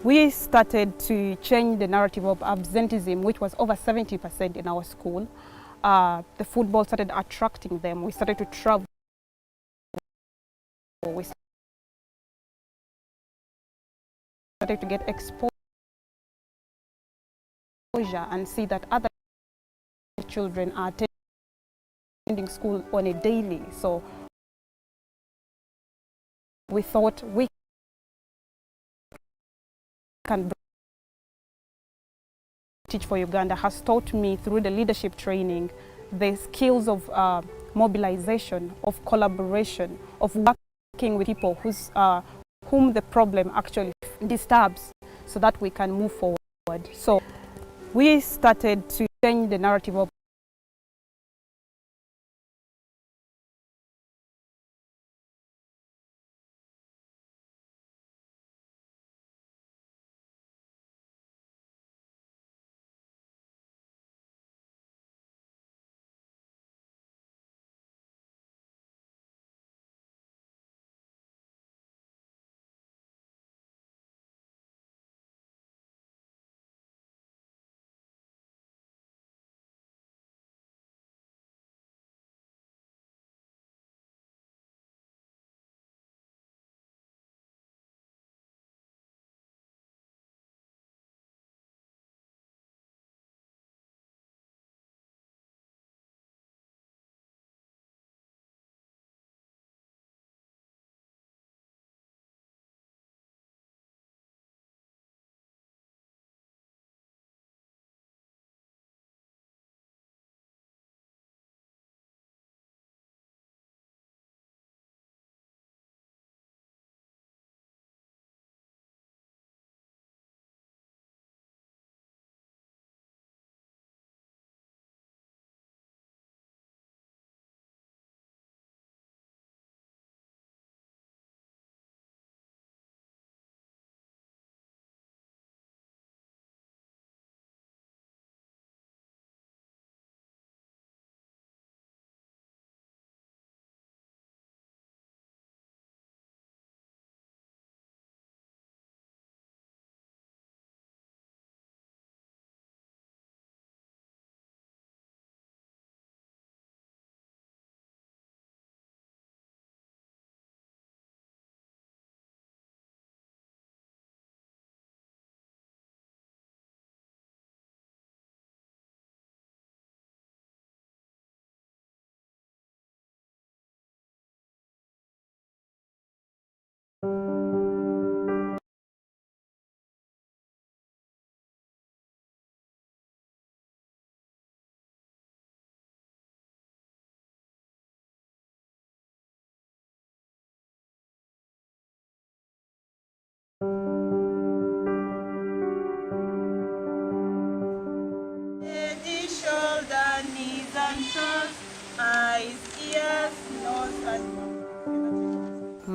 we started to change the narrative of absenteeism, which was over 70% in our school. The football started attracting them. We started to travel. We started to get exposure and see that other children are attending school on a daily. So we thought we can. Teach for Uganda has taught me through the leadership training the skills of mobilization, of collaboration, of working with people whom the problem actually disturbs so that we can move forward. So we started to change the narrative of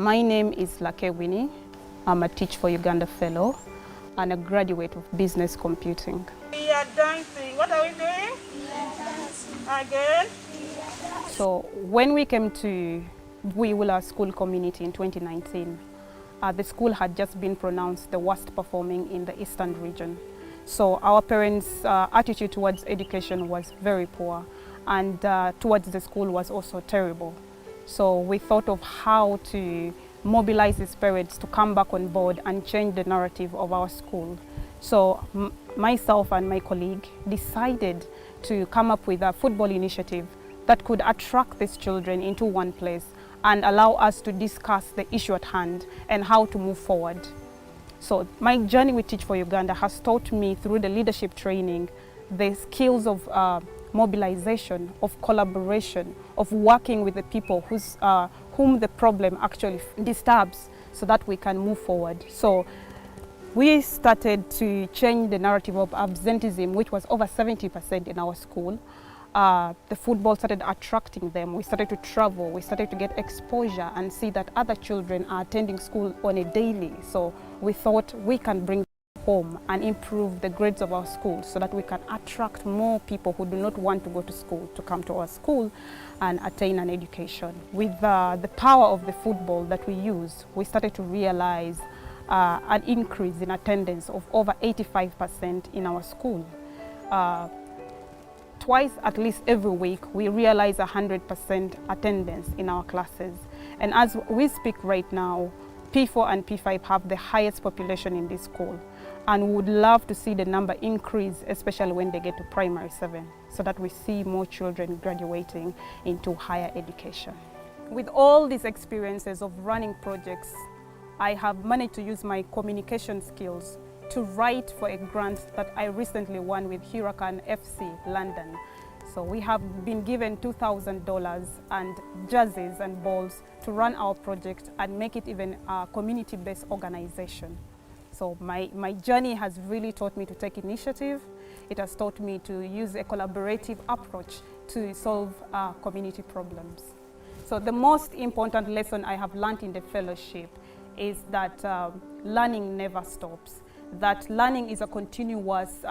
My name is Lake Winnie. I'm a Teach for Uganda Fellow and a graduate of Business Computing. We are dancing. What are we doing? We are dancing. Again? So when we came to Buiwula School Community in 2019, the school had just been pronounced the worst performing in the Eastern region. So our parents' attitude towards education was very poor, and towards the school was also terrible. So we thought of how to mobilize these parents to come back on board and change the narrative of our school. So myself and my colleague decided to come up with a football initiative that could attract these children into one place and allow us to discuss the issue at hand and how to move forward. So my journey with Teach for Uganda has taught me through the leadership training the skills of mobilization, of collaboration, of working with the people whom the problem actually disturbs so that we can move forward. So we started to change the narrative of absenteeism, which was over 70% in our school. The football started attracting them. We started to travel, we started to get exposure and see that other children are attending school on a daily. So we thought we can bring home and improve the grades of our school so that we can attract more people who do not want to go to school to come to our school and attain an education. With the power of the football that we use, we started to realize an increase in attendance of over 85% in our school. Twice at least every week we realize 100% attendance in our classes. And as we speak right now, P4 and P5 have the highest population in this school, and we would love to see the number increase, especially when they get to primary 7, so that we see more children graduating into higher education. With all these experiences of running projects, I have managed to use my communication skills to write for a grant that I recently won with Huracan FC London. So we have been given $2,000 and jerseys and balls to run our project and make it even a community-based organization. So my journey has really taught me to take initiative. It has taught me to use a collaborative approach to solve community problems. So the most important lesson I have learned in the fellowship is that learning never stops, that learning is a continuous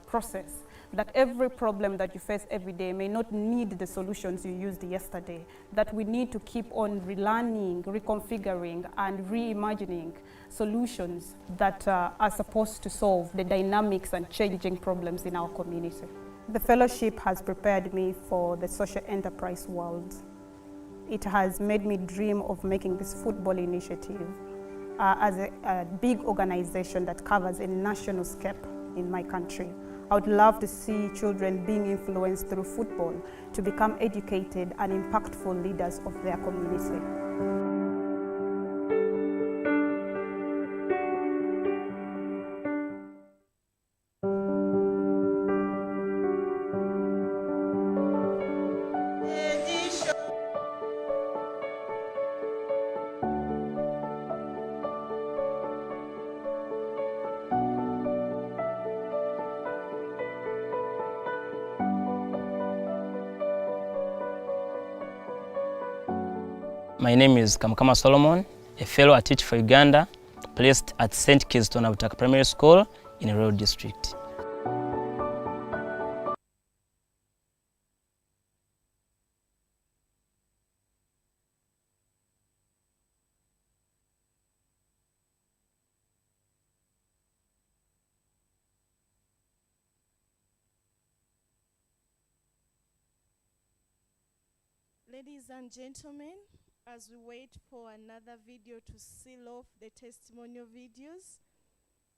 process, that every problem that you face every day may not need the solutions you used yesterday, that we need to keep on relearning, reconfiguring, and reimagining solutions that are supposed to solve the dynamics and changing problems in our community. The fellowship has prepared me for the social enterprise world. It has made me dream of making this football initiative as a big organization that covers a national scope in my country. I would love to see children being influenced through football to become educated and impactful leaders of their community. My name is Kamukama Solomon, a fellow at Teach for Uganda, placed at St. Kitts Abutaka Primary School in Rural District. Ladies and gentlemen, as we wait for another video to seal off the testimonial videos,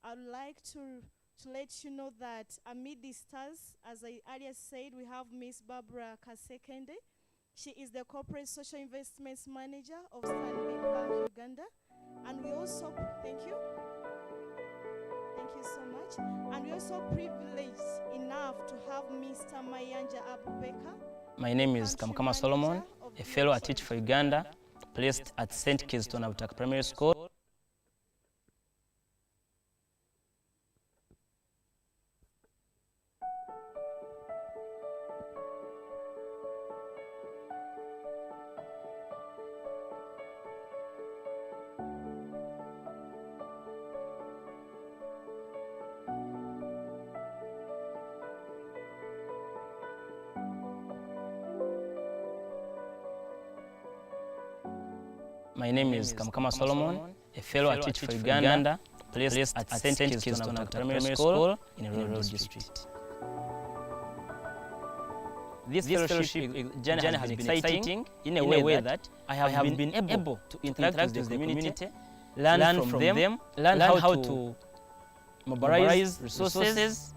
I'd like to let you know that amid the stars, as I earlier said, we have Miss Barbara Kasekende. She is the Corporate Social Investments Manager of Stanbic Bank Uganda. And we also, thank you so much. And we're also privileged enough to have Mr. Mayanja Abubeka. My name is Kamukama Solomon, a fellow at Teach for Uganda, placed at St. Kitts Abutaka Primary School. My name is Kamkama Solomon, a fellow at Teach for Uganda, placed at St. Kiston Primary School in Rural District. This fellowship journey has been exciting in a way that I have been able to interact with the community, learn from them, learn how to mobilize resources,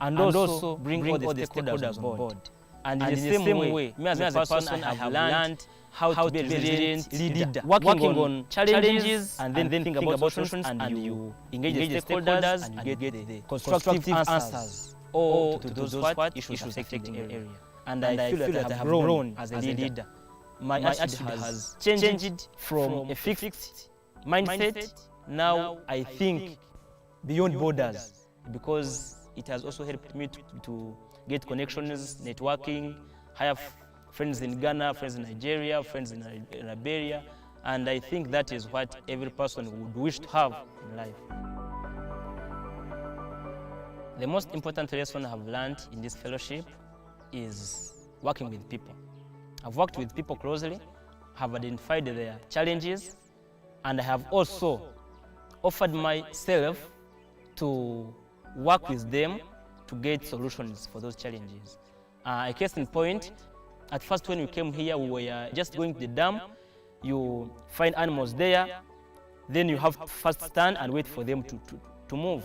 and also bring all the stakeholders on board. And in the same way, me as a person, I have learned how to be a resilient leader, working on challenges and then think about solutions, and you engage the stakeholders and you get the constructive answers to those issues affecting the area. And I feel that I have grown as a leader. My attitude has changed from a fixed mindset. Now I think beyond borders, because it has also helped me to get connections, networking. I have friends in Ghana, friends in Nigeria, friends in Liberia, and I think that is what every person would wish to have in life. The most important lesson I have learned in this fellowship is working with people. I've worked with people closely, have identified their challenges, and I have also offered myself to work with them to get solutions for those challenges. A case in point, at first when we came here, we were just going to the dam. You find animals there, then you have to first stand and wait for them to move.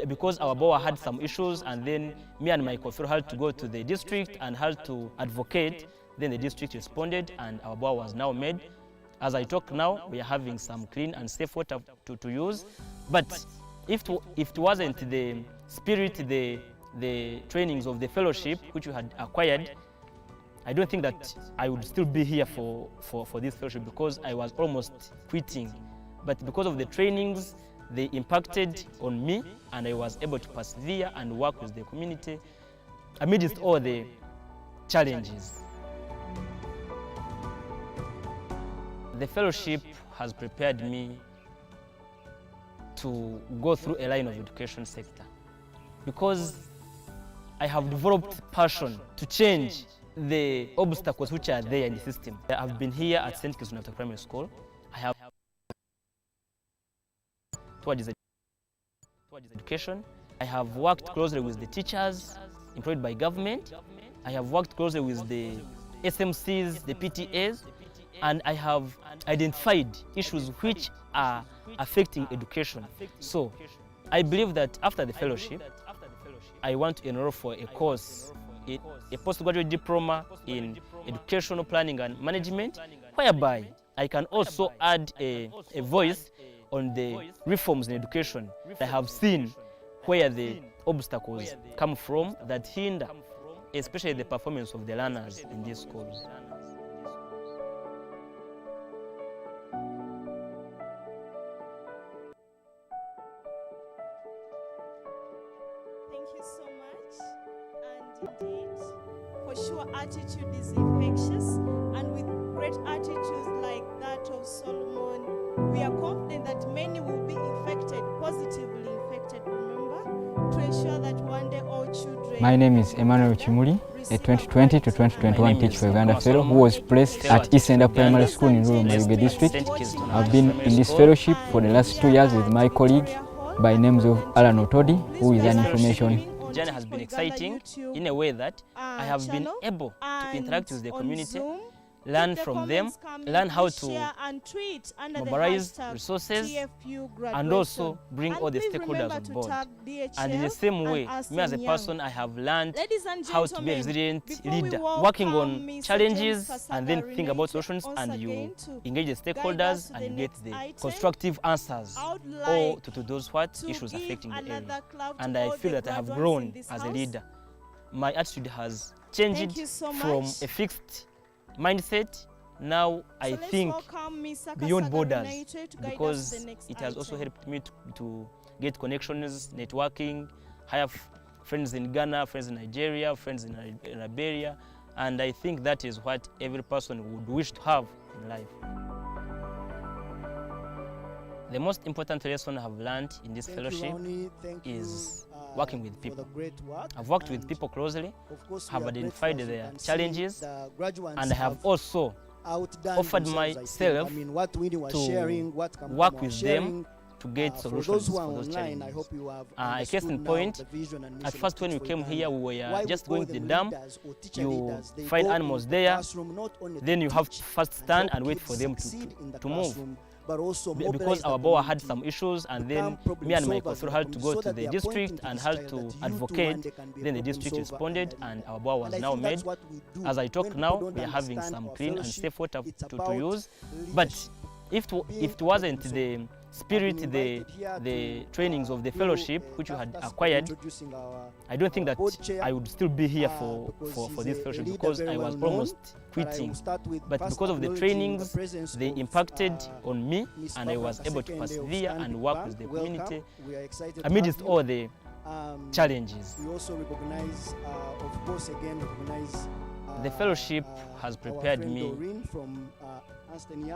Because our boa had some issues, and then me and my co-fellow had to go to the district and had to advocate. Then the district responded and our boa was now made. As I talk now, we are having some clean and safe water to use. But if it wasn't the spirit, the trainings of the fellowship which we had acquired, I don't think that I would still be here for this fellowship, because I was almost quitting. But because of the trainings, they impacted on me, and I was able to persevere and work with the community amidst all the challenges. The fellowship has prepared me to go through a line of education sector, because I have developed passion to change the obstacles which are there in the system. I have been here at St. Kiston Primary School. I have towards education. I have worked closely with the teachers employed by government. I have worked closely with the SMCs, the PTAs, and I have identified issues which are affecting education. So I believe that after the fellowship, I want to enroll for a course, a postgraduate diploma in educational planning and management, whereby I can also add a voice on the reforms in education. I have seen where the obstacles come from that hinder, especially the performance of the learners in these schools. Thank you so much. And indeed, for sure, attitude is infectious, and with great attitudes like that of Solomon, we are confident that many will be infected, positively infected, remember, to ensure that one day all children... My name is Emmanuel Chimuli, a 2020 to 2021 Teach for Uganda fellow who was placed at East End Primary School in Rural Mayuge District. I've been in this fellowship for the last 2 years with my colleague by names of Alan Otodi, who is an information. The journey has been exciting in a way that I have been able to interact with the community, learn from them, learn how to mobilize resources, and also bring all the stakeholders on board. And in the same way, me as a person, I have learned how to be a resilient leader, working on challenges and then think about solutions, and you engage the stakeholders and you get the constructive answers to those issues affecting the area. And I feel that I have grown as a leader. My attitude has changed from a fixed mindset. Now I think beyond borders, because it has also helped me to get connections, networking. I have friends in Ghana, friends in Nigeria, friends in Liberia, and I think that is what every person would wish to have in life. The most important lesson I have learned in this fellowship is working with people. I've worked with people closely, have identified their challenges, and I have also offered myself to work with them to get solutions for those challenges. A case in point, at first when we came here, we were just going to the dam. You find animals there, then you have to first stand and wait for them to move. Because our boa had some issues, and then me and my co-fellow had to go to the district and had to advocate. Then the district responded and our boa was now made. As I talk now, we are having some clean and safe water to use. But if it wasn't the spirit, the trainings of the fellowship which we had acquired, I don't think that I would still be here for this fellowship, because I was almost quitting. But because of the trainings, they impacted on me, and I was able to persevere and work with the community amidst all the challenges. We also recognize, of course, the fellowship has prepared me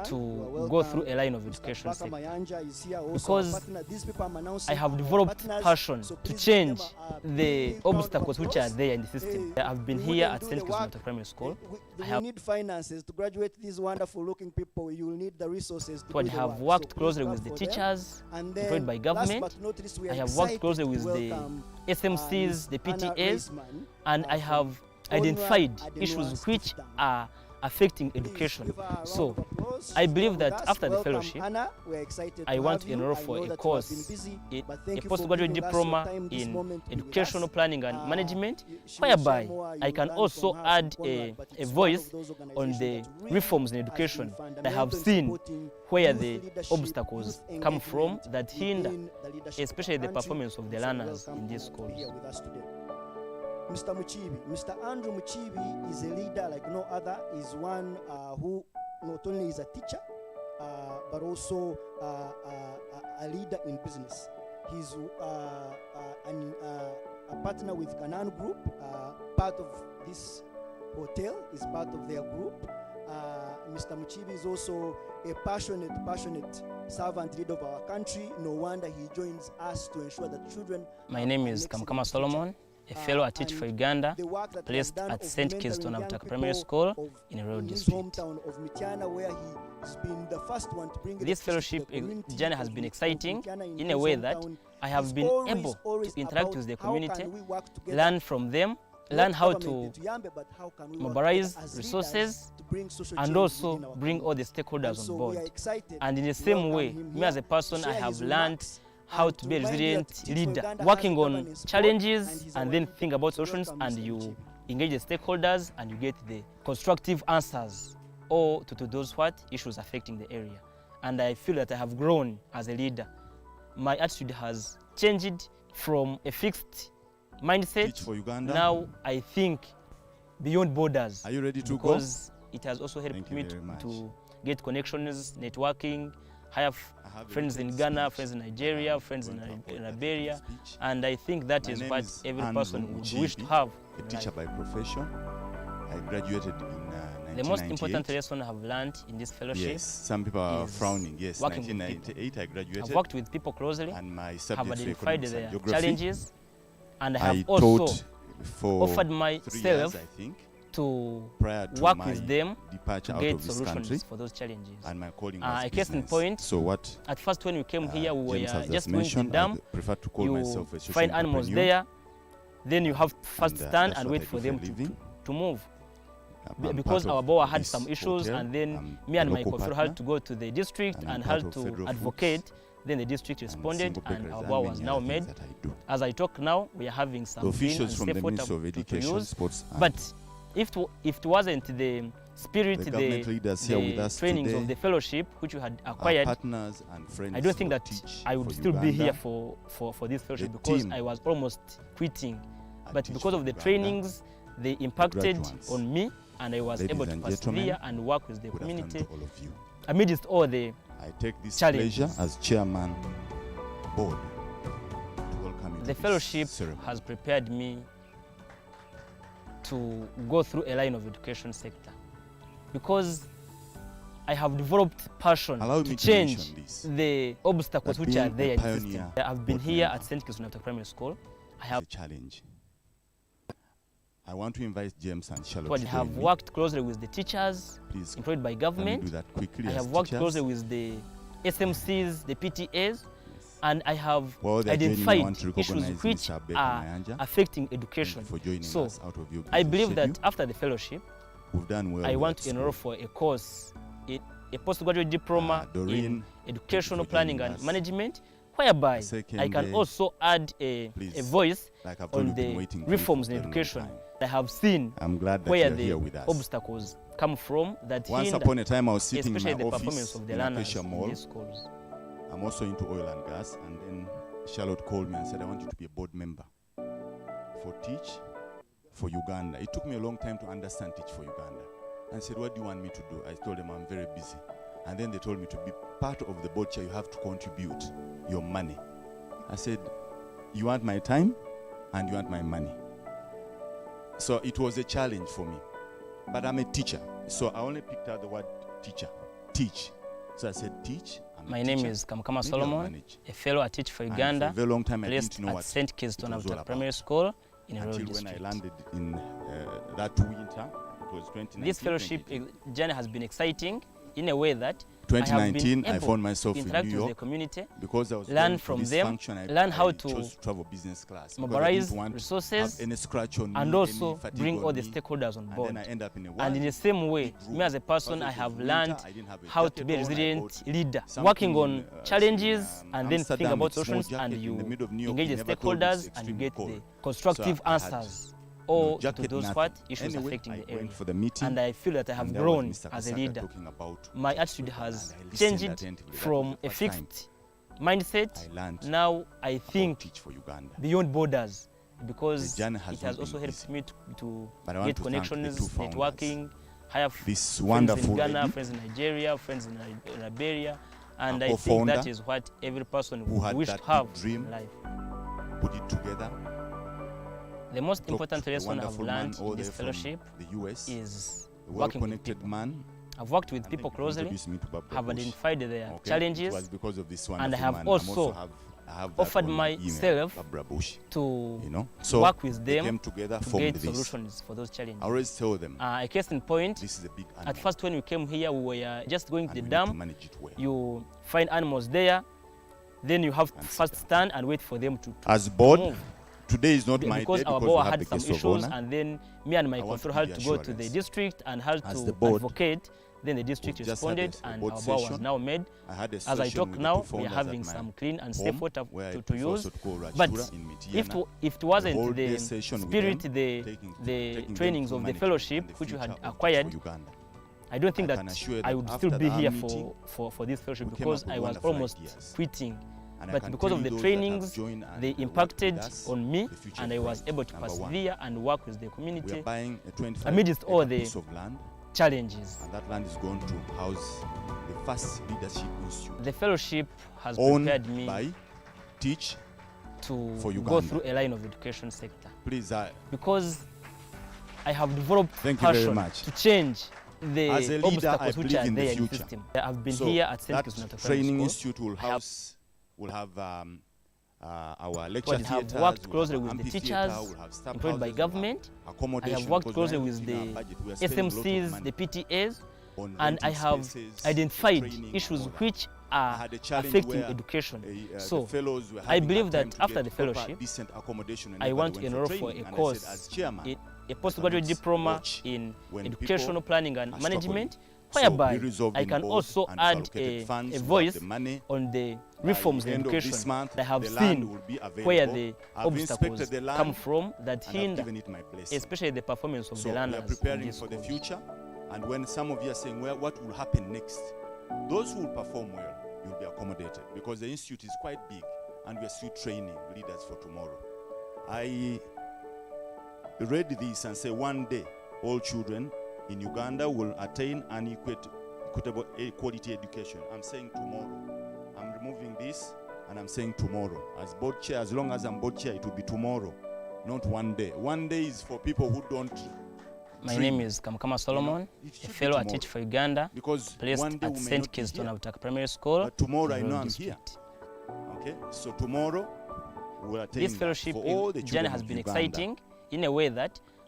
to go through a line of education sector, because I have developed passion to change the obstacles which are there in the system. I have been here at St. Kismata Primary School. You need finances to graduate these wonderful looking people. You will need the resources to I have worked closely with the teachers employed by government. I have worked closely with the SMCs, the PTAs, and I have identified issues which are affecting education. So I believe that after the fellowship, I want to enroll for a course, a postgraduate diploma in educational planning and management, whereby I can also add a voice on the reforms in education. I have seen where the obstacles come from that hinder, especially the performance of the learners in these schools. Mr. Muchibi. Mr. Andrew Muchibi is a leader like no other. Is one who not only is a teacher, but also a leader in business. He's a partner with Canaan Group. Part of this hotel is part of their group. Mr. Muchibi is also a passionate servant leader of our country. No wonder he joins us to ensure that children. My name is Kamkama Solomon, a fellow at Teach for Uganda, placed at St. Kismata Primary School in a rural district. This fellowship journey has been exciting in a way that I have been able to interact with the community, learn from them, learn how to mobilize resources, and also bring all the stakeholders on board. And in the same way, me as a person, I have learned how to be a resilient leader, working on challenges and then think about solutions, and you engage the stakeholders and you get the constructive answers or to those issues affecting the area. And I feel that I have grown as a leader. My attitude has changed from a fixed mindset. Now I think beyond borders. Are you ready to go? Because it has also helped me to get connections, networking. I have friends in Ghana, friends in Nigeria, friends in Liberia, and I think that is what every person would wish to have. A teacher by profession. I graduated in 1998. The most important lesson I have learned in this fellowship. Yes, some people are frowning. Yes, 1998 I graduated. I've worked with people closely, and my have identified their geography. Challenges, and I have also offered myself to work with them to get solutions for those challenges. And my calling a case in point, so what? At first when we came here, we were just going to the I dam. prefer to call myself a social find animals there, then you have to first stand and wait I for them to move. Because our boa had some issues, and then me and my co-fellow had to go to the district and had to advocate. Then the district responded, and our boa was now made. As I talk now, we are having some clean and safe water to use. But if it wasn't the spirit, the trainings of the fellowship which we had acquired, I don't think that I would still be here for this fellowship, because I was almost quitting. But because of the trainings, they impacted on me, and I was able to persevere and work with the community amidst all the I take this challenges. pleasure as chairman board to welcome you. The fellowship has prepared me to go through a line of education sector, because I have developed passion to change the obstacles which are there in the system. I've been here at St. Kismata Primary School. I have a challenge. I want to invite James and Charlotte. But I have worked closely with the teachers employed by government. Do that quickly. I have worked closely with the SMCs, the PTAs, and I have identified issues which are affecting education. So I believe that after the fellowship, I want to enroll for a course, a postgraduate diploma in educational planning and management, whereby I can also add a voice on the reforms in education. I have seen where the obstacles come from that Once hinder, upon a time I was sitting especially in my the office performance of the in learners Acacia in Mall. these schools. I'm also into oil and gas, and then Charlotte called me and said, I want you to be a board member for Teach for Uganda. It took me a long time to understand Teach for Uganda. And I said, what do you want me to do? I told them I'm very busy. And then they told me to be part of the board chair, you have to contribute your money. I said, you want my time and you want my money. So it was a challenge for me. But I'm a teacher, so I only picked out the word teacher, teach. So I said teach. My name is Kamkama Solomon, a fellow at Teach for Uganda, for a very long time I placed didn't know at what St. Kingston it was all After Primary about. School in Until Rural when District. I landed in that winter, it was 2019. This fellowship journey has been exciting in a way that 2019, I have been found myself to in interact New with the York community, because I was learn going to from this them, function, learn how I to chose to travel business class because I mobilize didn't want resources, to have any scratch on and me, also any fatigue bring on all the me. stakeholders on board. And then I end up in a And in the same way, me as a person, I have learned how to be a resilient leader, working on challenges and then think about solutions, and you engage the stakeholders and you get the constructive answers or to those issues affecting the area. And I feel that I have grown as a leader. My attitude has changed from a fixed mindset. Now I think beyond borders, because it has also helped me to get connections, networking, have friends in Ghana, friends in Nigeria, friends in Liberia, and I think that is what every person would wish to have in life. Put it together. The most important lesson I've learned in this fellowship is working with people. I've worked with people closely, have identified their challenges, and I have also offered myself to work with them to get solutions for those challenges. I always tell them, a case in point, at first when we came here, we were just going to the dam. You find animals there, then you have to first stand and wait for them to as board move. Today is not my day because our because board we have had the some case of issues, honor. and then me and my control had to go to the district and had to advocate. Then the district responded, and our board was now made. As I talk now, we are having some clean and safe water to use. But if it wasn't the spirit, the trainings of the fellowship which we had acquired, I don't think that I would still be here for this fellowship, because I was almost quitting. But because of the trainings, they impacted on me, and I was able to persevere and work with the community amidst all the challenges. And that land is going to house the first leadership institute. The fellowship has owned prepared me by Teach to for go Uganda. through a line of education sector. Please, because I have developed Thank you very passion much. to change the As a leader, I obstacles which believe are in the there in the future. system. I've been So here at St. that Kingston training institute will house will have our lecture I have theatres, worked we'll closely have with the amphitheatre, teachers we'll have staff employed by houses, we'll have government. I accommodation, have worked because closely when with in the our budget, we are spending a lot of SMCs, money the PTAs, on and I renting have spaces, identified training, issues and all that. which I are had a challenge affecting where, education. the So fellows were I having believe a that time to after get the proper, fellowship, decent accommodation I whenever want they to went enroll for for a training. And I course said, as chairman, in a postgraduate diploma watch in when educational people planning and are struggling. management, So whereby we resolved I in can board also and add allocated funds, a we have voice the money. on the By reforms the in end of education this month, that I have the land seen will be available. where the I've obstacles inspected the land come from that and I've hinder, given it my place. especially the performance of So the we are learners. preparing for the future, and when some of you are saying, well, what will happen next? Those who will perform well, you'll be accommodated, because the institute is quite big and we are still training leaders for tomorrow. I read this and say one day all children in Uganda will attain an equitable quality education. I'm saying tomorrow. I'm removing this and I'm saying tomorrow. As board chair, as long as I'm board chair, it will be tomorrow, not one day. One day is for people who don't. My name is Kamkama Solomon, a fellow at Teach for Uganda, because placed one day at we may St. not be Kingston here. After Primary School. But tomorrow I in know Rural I'm District. here. Okay, so tomorrow we will attain This that fellowship for all the journey children has of been Uganda. exciting in a way that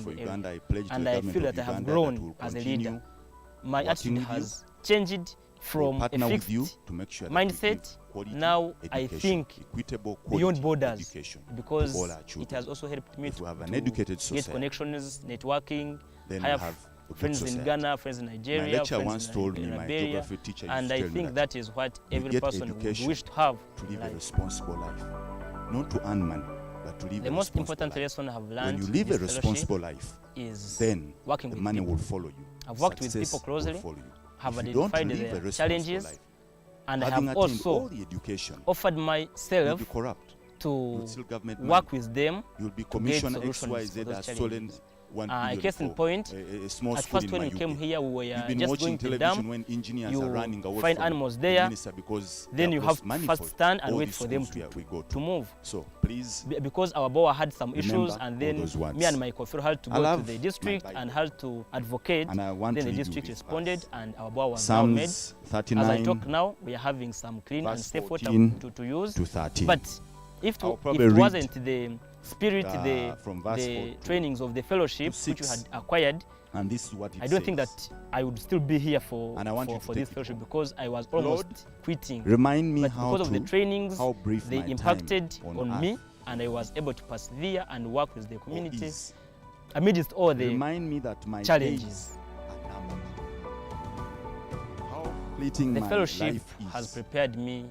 in for the Uganda, area. I pledge to And the I government feel of that I have Uganda grown that will as a continue leader. My working attitude with you. has changed from a partner with fixed you to make sure that we mindset. give quality Now I education, think equitable beyond quality borders, education to because all our it children. has also helped me If we have an to educated get society, connections, networking. then I we have have a good friends in society. Ghana, friends in My Nigeria, lecturer friends once in told me, my Liberia, geography teacher used and to I tell me think that is what we every get person would education wish to have to in live a life. responsible life, not to earn money, but to live The a most responsible important life. lesson I have When learned you in live a this responsible fellowship life, is then working the with money people. will follow you. I've worked with Success people closely, will follow you. have If you don't identified live a their responsible challenges, life, and I having have attained all also the education, offered you'll myself be corrupt. to You'll still government work money. with them You'll be to get commissioner solutions XYZ for those has stolen challenges. 1 case in point, a small at school first in when we Mayuge. came here, we You've were been just watching going to the television dam. when engineers You are running away find from animals the there, minister because then they you have have lost money first for stand and all wait these for them schools where we go to move. So please, Because our boer had some remember issues, and all then those words. me and my co-fellow had to I go to love the my district Bible. and had to advocate. And I want then to the read you district this responded, verse. and our boer was Psalms now made. 39, As I talk now, we are having some clean and verse safe water 14 to use. to 13. But if I'll it probably read, wasn't the spirit, from verse 4 the to trainings of the fellowship which we had acquired, and this is what it I don't think says. that I would still be here for And I want you to for take this it fellowship, home. because I was almost Lord, quitting. remind me but how because of the to- trainings, how brief they my time impacted on on me, earth and I was able to persevere and work with the community is. amidst all the Remind me that my challenges. days are numbered. How fleeting The my fellowship life is. has prepared me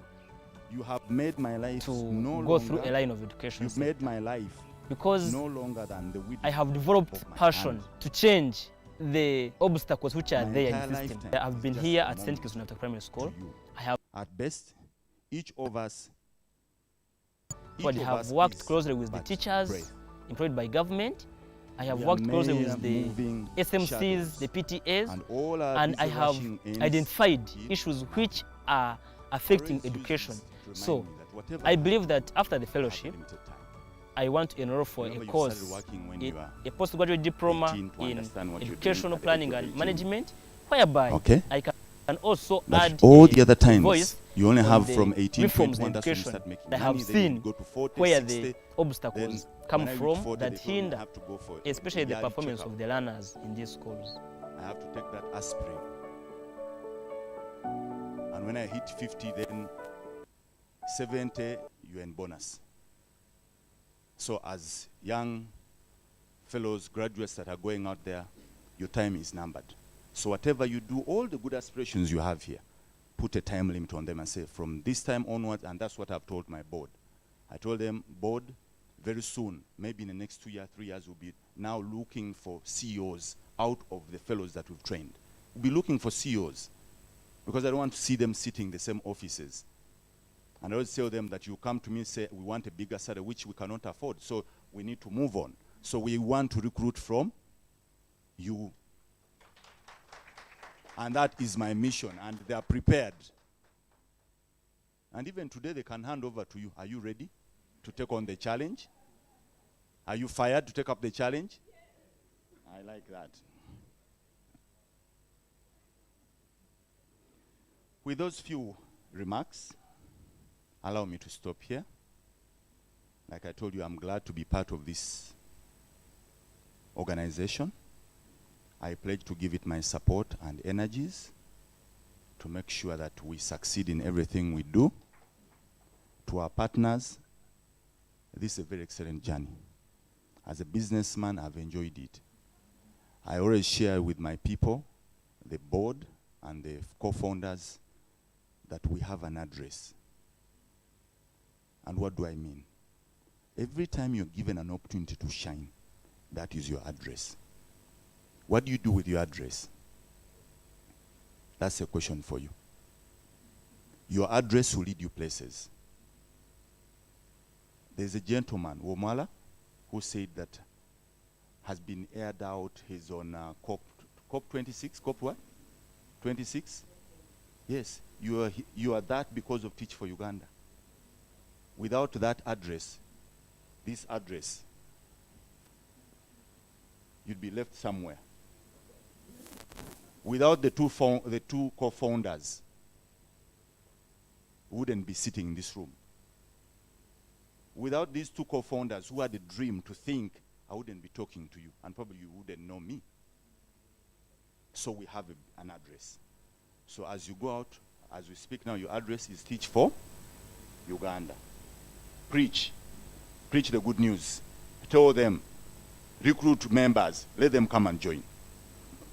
You have made my life to no go longer, through a line of education You've made my life because no longer than the width I have developed of my passion hand. to change the obstacles which are My there in entire the system. lifetime I've is been just here a at St. moment Kitts Primary School. to you. I have At best, each of us but each of have us worked is closely with the but teachers breath. employed by government. I have We are worked closely mere with the moving SMCs, shadows. the PTAs, And all our and I busy have rushing ends identified in issues which are affecting always use education. this to remind So me that whatever I I believe do, that after the I have fellowship, limited time. I want to enroll for Remember a you course, started working when you are a postgraduate diploma 18 to in understand what you're doing educational at the planning age of and 18. management, whereby Okay. I can also But add all a the other times, voice you only on have the from 18, reforms 21, in that's when you education start making that I have money, then you seen go to 40, where 60, the obstacles then come when I reach from 40, that they told me I hinder, have to go for especially the yearly performance checkup. of the learners in these schools. I have to take that aspirin. And when I hit 50, then 70, you're in bonus. So as young fellows, graduates that are going out there, your time is numbered. So whatever you do, all the good aspirations you have here, put a time limit on them and say, from this time onwards, and that's what I've told my board. I told them, board, very soon, maybe in the next 2 years, 3 years, we'll be now looking for CEOs out of the fellows that we've trained. We'll be looking for CEOs because I don't want to see them sitting in the same offices. And I always tell them that you come to me and say, we want a bigger salary, which we cannot afford, so we need to move on. So we want to recruit from you. And that is my mission, and they are prepared. And even today, they can hand over to you. Are you ready to take on the challenge? Are you fired to take up the challenge? I like that. With those few remarks, allow me to stop here. Like I told you, I'm glad to be part of this organization. I pledge to give it my support and energies to make sure that we succeed in everything we do. To our partners, this is a very excellent journey. As a businessman, I've enjoyed it. I always share with my people, the board and the co-founders, that we have an address. And what do I mean? Every time you're given an opportunity to shine, that is your address. What do you do with your address? That's a question for you. Your address will lead you places. There's a gentleman, Womala, who said that has been aired out. He's on COP 26. COP what? 26? Yes, you are that because of Teach for Uganda. Without that address, this address, you'd be left somewhere. Without the two co-founders, we wouldn't be sitting in this room. Without these two co-founders who had a dream to think, I wouldn't be talking to you, and probably you wouldn't know me. So we have an address. So as you go out, as we speak now, your address is Teach for Uganda. Preach. Preach the good news. Tell them. Recruit members. Let them come and join.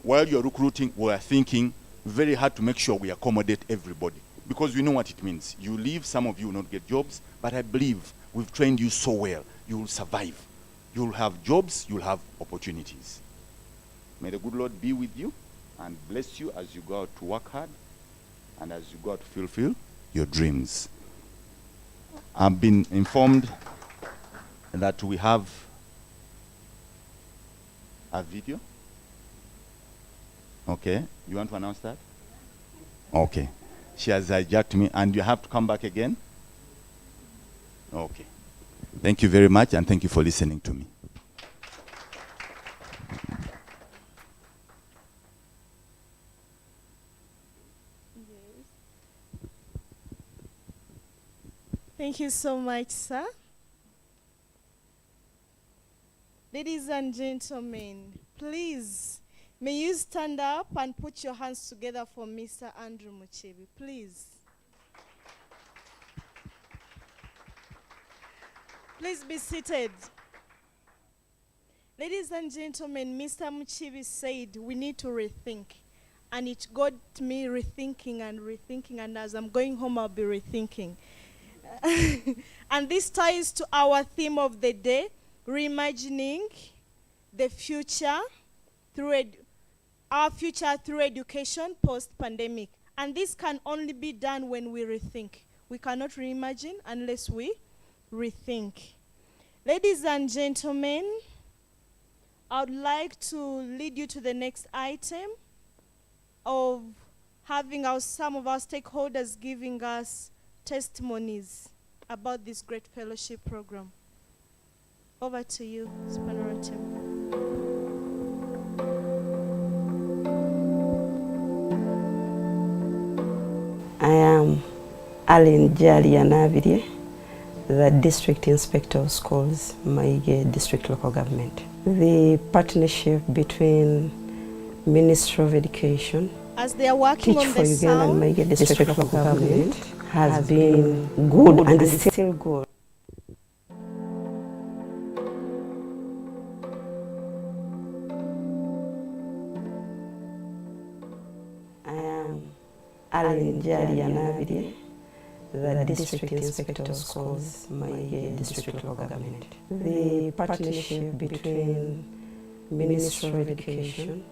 While you're recruiting, we are thinking very hard to make sure we accommodate everybody, because we know what it means. You leave, some of you will not get jobs, but I believe we've trained you so well, you will survive. You'll have jobs, you'll have opportunities. May the good Lord be with you and bless you as you go out to work hard and as you go out to fulfill your dreams. I've been informed that we have a video. Okay, you want to announce that? Okay. She has hijacked me, and you have to come back again? Okay. Thank you very much, and thank you for listening to me. Thank you so much, sir. Ladies and gentlemen, please, may you stand up and put your hands together for Mr. Andrew Muchibi, please. Please be seated. Ladies and gentlemen, Mr. Muchibi said we need to rethink. And it got me rethinking, and as I'm going home, I'll be rethinking. And this ties to our theme of the day, reimagining the future through our future through education post-pandemic. And this can only be done when we rethink. We cannot reimagine unless we rethink. Ladies and gentlemen, I would like to lead you to the next item of having some of our stakeholders giving us testimonies about this great fellowship program. Over to you, Spanora team. I am Aline Jalianavidie, the District Inspector of Schools, Maige District Local Government. The partnership between Ministry of Education, as they are working Teach on for the Uganda and sound, Maige District Local Government has been good and is still good. I am Aline Jalianavidie, the District Inspector of Schools, Maige District Local Government. The partnership between Ministry of Education,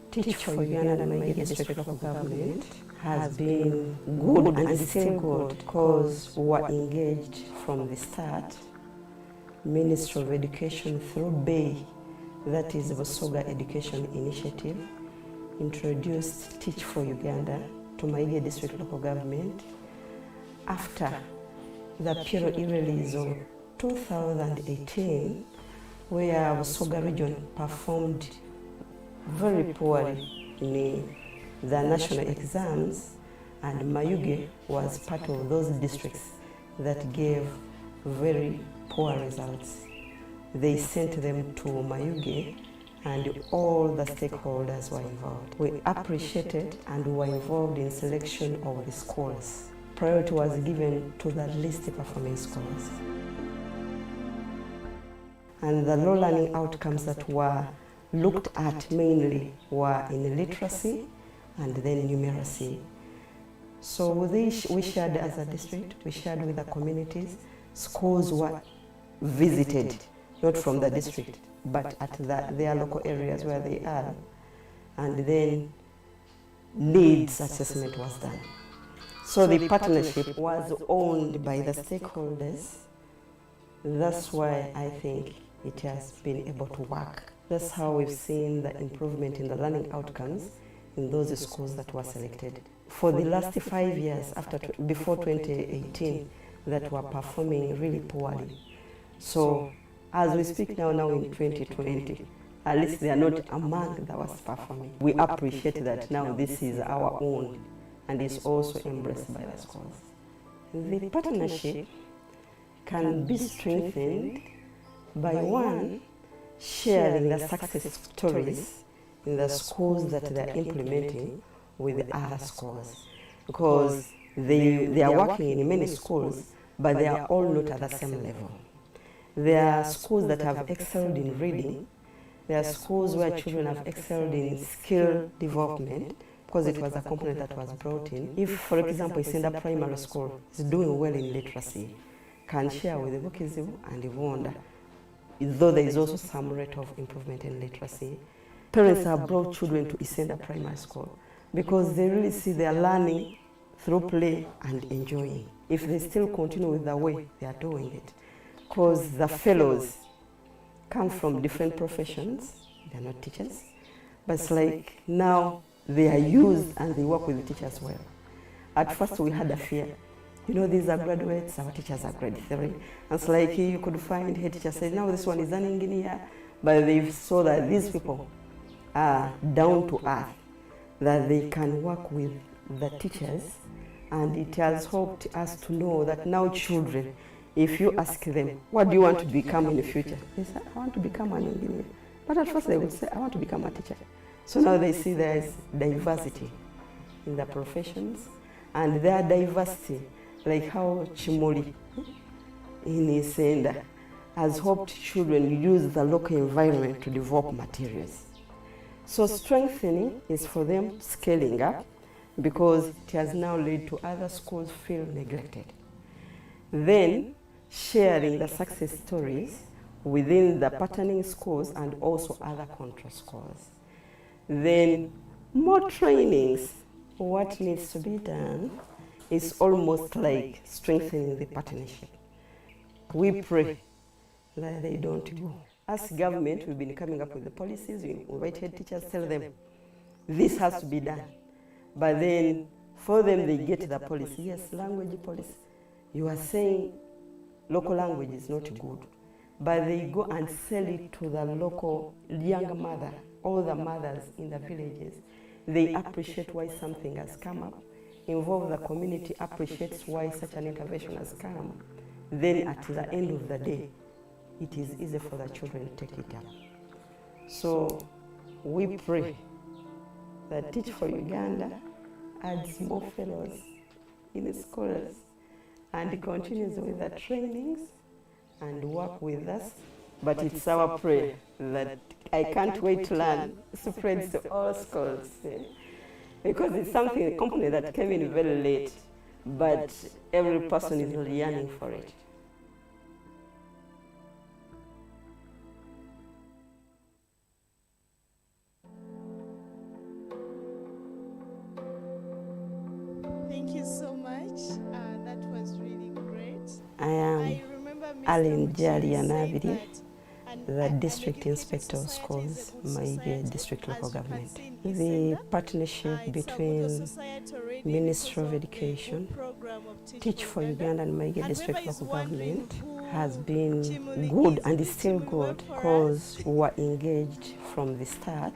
Teach for Uganda and Maige District Local Government has been good and is still good because we were engaged from the start. Ministry of Education through BEI, that is Busoga Education Initiative, introduced Teach for Uganda to Maige District Local Government after the period release of 2018, where Busoga region performed very poorly in the national exams, and Mayuge was part of those districts that gave very poor results. They sent them to Mayuge, and all the stakeholders were involved. We appreciated and were involved in selection of the schools. Priority was given to the least performing schools. And the low learning outcomes that were looked at mainly were in literacy and then numeracy. So we shared as a district, we shared with the communities. Schools were visited, not from the district, but at their local areas where they are. And then needs assessment was done. So the partnership was owned by the stakeholders. That's why I think it has been able to work. That's how we've seen the improvement in the learning outcomes in those schools that were selected. For the last 5 years before 2018, that were performing really poorly. So as we speak now in 2020, at least they are not among the worst performing. We appreciate that now this is our own and is also embraced by the schools. The partnership can be strengthened by one, sharing the success stories in the schools that they are implementing with the other schools. Because they are working in many schools, but they are all not at the same level. There are schools that have excelled in reading. There are schools where children have excelled in skill development, because it was a component that was brought in. If, for example, Isenda Primary School is doing well in literacy, can share with Bukizibu and Uganda, though there is also some rate of improvement in literacy. Parents have brought children to Isenda Primary School because they really see their learning through play and enjoying. If they still continue with the way they are doing it, because the fellows come from different professions, they're not teachers, but it's like now they are used and they work with the teachers well. At first we had a fear. You know, these are graduates, our teachers are grade 3. And it's like you could find head teacher say, now this one is an engineer, but they saw that these people are down to earth, that they can work with the teachers, and it has helped us to know that now children, if you ask them, what do you want to become in the future? They say, I want to become an engineer. But at first they would say, I want to become a teacher. So now they see there's diversity in the professions, and their diversity, like how Chimoli in Isenda has helped children use the local environment to develop materials. So strengthening is for them scaling up, because it has now led to other schools feel neglected. Then sharing the success stories within the patterning schools and also other control schools. Then more trainings. What needs to be done is almost like strengthening the partnership. We pray that they don't go. As government, we've been coming up with the policies, we invite head teachers, tell them this has to be done. But then for them, they get the policy. Yes, language policy. You are saying local language is not good, but they go and sell it to the local young mother, all the mothers in the villages. They appreciate why something has come up, involve the community, appreciates why such an intervention has come. Then at the end of the day, it is easy for the children to take it up. So we pray that Teach for Uganda adds more fellows in the schools and continues with the trainings and work with us. But it's our prayer that I can't wait to learn spreads to all schools. Because it's something, a company that came in very late, but every person is yearning for it. Thank you so much. That was really great. I am Alin Jalianavidi, the District Inspector of Schools, Maige District Local Government. The partnership between Ministry of Education, Teach for Uganda and Maige District Local Government has been good and is still good because we were engaged from the start.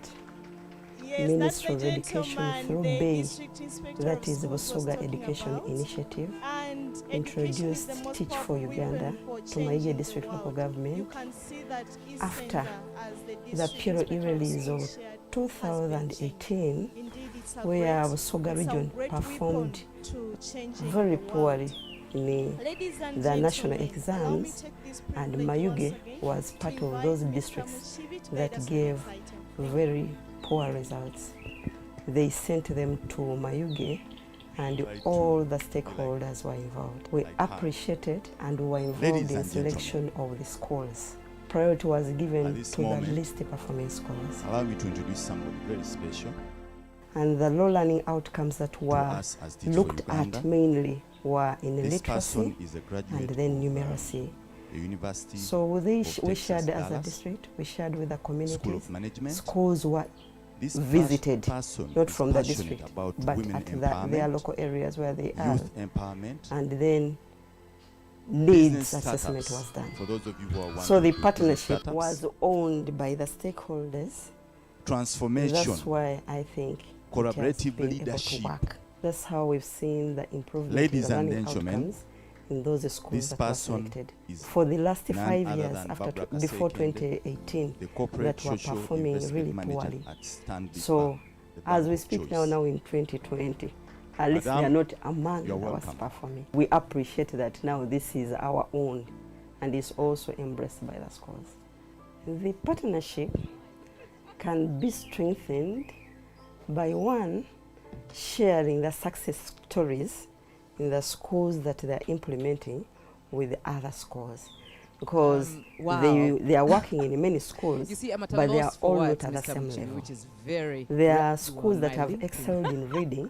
Ministry of Education through BAY, that is the Busoga Education Initiative, introduced Teach for Uganda to Maige District Local Government after the period release of 2018, where Busoga region performed very poorly in the national exams, and Mayuge was part of those districts that gave very poor results. They sent them to Mayuge, and all the stakeholders were involved. We appreciated and were involved in selection of the schools. Priority was given to the least performing schools. Allow me to introduce somebody very special. And the low learning outcomes that were looked at mainly were in literacy and then numeracy. So we shared as a district, we shared with the community. Schools were visited, not from the district, but at their local areas where they are. And then needs assessment was done. For those of you who are so the partnership was owned by the stakeholders. Transformation. That's why I think collaborative leadership. That's how we've seen the improvement Ladies in the and learning gentlemen, outcomes in those schools this that were person selected. is For the last none 5 other years than after Barbara before Kasekende, 2018, the corporate that were social performing investment really manager poorly. at Stanley So Bank, the as bank we of speak choice. now in 2020, at least they Madam, are not among you're the worst welcome. performing. We appreciate that now this is our own and is also embraced by the schools. The partnership can be strengthened by one, sharing the success stories in the schools that they're implementing with the other schools. Because wow. they are working in many schools, You see, I'm at a but they are loss for all words, not at the Mr. same Mchin, level. which is very There are what you schools are that my have link to. excelled in reading,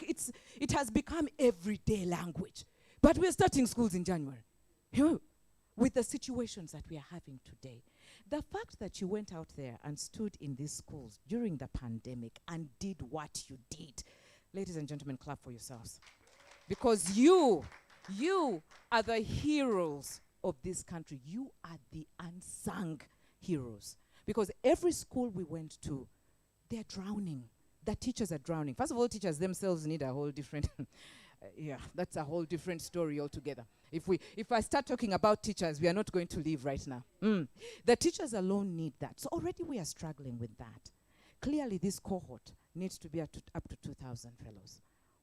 like it has become everyday language. But we're starting schools in January. You know, with the situations that we are having today. The fact that you went out there and stood in these schools during the pandemic and did what you did, ladies and gentlemen, clap for yourselves. Because you are the heroes of this country. You are the unsung heroes. Because every school we went to, they're drowning. The teachers are drowning. First of all, teachers themselves need a whole different, yeah, that's a whole different story altogether. If I start talking about teachers, we are not going to leave right now. The teachers alone need that. So already we are struggling with that. Clearly, this cohort needs to be up to 2,000 fellows.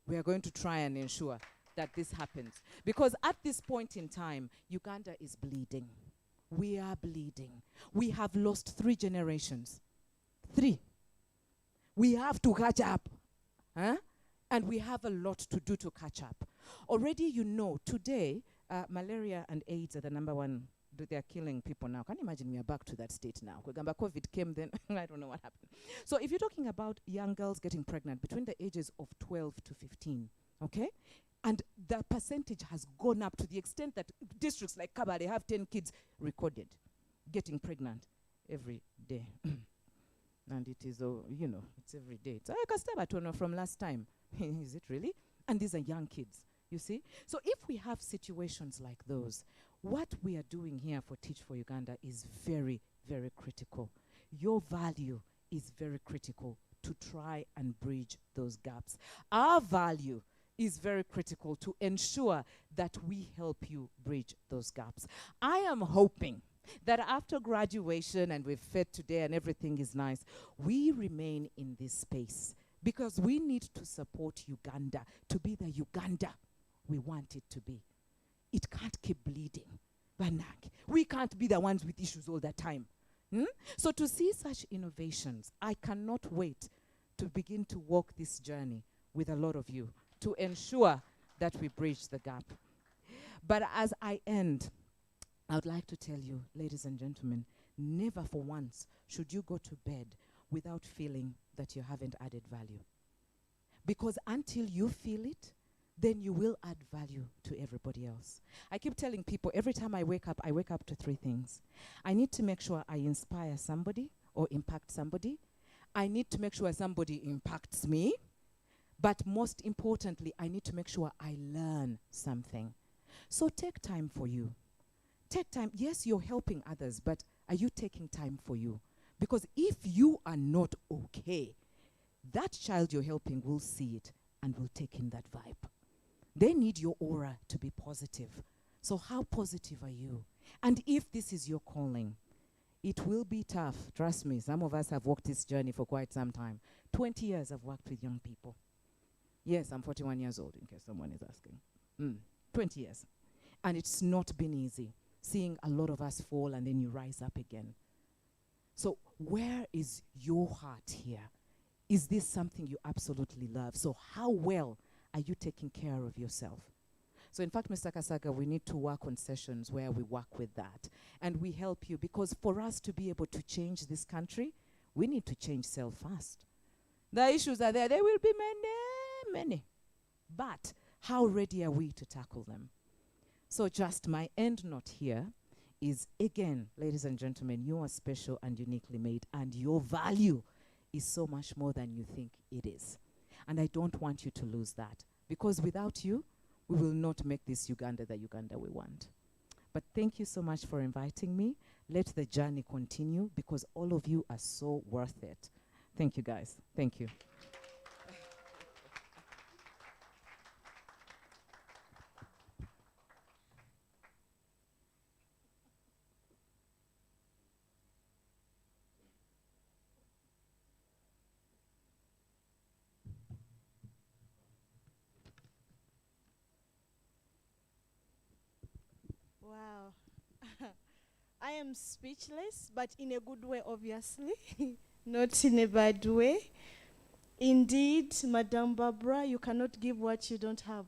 We are going to try and ensure that this happens. Because at this point in time, Uganda is bleeding. We are bleeding. We have lost 3 generations. 3. We have to catch up. Huh? And we have a lot to do to catch up. Already, you know, today, malaria and AIDS are the number one. They are killing people now. Can you imagine we are back to that state now? COVID came then, I don't know what happened. So if you're talking about young girls getting pregnant between the ages of 12 to 15, okay? And the percentage has gone up to the extent that districts like Kabale have 10 kids recorded getting pregnant every day. And it is, you know, it's every day. It's like a stabatono from last time. Is it really? And these are young kids, you see? So if we have situations like those, what we are doing here for Teach for Uganda is very, very critical. Your value is very critical to try and bridge those gaps. Our value is very critical to ensure that we help you bridge those gaps. I am hoping that after graduation and we've fed today and everything is nice, we remain in this space because we need to support Uganda to be the Uganda we want it to be. It can't keep bleeding. We can't be the ones with issues all the time. So to see such innovations, I cannot wait to begin to walk this journey with a lot of you to ensure that we bridge the gap. But as I end, I would like to tell you, ladies and gentlemen, never for once should you go to bed without feeling that you haven't added value. Because until you feel it, then you will add value to everybody else. I keep telling people, every time I wake up to 3 things. I need to make sure I inspire somebody or impact somebody. I need to make sure somebody impacts me. But most importantly, I need to make sure I learn something. So take time for you. Take time. Yes, you're helping others, but are you taking time for you? Because if you are not okay, that child you're helping will see it and will take in that vibe. They need your aura to be positive. So how positive are you? And if this is your calling, it will be tough. Trust me, some of us have walked this journey for quite some time. 20 years I've worked with young people. Yes, I'm 41 years old, in case someone is asking. 20 years. And it's not been easy, seeing a lot of us fall and then you rise up again. So where is your heart here? Is this something you absolutely love? So how well are you taking care of yourself? So in fact, Mr. Kasaga, we need to work on sessions where we work with that. And we help you because for us to be able to change this country, we need to change self first. The issues are there. There will be many. But how ready are we to tackle them? So just my end note here is, again, ladies and gentlemen, you are special and uniquely made, and your value is so much more than you think it is. And I don't want you to lose that, because without you, we will not make this Uganda the Uganda we want. But thank you so much for inviting me. Let the journey continue, because all of you are so worth it. Thank you, guys. Thank you. Wow. I am speechless, but in a good way, obviously, not in a bad way. Indeed, Madame Barbara, you cannot give what you don't have.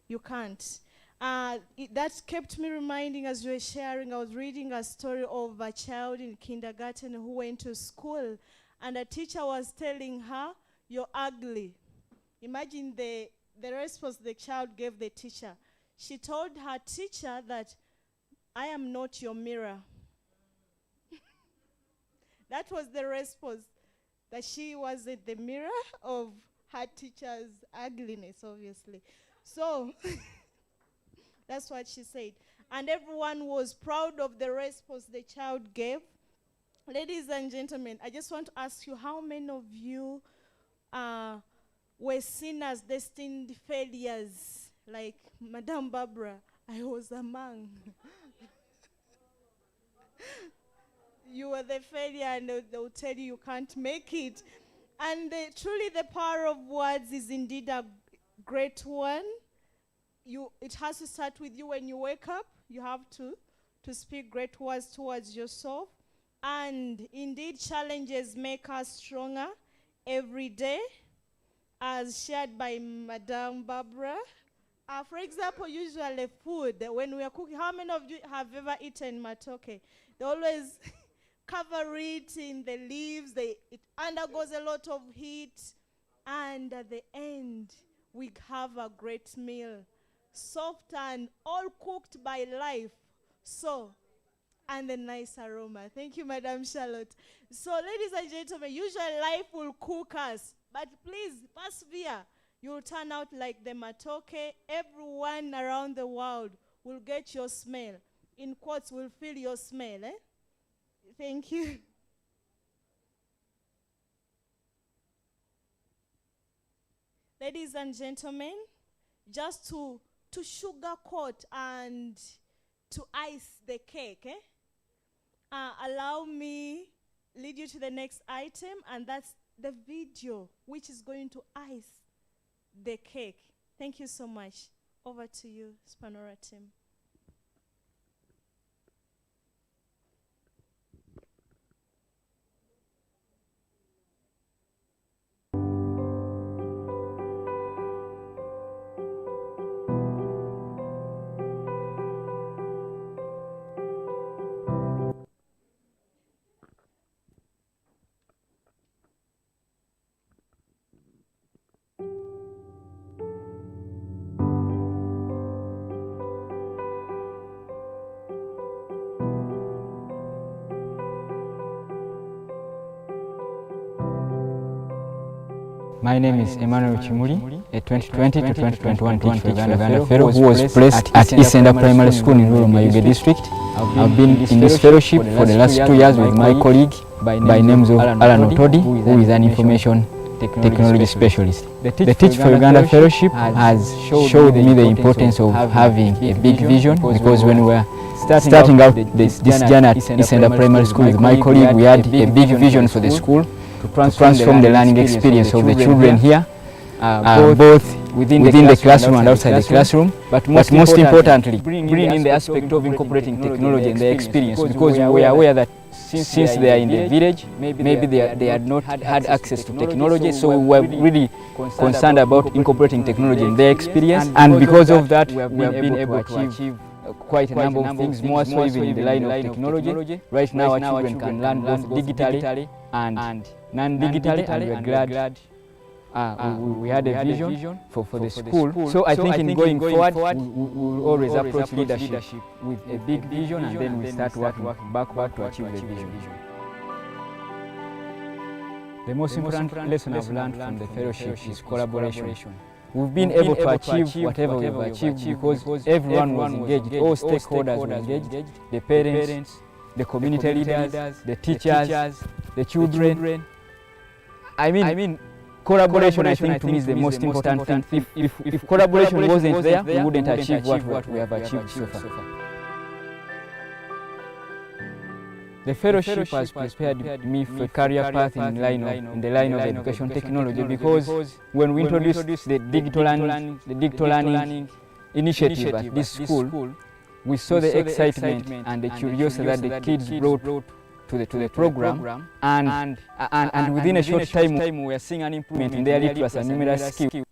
You can't. That kept me reminding as you were sharing, I was reading a story of a child in kindergarten who went to school, and a teacher was telling her, "You're ugly." Imagine the response the child gave the teacher. she told her teacher that I am not your mirror. That was the response, that she wasn't the mirror of her teacher's ugliness, obviously. So that's what she said. And everyone was proud of the response the child gave. Ladies and gentlemen, I just want to ask you, how many of you were seen as destined failures? Like Madame Barbara, I was among. You were the failure, and they'll tell you can't make it. And truly the power of words is indeed a great one. It has to start with you when you wake up. You have to speak great words towards yourself. And indeed, challenges make us stronger every day, as shared by Madame Barbara. For example, usually food, when we are cooking, how many of you have ever eaten matoke? They always cover it in the leaves. It undergoes a lot of heat. And at the end, we have a great meal. Soft and all cooked by life. And the nice aroma. Thank you, Madam Charlotte. So, ladies and gentlemen, usually life will cook us. But please, persevere. You'll turn out like the matoke. Everyone around the world will get your smell. In quotes, will feel your smell. Thank you. Ladies and gentlemen, just to sugarcoat and to ice the cake, allow me lead you to the next item, and that's the video which is going to ice the cake. Thank you so much. Over to you, Spanora team. My name is Emmanuel Chimuli, a 2020 to 2021 Teach for Uganda Fellow who was placed at Isenda Primary School in rural Mayuge district. I've been in this fellowship for the last 2 years with my colleague by names of Alan Otodi, who is an information technology specialist. The Teach for Uganda Fellowship has showed me the importance of having a big vision, because when we were starting out this journey at Isenda Primary School with my colleague, we had a big vision for the school to transform the learning experience of the children here, both within the classroom and outside the classroom, but most importantly, bring in the aspect of incorporating technology in their experience, because we are aware that since they are in the village, maybe they had not had access to technology, so we were really concerned about incorporating technology in their experience, and because of that, we have been able to achieve quite a number of things, more so even in the line of technology. Right now, our children can learn both digitally and non-digitally, and we are glad we had a vision for the school. So I think in going forward, we will always approach leadership with a big vision, and then we start working backward to achieve the vision. The most important lesson I've learned from the fellowship is collaboration. We've been able to achieve whatever we've achieved because everyone was engaged, all stakeholders were engaged, the parents, the community leaders, the teachers, the children. I mean, collaboration, I think, to me is the most important thing. If collaboration wasn't there, we wouldn't achieve what we have achieved so far. The fellowship has prepared me for a career path in the line of education technology, because when we introduced the digital learning initiative at this school, we saw the excitement and the curiosity that the kids brought to the program, and within a short time we are seeing an improvement in their literacy and numeracy skills.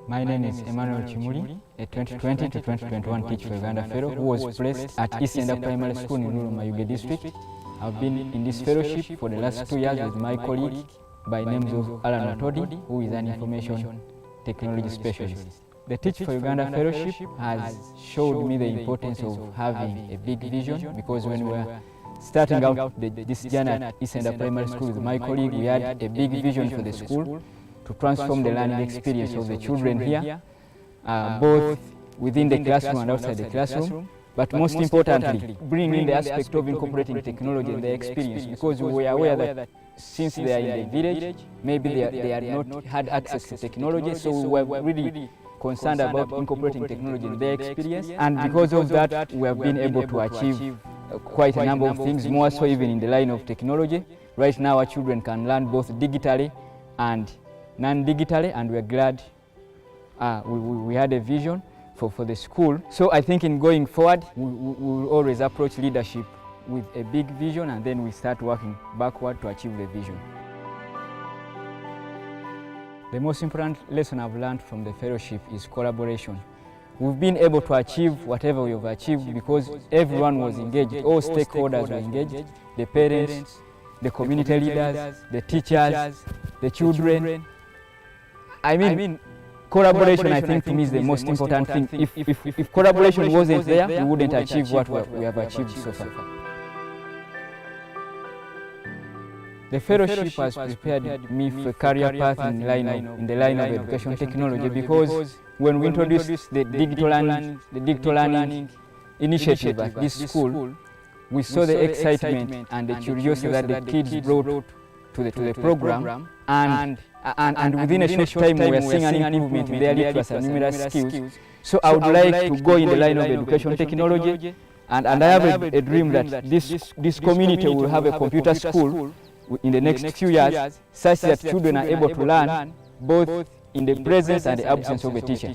My name is Emmanuel Chimuli, a 2020 to 2021 Teach for Uganda Fellow who was placed at East End Primary School in rural Mayuge district. I've been in this fellowship for the last 2 years with my colleague by names of Alumni, who is an information technology specialist. The Teach for Uganda Fellowship has showed me the importance of having a big vision, because when we were starting out this journey at East End Primary School with my colleague, we had a big vision for the school to transform the learning experience of the children here, both within the classroom and outside the classroom, but most importantly, bringing in the aspect of incorporating technology in their experience, because we were aware that since they are in the village, maybe they had not had access to technology, so we were really concerned about incorporating technology in their experience, and because of that, we have been able to achieve quite a number of things, more so even in the line of technology. Right now, our children can learn both digitally and non-digitally, and we're glad we had a vision for the school. So I think in going forward, we will always approach leadership with a big vision, and then we start working backward to achieve the vision. The most important lesson I've learned from the fellowship is collaboration. We've been able to achieve whatever we have achieved because everyone was engaged, all stakeholders were engaged, the parents, the community leaders, the teachers, the children. I mean, collaboration, I think, to me is the most important thing. If collaboration wasn't there, we wouldn't achieve what we have achieved so far. The fellowship has prepared me for a career path in the line of education technology, because when we introduced the digital learning initiative at this school, we saw the excitement and the curiosity that the kids brought to the program, and within a short time we are seeing an improvement in their literacy and numeracy skills. So I would like to go in the line of education technology, and I have a dream that this community will have a computer school in the next few years, such that children are able to learn both in the presence and the absence of a teacher.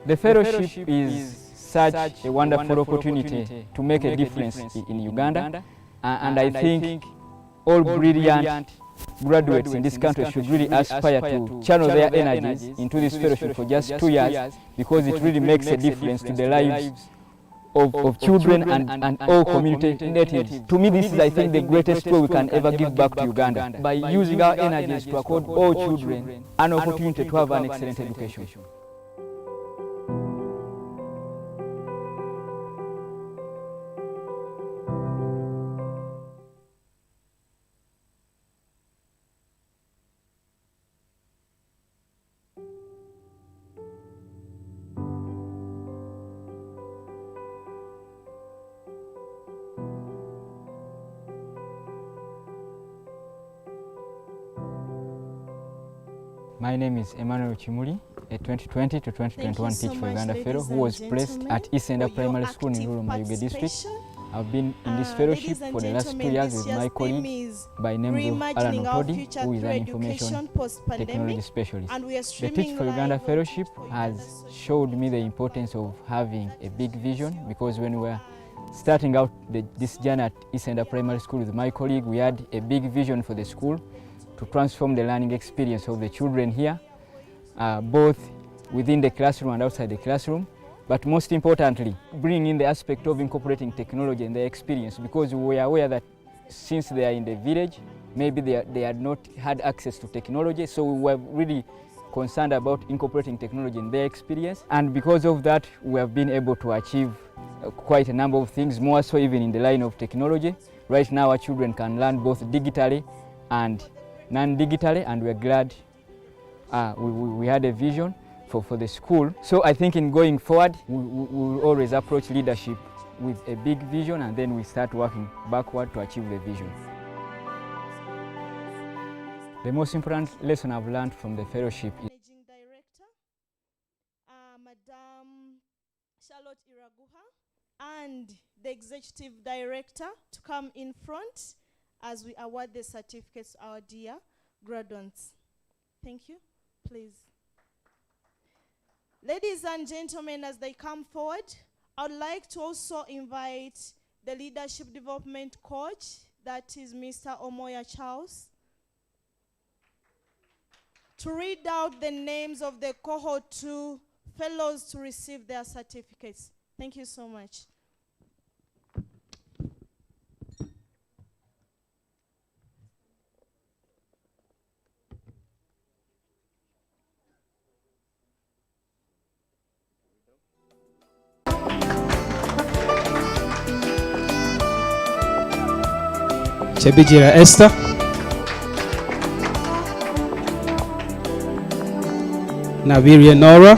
The fellowship is such a wonderful opportunity to make a difference in Uganda, and I think all brilliant graduates in this country should really aspire to channel their energies into this fellowship for just 2 years, because it really makes a difference to the lives of children and all community natives. To me, this is, I think, the greatest way we can ever give back to Uganda, by using our energies to accord all children an opportunity to have an excellent education. My name is Emmanuel Chimuli, a 2020 to 2021 Teach for Uganda Fellow who was placed at East End Primary School in rural Mayuge district. I've been in this fellowship for the last 2 years with my colleague by name of Alumni, who is an information technology specialist. The Teach for Uganda Fellowship has showed me the importance of having a big vision, because when we were starting out this journey at East End Primary School with my colleague, we had a big vision for the school to transform the learning experience of the children here, both within the classroom and outside the classroom, but most importantly, bringing in the aspect of incorporating technology in their experience, because we were aware that since they are in the village, maybe they had not had access to technology, so we were really concerned about incorporating technology in their experience, and because of that, we have been able to achieve quite a number of things, more so even in the line of technology. Right now, our children can learn both digitally and non-digitally, and we're glad we had a vision for the school. So I think in going forward, we will always approach leadership with a big vision, and then we start working backward to achieve the vision. The most important lesson I've learned from the fellowship is Managing Director, Madam Charlotte Iraguha, and the Executive Director to come in front as we award the certificates to our dear graduates. Thank you. Please. Ladies and gentlemen, as they come forward, I would like to also invite the Leadership Development Coach, that is Mr. Omoya Charles. to read out the names of the cohort 2 fellows to receive their certificates. Thank you so much. Chebijira Esther, Naviria Nora,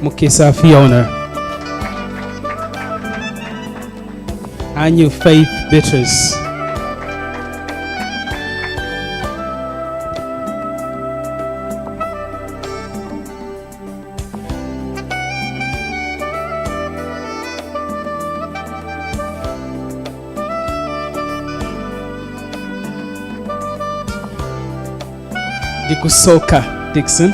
Mukisa Fiona, Anyu Faith Bitters, Dikusoka Dixon,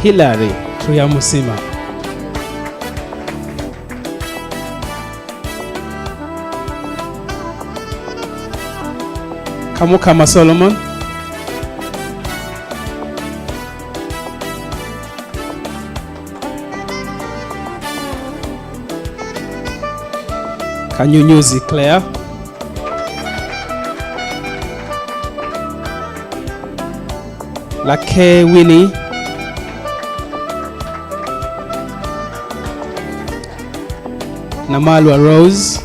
Hilary Tuyamusima, Kamukama Solomon, Kanyunyuzi Claire, Lake Winnie, Namalwa Rose,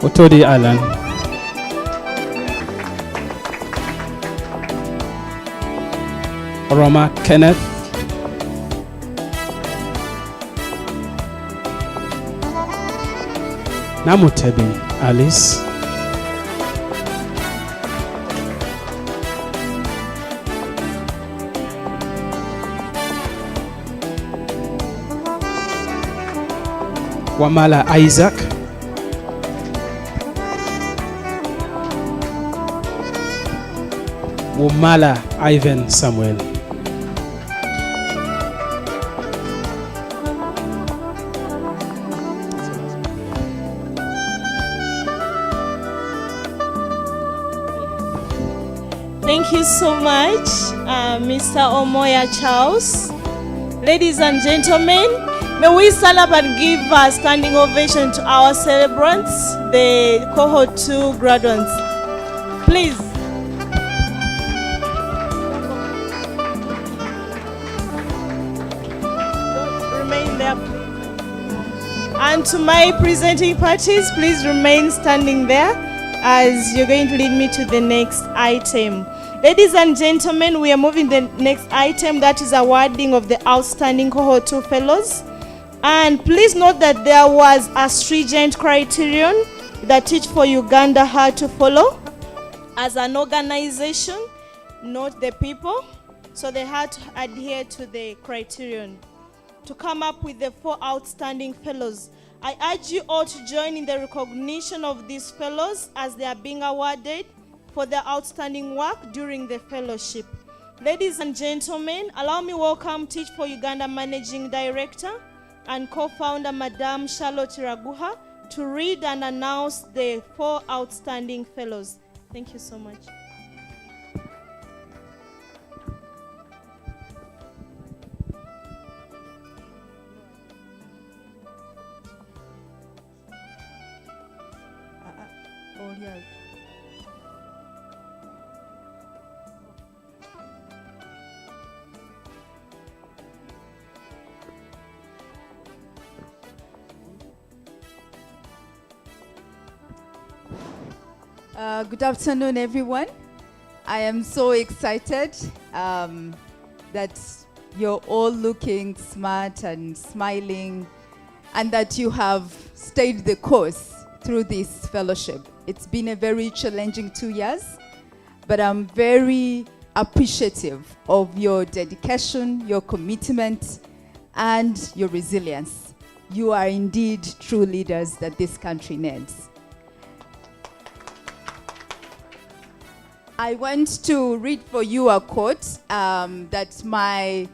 Otodi Alan, Roma Kenneth, Namutebi Alice, Wamala Isaac, Wamala Ivan Samuel, Thank you so much, Mr. Omoya Charles. Ladies and gentlemen, may we stand up and give a standing ovation to our celebrants, the cohort 2 graduates. Please. Remain there. And to my presenting parties, please remain standing there as you're going to lead me to the next item. Ladies and gentlemen, we are moving the next item, that is awarding of the outstanding cohort 2 fellows. And please note that there was a stringent criterion that Teach for Uganda had to follow as an organization, not the people. So they had to adhere to the criterion to come up with the 4 outstanding fellows. I urge you all to join in the recognition of these fellows as they are being awarded for their outstanding work during the fellowship. Ladies and gentlemen, allow me welcome Teach for Uganda Managing Director and co-founder Madame Charlotte Raguha to read and announce the 4 outstanding fellows. Thank you so much. Good afternoon, everyone. I am so excited that you're all looking smart and smiling, and that you have stayed the course through this fellowship. It's been a very challenging 2 years, but I'm very appreciative of your dedication, your commitment, and your resilience. You are indeed true leaders that this country needs. I want to read for you a quote that my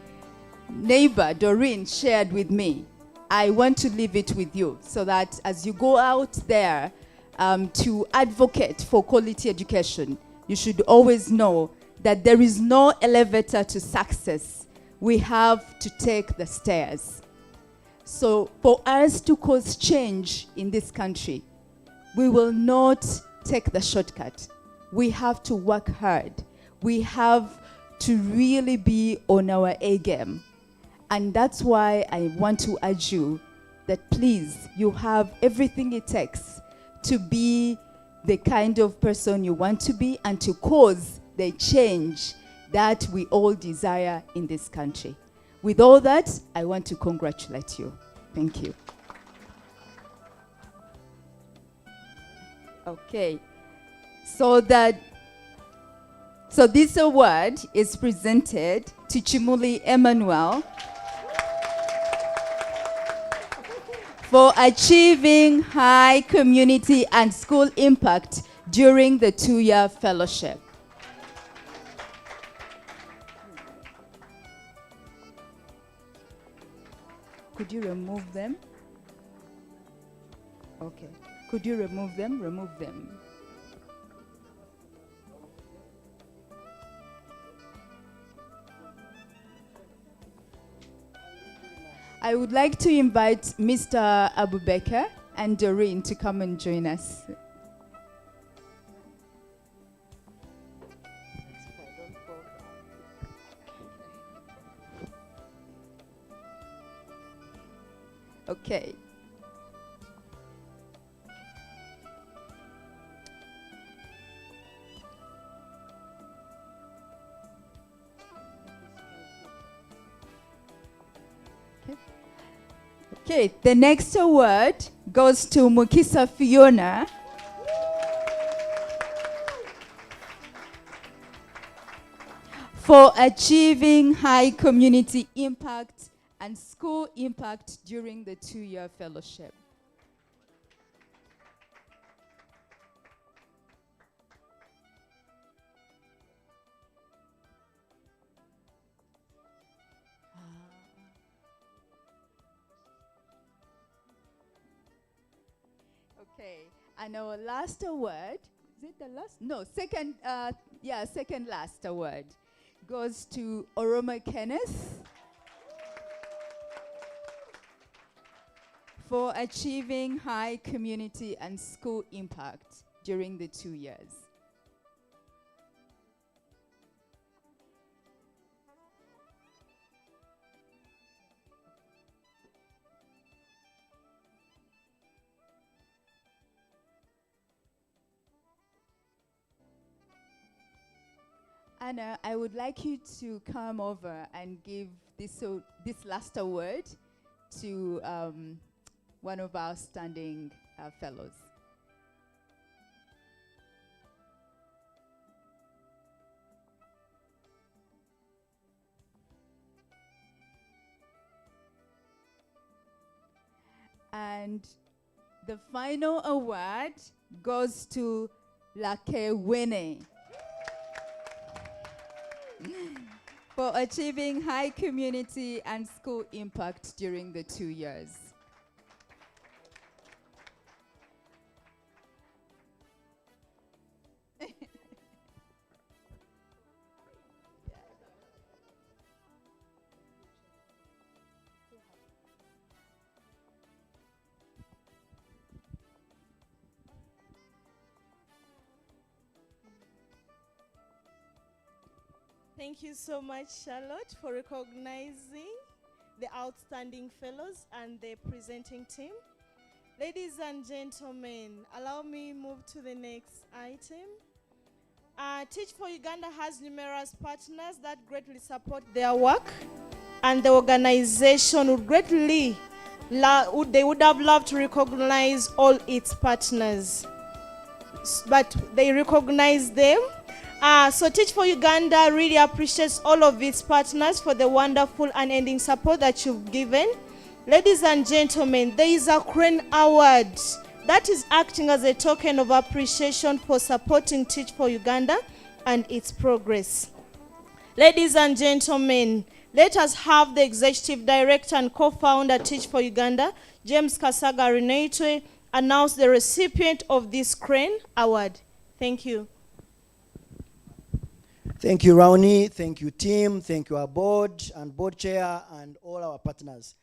neighbor Doreen shared with me. I want to leave it with you so that as you go out there to advocate for quality education, you should always know that there is no elevator to success. We have to take the stairs. So for us to cause change in this country, we will not take the shortcut. We have to work hard. We have to really be on our A game. And that's why I want to urge you that please, you have everything it takes to be the kind of person you want to be and to cause the change that we all desire in this country. With all that, I want to congratulate you. Thank you. Okay. So this award is presented to Chimuli Emmanuel for achieving high community and school impact during the 2-year fellowship. Could you remove them? Okay. Could you remove them? Remove them. I would like to invite Mr. Abubakar and Doreen to come and join us. Okay. Okay, the next award goes to Mukisa Fiona for achieving high community impact and school impact during the 2-year fellowship. Okay, and our last award, is it the last? No, second last award goes to Oroma Kenneth for achieving high community and school impact during the 2 years. Anna, I would like you to come over and give this last award to one of our standing fellows. And the final award goes to Lake Winnie for achieving high community and school impact during the 2 years. Thank you so much, Charlotte, for recognizing the outstanding fellows and the presenting team. Ladies and gentlemen, allow me move to the next item. Teach for Uganda has numerous partners that greatly support their work, and the organization would greatly they would have loved to recognize all its partners, but they recognize them So Teach for Uganda really appreciates all of its partners for the wonderful unending support that you've given. Ladies and gentlemen, there is a Crane Award that is acting as a token of appreciation for supporting Teach for Uganda and its progress. Ladies and gentlemen, let us have the Executive Director and Co-founder Teach for Uganda, James Kasaga Renate, announce the recipient of this Crane Award. Thank you. Thank you, Raoni. Thank you, team. Thank you, our board and board chair and all our partners.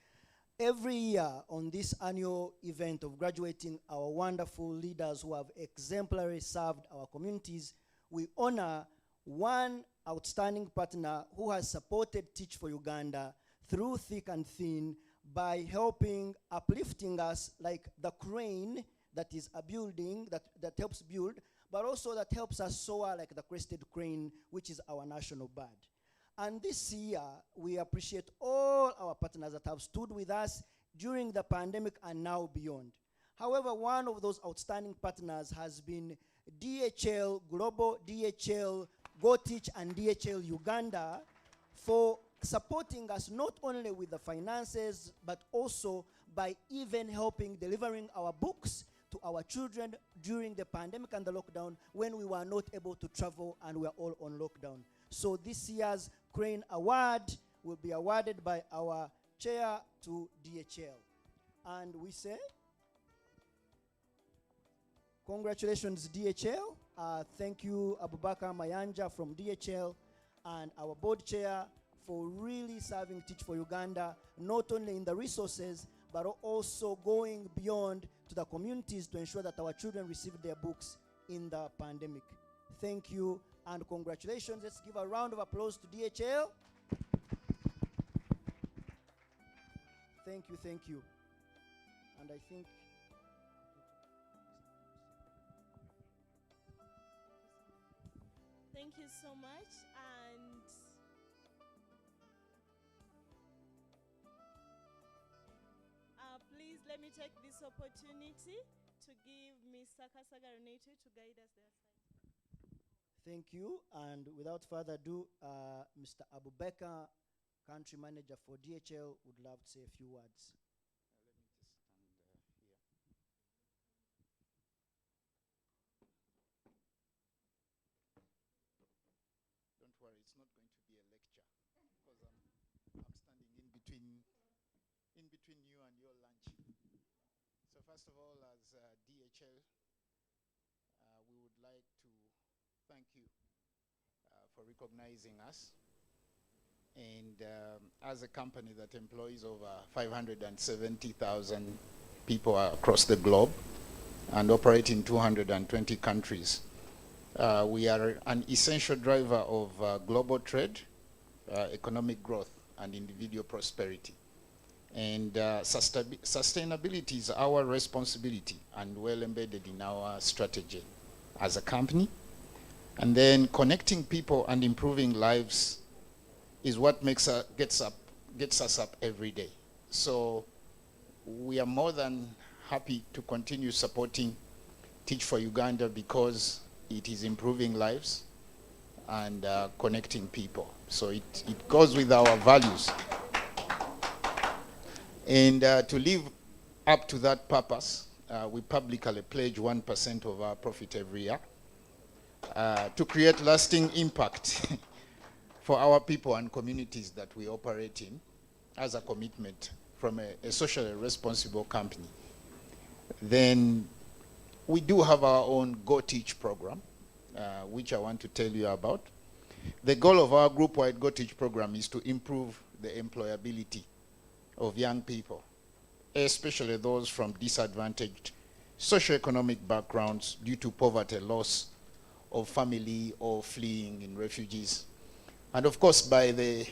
Every year on this annual event of graduating our wonderful leaders who have exemplarily served our communities, we honor one outstanding partner who has supported Teach for Uganda through thick and thin by helping, uplifting us like the crane that is a building that helps build, but also that helps us soar like the crested crane, which is our national bird. And this year, we appreciate all our partners that have stood with us during the pandemic and now beyond. However, one of those outstanding partners has been DHL Global, DHL Go Teach, and DHL Uganda for supporting us not only with the finances, but also by even helping delivering our books to our children during the pandemic and the lockdown when we were not able to travel and we were all on lockdown. So this year's Crane Award will be awarded by our chair to DHL. And we say, congratulations DHL. Thank you Abubakar Mayanja from DHL and our board chair for really serving Teach for Uganda, not only in the resources, but also going beyond to the communities to ensure that our children receive their books in the pandemic. Thank you and congratulations. Let's give a round of applause to DHL. Thank you, thank you. And I think thank you so much. And please let me take this opportunity to give Mr. Kasaga Renate to guide us there. thank you. And without further ado, Mr. Abubakar, country manager for DHL, would love to say a few words. Don't worry, it's not going to be a lecture because I'm standing in between you and your lunch. So first of all, as DHL, we would like to thank you for recognizing us. And as a company that employs over 570,000 people across the globe and operate in 220 countries, we are an essential driver of global trade, economic growth, and individual prosperity. And sustainability is our responsibility and well embedded in our strategy as a company. And then connecting people and improving lives is what gets us up every day. So we are more than happy to continue supporting Teach for Uganda because it is improving lives and connecting people. So it goes with our values. And to live up to that purpose, we publicly pledge 1% of our profit every year to create lasting impact for our people and communities that we operate in as a commitment from a socially responsible company. Then we do have our own Go Teach program, which I want to tell you about. The goal of our group-wide Go Teach program is to improve the employability of young people, especially those from disadvantaged socioeconomic backgrounds due to poverty, loss of family, or fleeing in refugees. And of course, by the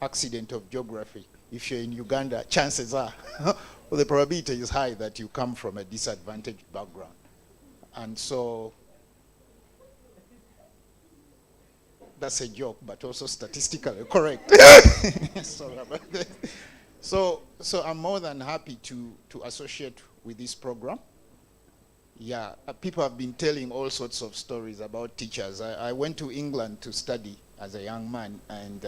accident of geography, if you're in Uganda, chances are, well, the probability is high that you come from a disadvantaged background. And so, that's a joke, but also statistically correct. Sorry about that. So I'm more than happy to associate with this program. Yeah, people have been telling all sorts of stories about teachers. I went to England to study as a young man, and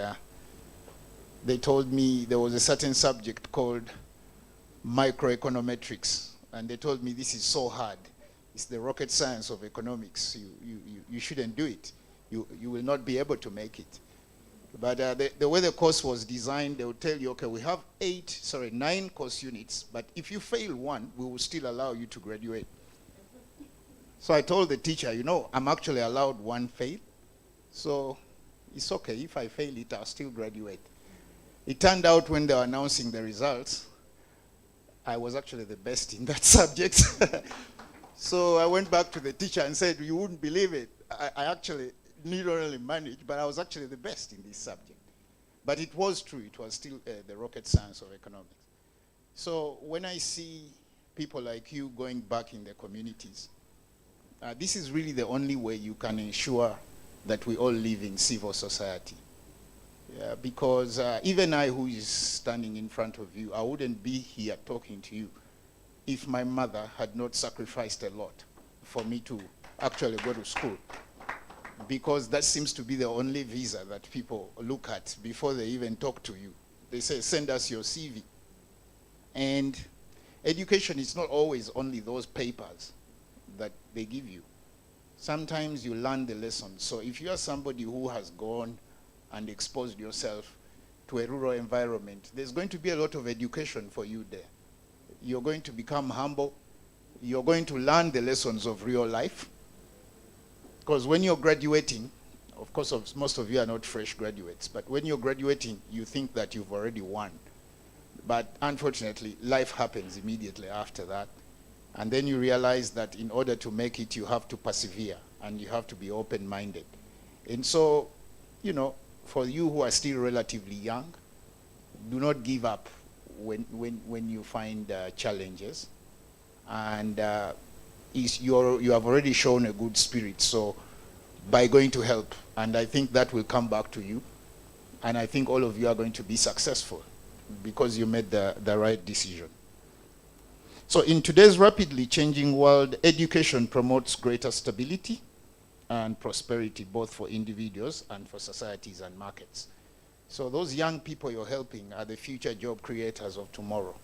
they told me there was a certain subject called microeconometrics, and they told me this is so hard. It's the rocket science of economics. You shouldn't do it. You will not be able to make it. But the way the course was designed, they would tell you, okay, we have 9 course units, but if you fail one, we will still allow you to graduate. So I told the teacher, you know, I'm actually allowed one fail, so it's okay. If I fail it, I'll still graduate. It turned out when they were announcing the results, I was actually the best in that subject. So I went back to the teacher and said, you wouldn't believe it. I actually not only managed, but I was actually the best in this subject. But it was true. It was still the rocket science of economics. So when I see people like you going back in the communities, this is really the only way you can ensure that we all live in civil society. Yeah, because even I, who is standing in front of you, I wouldn't be here talking to you if my mother had not sacrificed a lot for me to actually go to school. Because that seems to be the only visa that people look at before they even talk to you. They say, send us your CV. And education is not always only those papers that they give you. Sometimes you learn the lessons. So if you are somebody who has gone and exposed yourself to a rural environment, there's going to be a lot of education for you there. You're going to become humble. You're going to learn the lessons of real life. Because when you're graduating, of course, most of you are not fresh graduates, but when you're graduating, you think that you've already won. But unfortunately, life happens immediately after that. And then you realize that in order to make it, you have to persevere and you have to be open-minded. And so, you know, for you who are still relatively young, do not give up when you find challenges. And you have already shown a good spirit, so by going to help, and I think that will come back to you. And I think all of you are going to be successful because you made the right decision. So in today's rapidly changing world, education promotes greater stability and prosperity, both for individuals and for societies and markets. So those young people you're helping are the future job creators of tomorrow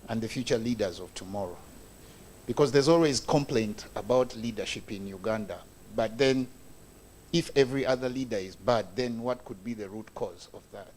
and the future leaders of tomorrow. Because there's always complaint about leadership in Uganda, but then if every other leader is bad, then what could be the root cause of that?